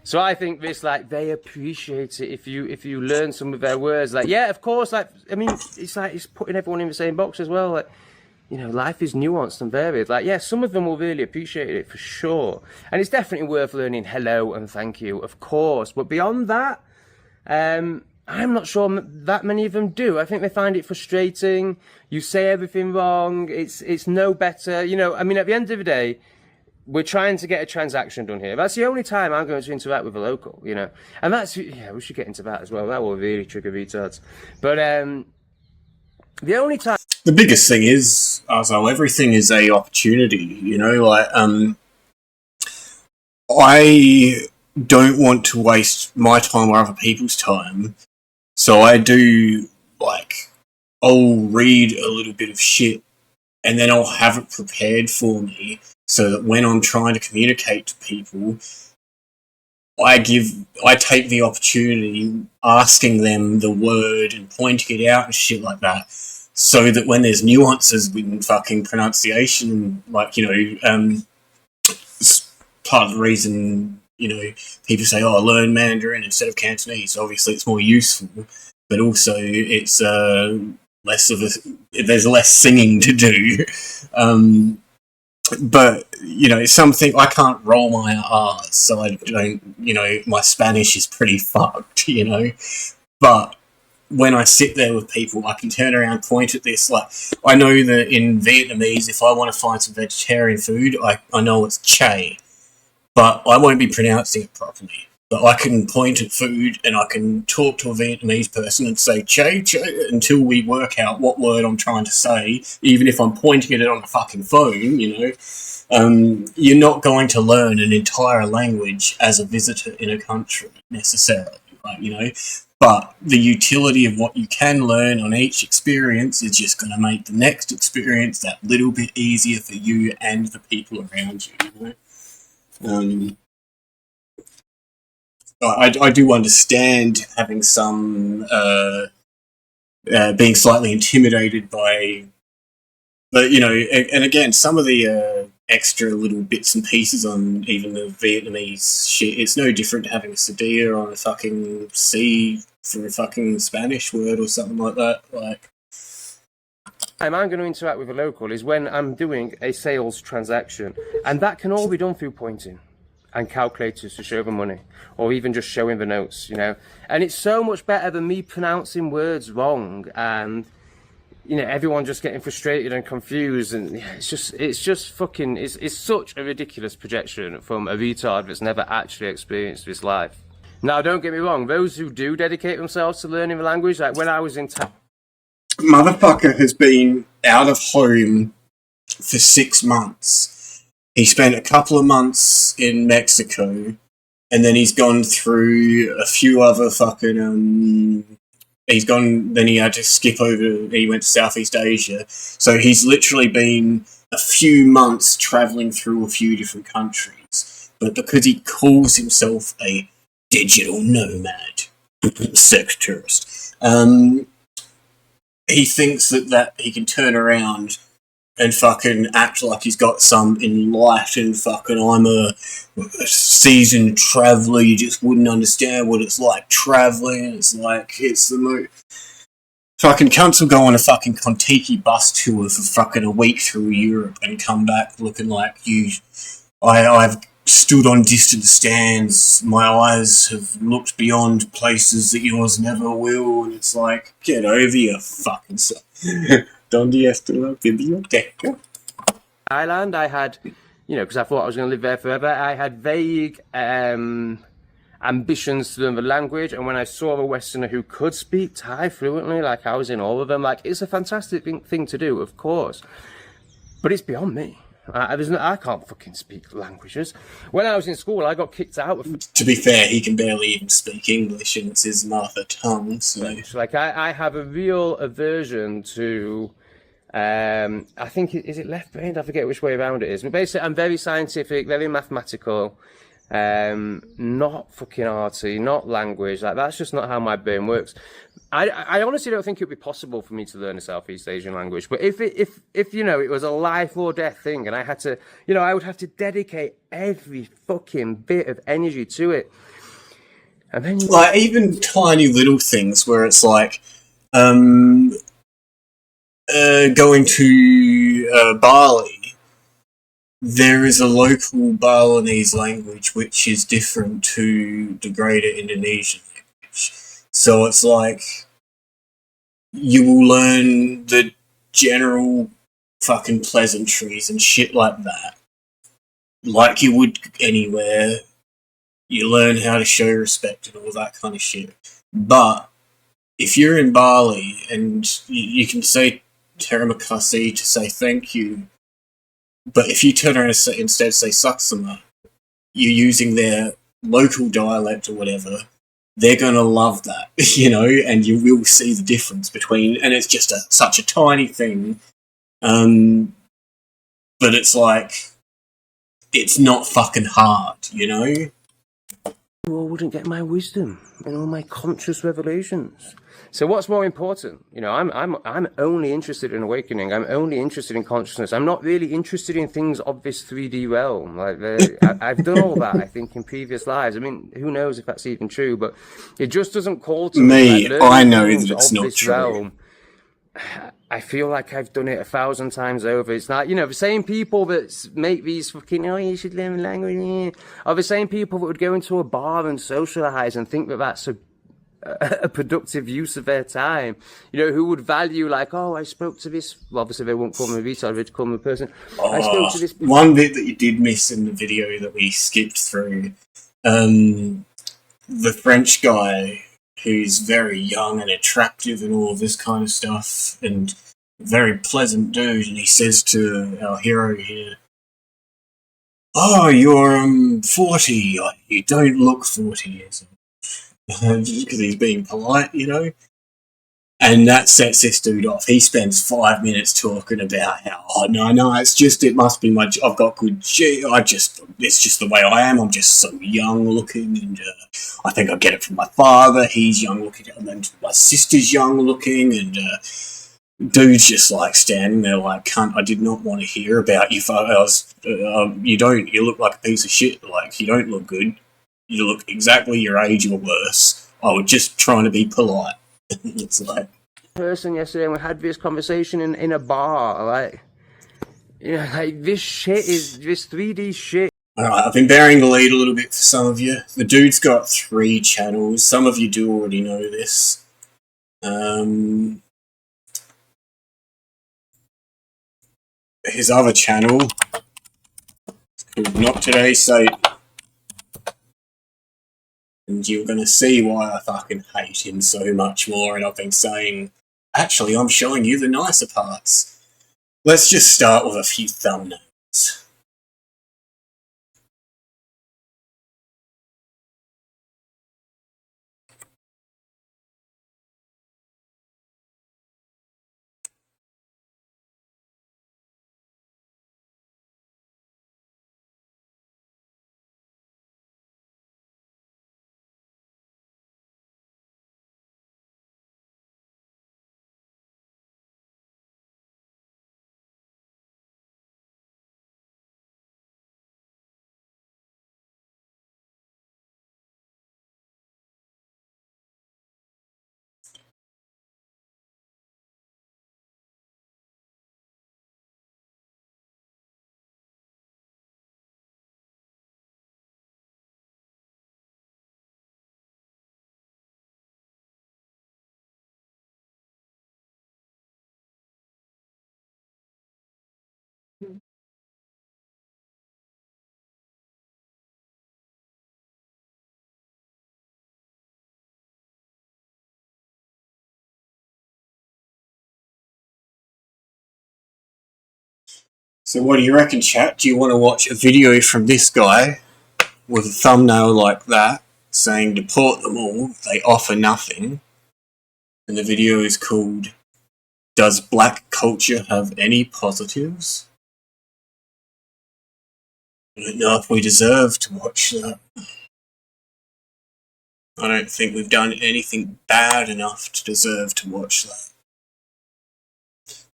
So I think this, like, they appreciate it if you learn some of their words. Like, yeah, of course. Like, I mean, it's putting everyone in the same box as well. Like, life is nuanced and varied. Like, yeah, some of them will really appreciate it for sure. And it's definitely worth learning hello and thank you, of course. But beyond that, I'm not sure that many of them do. I think they find it frustrating. You say everything wrong. It's no better. I mean, at the end of the day, we're trying to get a transaction done here. That's the only time I'm going to interact with a local, And that's, yeah, we should get into that as well. That will really trigger retards. But the only time... The biggest thing is, Arzo, everything is a opportunity, like, I don't want to waste my time or other people's time, so I do, like, I'll read a little bit of shit, and then I'll have it prepared for me, so that when I'm trying to communicate to people, I take the opportunity asking them the word and pointing it out and shit like that, so that when there's nuances in fucking pronunciation, like, part of the reason, people say, oh, learn Mandarin instead of Cantonese. Obviously, it's more useful, but also it's there's less singing to do. But, something, I can't roll my R's, so I don't, my Spanish is pretty fucked, But when I sit there with people, I can turn around, point at this, like, I know that in Vietnamese, if I want to find some vegetarian food, I know it's chay, but I won't be pronouncing it properly. But I can point at food and I can talk to a Vietnamese person and say chay, chay, until we work out what word I'm trying to say, even if I'm pointing at it on the fucking phone, You're not going to learn an entire language as a visitor in a country, necessarily, like, But the utility of what you can learn on each experience is just going to make the next experience that little bit easier for you and the people around you, I do understand having some being slightly intimidated by, but and again, some of the extra little bits and pieces on even the Vietnamese shit, it's no different to having a Sadia on a fucking C for a fucking Spanish word or something like that. Like, I'm going to interact with a local is when I'm doing a sales transaction, and that can all be done through pointing and calculators to show the money, or even just showing the notes, And it's so much better than me pronouncing words wrong and, everyone just getting frustrated and confused. And it's just fucking, it's such a ridiculous projection from a retard that's never actually experienced this life. Now, don't get me wrong, those who do dedicate themselves to learning the language, like when I was in town. Motherfucker has been out of home for 6 months. He spent a couple of months in Mexico, and then he's gone through a few other fucking, then he had to skip over, he went to Southeast Asia. So he's literally been a few months travelling through a few different countries. But because he calls himself a digital nomad, sex tourist, he thinks that he can turn around and fucking act like he's got some enlightened fucking, I'm a seasoned traveller, you just wouldn't understand what it's like travelling. It's like, it's the most... Fucking cunts will go on a fucking Kontiki bus tour for fucking a week through Europe and come back looking like you... I've stood on distant stands, my eyes have looked beyond places that yours never will, and it's like, get over your fucking self. Donde está la biblioteca? Thailand, I had, because I thought I was going to live there forever, I had vague ambitions to learn the language. And when I saw a Westerner who could speak Thai fluently, like I was in awe of them. Like, it's a fantastic thing to do, of course, but it's beyond me. I can't fucking speak languages. When I was in school, I got kicked out of... To be fair, he can barely even speak English, and it's his mother tongue, so... Like, I have a real aversion to... I think, is it left brained? I forget which way around it is. But basically, I'm very scientific, very mathematical, not fucking arty, not language. Like, that's just not how my brain works. I honestly don't think it would be possible for me to learn a Southeast Asian language. But if it was a life or death thing, and I had to, I would have to dedicate every fucking bit of energy to it. And then like, even tiny little things where it's like, going to Bali, there is a local Balinese language which is different to the greater Indonesian language. So it's like, you will learn the general fucking pleasantries and shit like that, like you would anywhere. You learn how to show respect and all that kind of shit. But if you're in Bali and you can say terima kasih to say thank you, but if you turn around and instead say saksama, you're using their local dialect or whatever, they're going to love that, and you will see the difference between, and it's just such a tiny thing, but it's like, it's not fucking hard, You all wouldn't get my wisdom and all my conscious revelations. So what's more important? I'm only interested in awakening. I'm only interested in consciousness. I'm not really interested in things of this 3D realm. Like, I've done all that, I think, in previous lives. I mean, who knows if that's even true, but it just doesn't call to me. Like, I know that it's not true. Realm, I feel like I've done it 1,000 times over. It's like, the same people that make these fucking, you should learn language, are the same people that would go into a bar and socialize and think that that's a productive use of their time. Who would value, like, I spoke to this, well, obviously they won't call me a retard, they'd call me a person. I spoke to this... One bit that you did miss in the video that we skipped through, the French guy who's very young and attractive and all of this kind of stuff, and very pleasant dude, and he says to our hero here, "Oh, you're 40. You don't look 40 years old," just because he's being polite, And that sets this dude off. He spends 5 minutes talking about how, no, it must be I've got good it's just the way I am. I'm just so young looking, and I think I get it from my father. He's young looking, and then my sister's young looking, and dude's just like standing there like, cunt, I did not want to hear about you. You look like a piece of shit. Like, you don't look good. You look exactly your age or worse. I was just trying to be polite. It's like person yesterday, and we had this conversation in a bar, like, this shit is this 3D shit. Alright, I've been bearing the lead a little bit for some of you. The dude's got 3 channels. Some of you do already know this. His other channel is called Not Today Satan. And you're going to see why I fucking hate him so much more, and I've been saying, actually, I'm showing you the nicer parts. Let's just start with a few thumbnails. So what do you reckon, chat? Do you want to watch a video from this guy with a thumbnail like that saying deport them all, they offer nothing, and the video is called Does Black Culture Have Any Positives? I don't know if we deserve to watch that. I don't think we've done anything bad enough to deserve to watch that.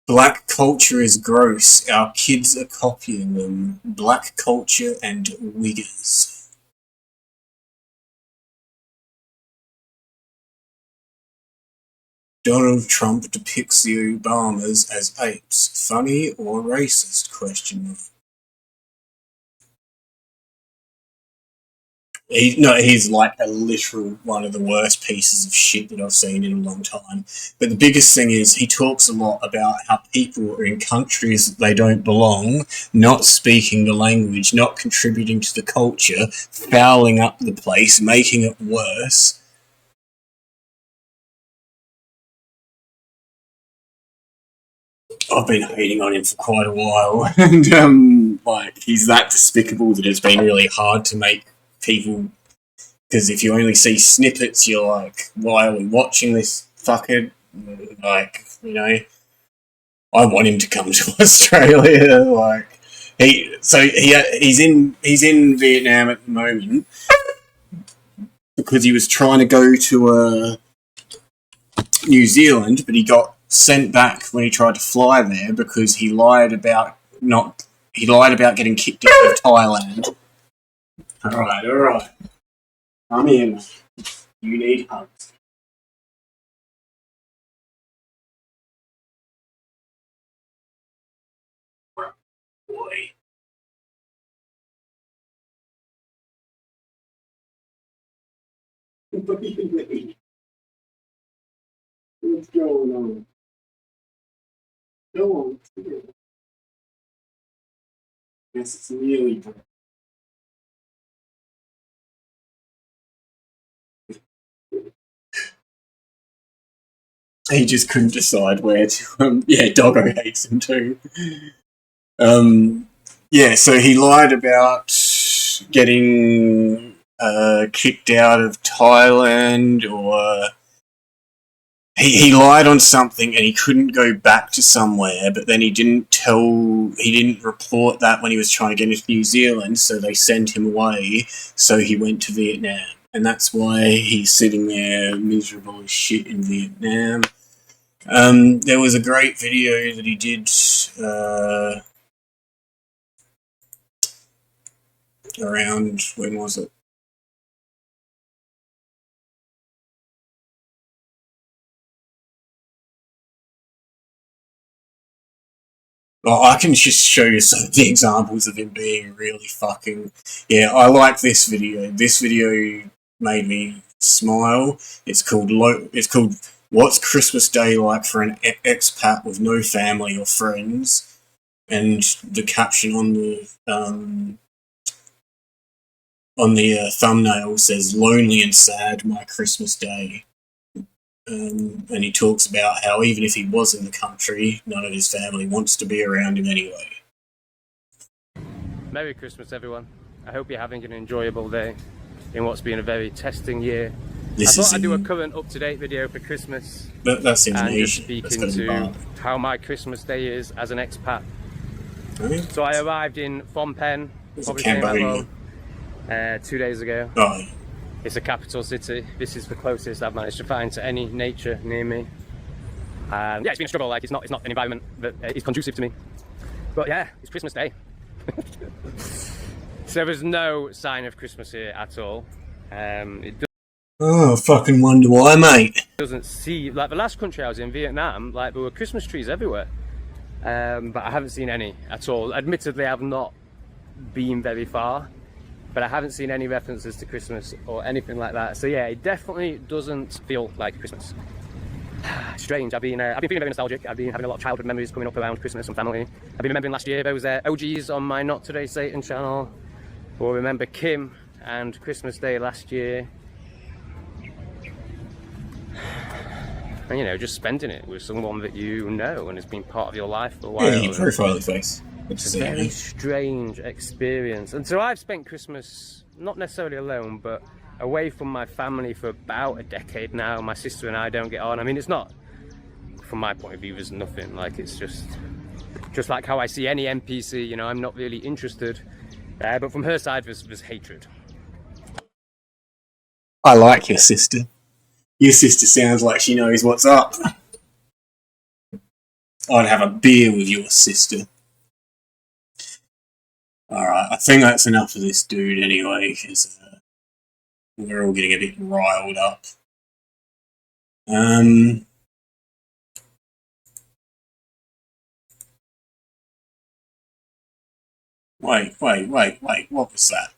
Black culture is gross. Our kids are copying them. Black culture and wiggers. Donald Trump depicts the Obamas as apes. Funny or racist? Question mark. He's like a literal one of the worst pieces of shit that I've seen in a long time. But the biggest thing is he talks a lot about how people are in countries that they don't belong, not speaking the language, not contributing to the culture, fouling up the place, making it worse. I've been hating on him for quite a while, and he's that despicable that it's been really hard to make people, because if you only see snippets, you're like, why are we watching this fucker? Like, you know, I want him to come to Australia. Like, he's in Vietnam at the moment because he was trying to go to New Zealand, but he got sent back when he tried to fly there because he lied about getting kicked out of Thailand. Alright. Come in. You need hugs. Boy. What do you mean? What's going on? Go on. Yes, it's really good. He just couldn't decide where to. Doggo hates him too. So he lied about getting kicked out of Thailand, or he lied on something and he couldn't go back to somewhere, but then he didn't report that when he was trying to get into New Zealand, so they sent him away, so he went to Vietnam. And that's why he's sitting there miserable as shit in Vietnam. There was a great video that he did around, when was it? Well, I can just show you some of the examples of him being really fucking... Yeah, I like this video. This video made me smile. It's called What's Christmas Day Like for an Expat with No Family or Friends? And the caption on the thumbnail says, Lonely and Sad, My Christmas Day. And he talks about how even if he was in the country, none of his family wants to be around him anyway. Merry Christmas, everyone. I hope you're having an enjoyable day in what's been a very testing year. I thought I'd do a current up-to-date video for Christmas. That's and just Indonesia. speak into how my Christmas day is as an expat. So I arrived in Phnom Penh, probably Cambodia, 2 days ago. Oh. It's a capital city. This is the closest I've managed to find to any nature near me. Yeah, it's been a struggle. Like, it's not an environment that is conducive to me. But yeah, it's Christmas Day. So there's no sign of Christmas here at all. Oh, fucking wonder why, mate. Doesn't see, like the last country I was in, Vietnam, like there were Christmas trees everywhere. But I haven't seen any at all. Admittedly, I've not been very far, but I haven't seen any references to Christmas or anything like that. So yeah, it definitely doesn't feel like Christmas. Strange. I've been feeling very nostalgic. I've been having a lot of childhood memories coming up around Christmas and family. I've been remembering last year those OGs on my Not Today Satan channel will remember Kim and Christmas Day last year. And just spending it with someone that you know and has been part of your life for a while. Yeah, profile face. It's a very strange experience. And so I've spent Christmas, not necessarily alone, but away from my family for about a decade now. My sister and I don't get on. I mean, it's not, from my point of view, there's nothing. Like, it's just like how I see any NPC, you know, I'm not really interested. But from her side, there's hatred. I like your sister. Your sister sounds like she knows what's up. I'd have a beer with your sister. Alright, I think that's enough of this dude anyway, because we're all getting a bit riled up. Wait, what was that?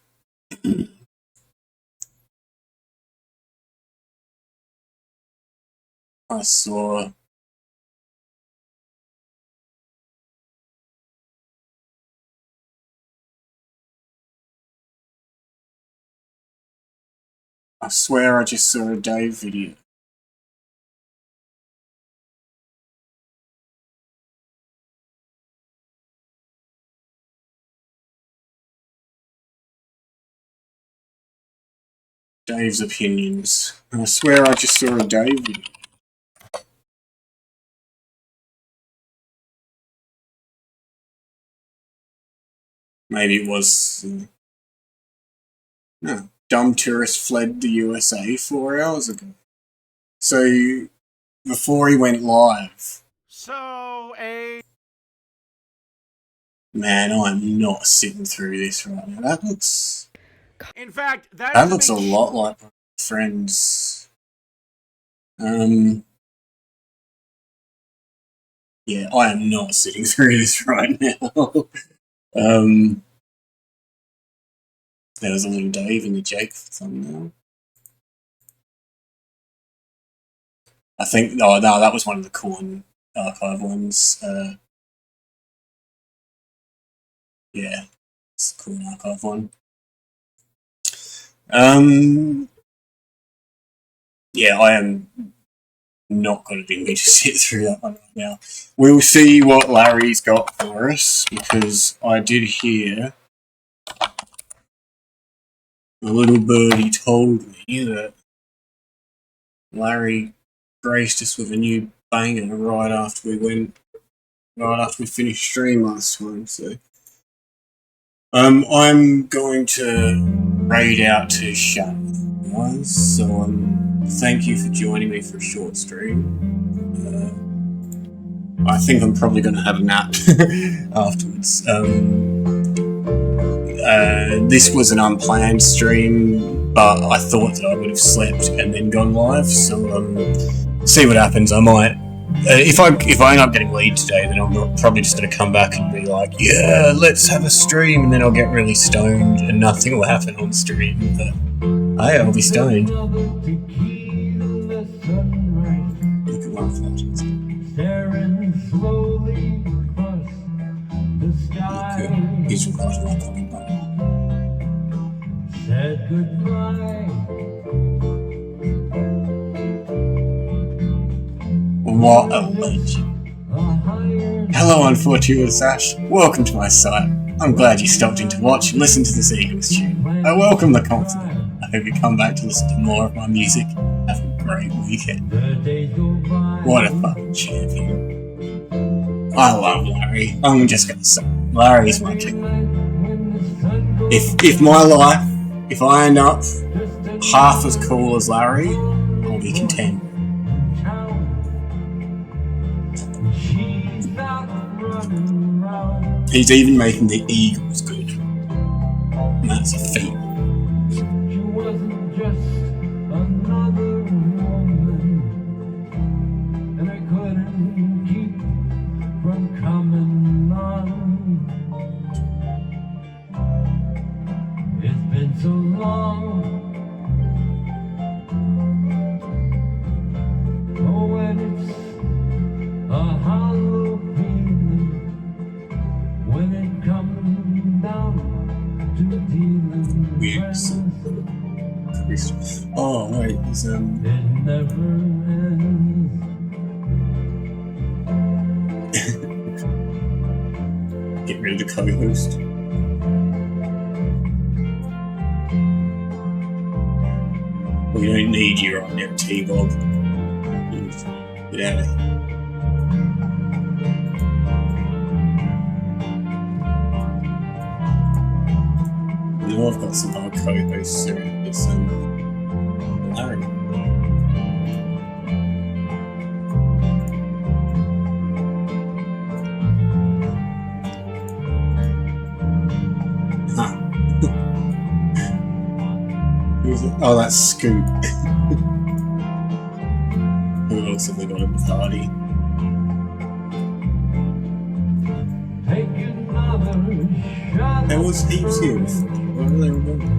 I swear I just saw a Dave video. Dave's opinions. I swear I just saw a Dave video. Maybe it was... no. Dumb tourist fled the USA 4 hours ago. So, before he went live... Man, I'm not sitting through this right now. That looks... In fact, that looks a lot like my friend's... Yeah, I am not sitting through this right now. There was a little Dave in the Jake thumbnail. I think... oh, no, that was one of the Corn archive ones. Yeah, it's the Corn archive one. Yeah, I am not going to be able to sit through that one right now. We'll see what Larry's got for us, because I did hear a little birdie told me that Larry graced us with a new banger right after we finished stream last time, so I'm going to raid out to Shannon, guys, so thank you for joining me for a short stream. I think I'm probably going to have a nap afterwards. This was an unplanned stream, but I thought that I would have slept and then gone live, so see what happens. I might... if I end up getting lead today, then I'm probably just going to come back and be like, yeah, let's have a stream, and then I'll get really stoned and nothing will happen on stream, but hey, I'll be stoned. Look at one flash. Okay, he's recording my copy button. Said goodbye. What a legend. Hello, Unfortuitous Ash. Welcome to my site. I'm glad you stopped in to watch and listen to this Eagles tune. I welcome the compliment. I hope you come back to listen to more of my music. Have a great weekend. What a fucking champion. I love Larry. I'm just gonna say, Larry's my king. If my life, if I end up half as cool as Larry, I'll be content. He's even making the Eagles good. And that's a feat. It's been so long. Oh, and it's a hollow feeling when it comes down to dealing with oh, wait, it's it never ends. Get rid of the co-host. We don't need you right now, T-Bob. Get out of here. You know I've got some other co-hosts around this Larry. Huh. Who's it? Oh, that's Scoot. Who else have they got in the party? There was heaps here. What do they remember?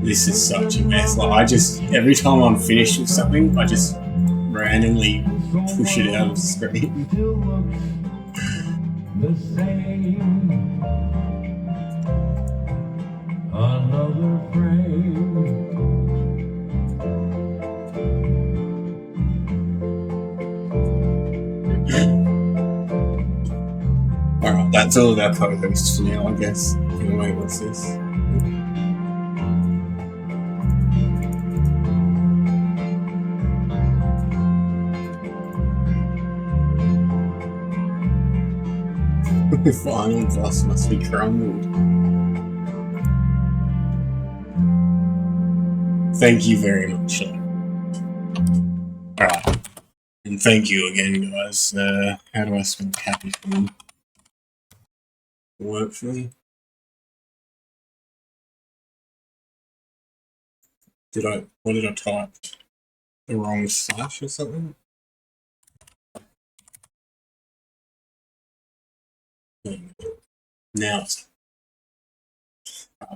This is such a mess. Like, I just, every time I'm finished with something, I just randomly push it out of the screen. The same. Another frame. Alright, that's all of our co-hosts for now, I guess. Anyway, what's this? The final boss must be crumbled. Thank you very much. Alright. And thank you again, guys. How do I spell happy for them? Work for me? What did I type? The wrong slash or something? Now it's...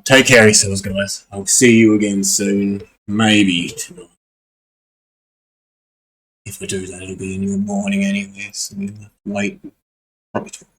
Take care of yourselves, guys. I'll see you again soon. Maybe tonight. If I do that, it'll be in the morning anyway, so wait. Probably tomorrow.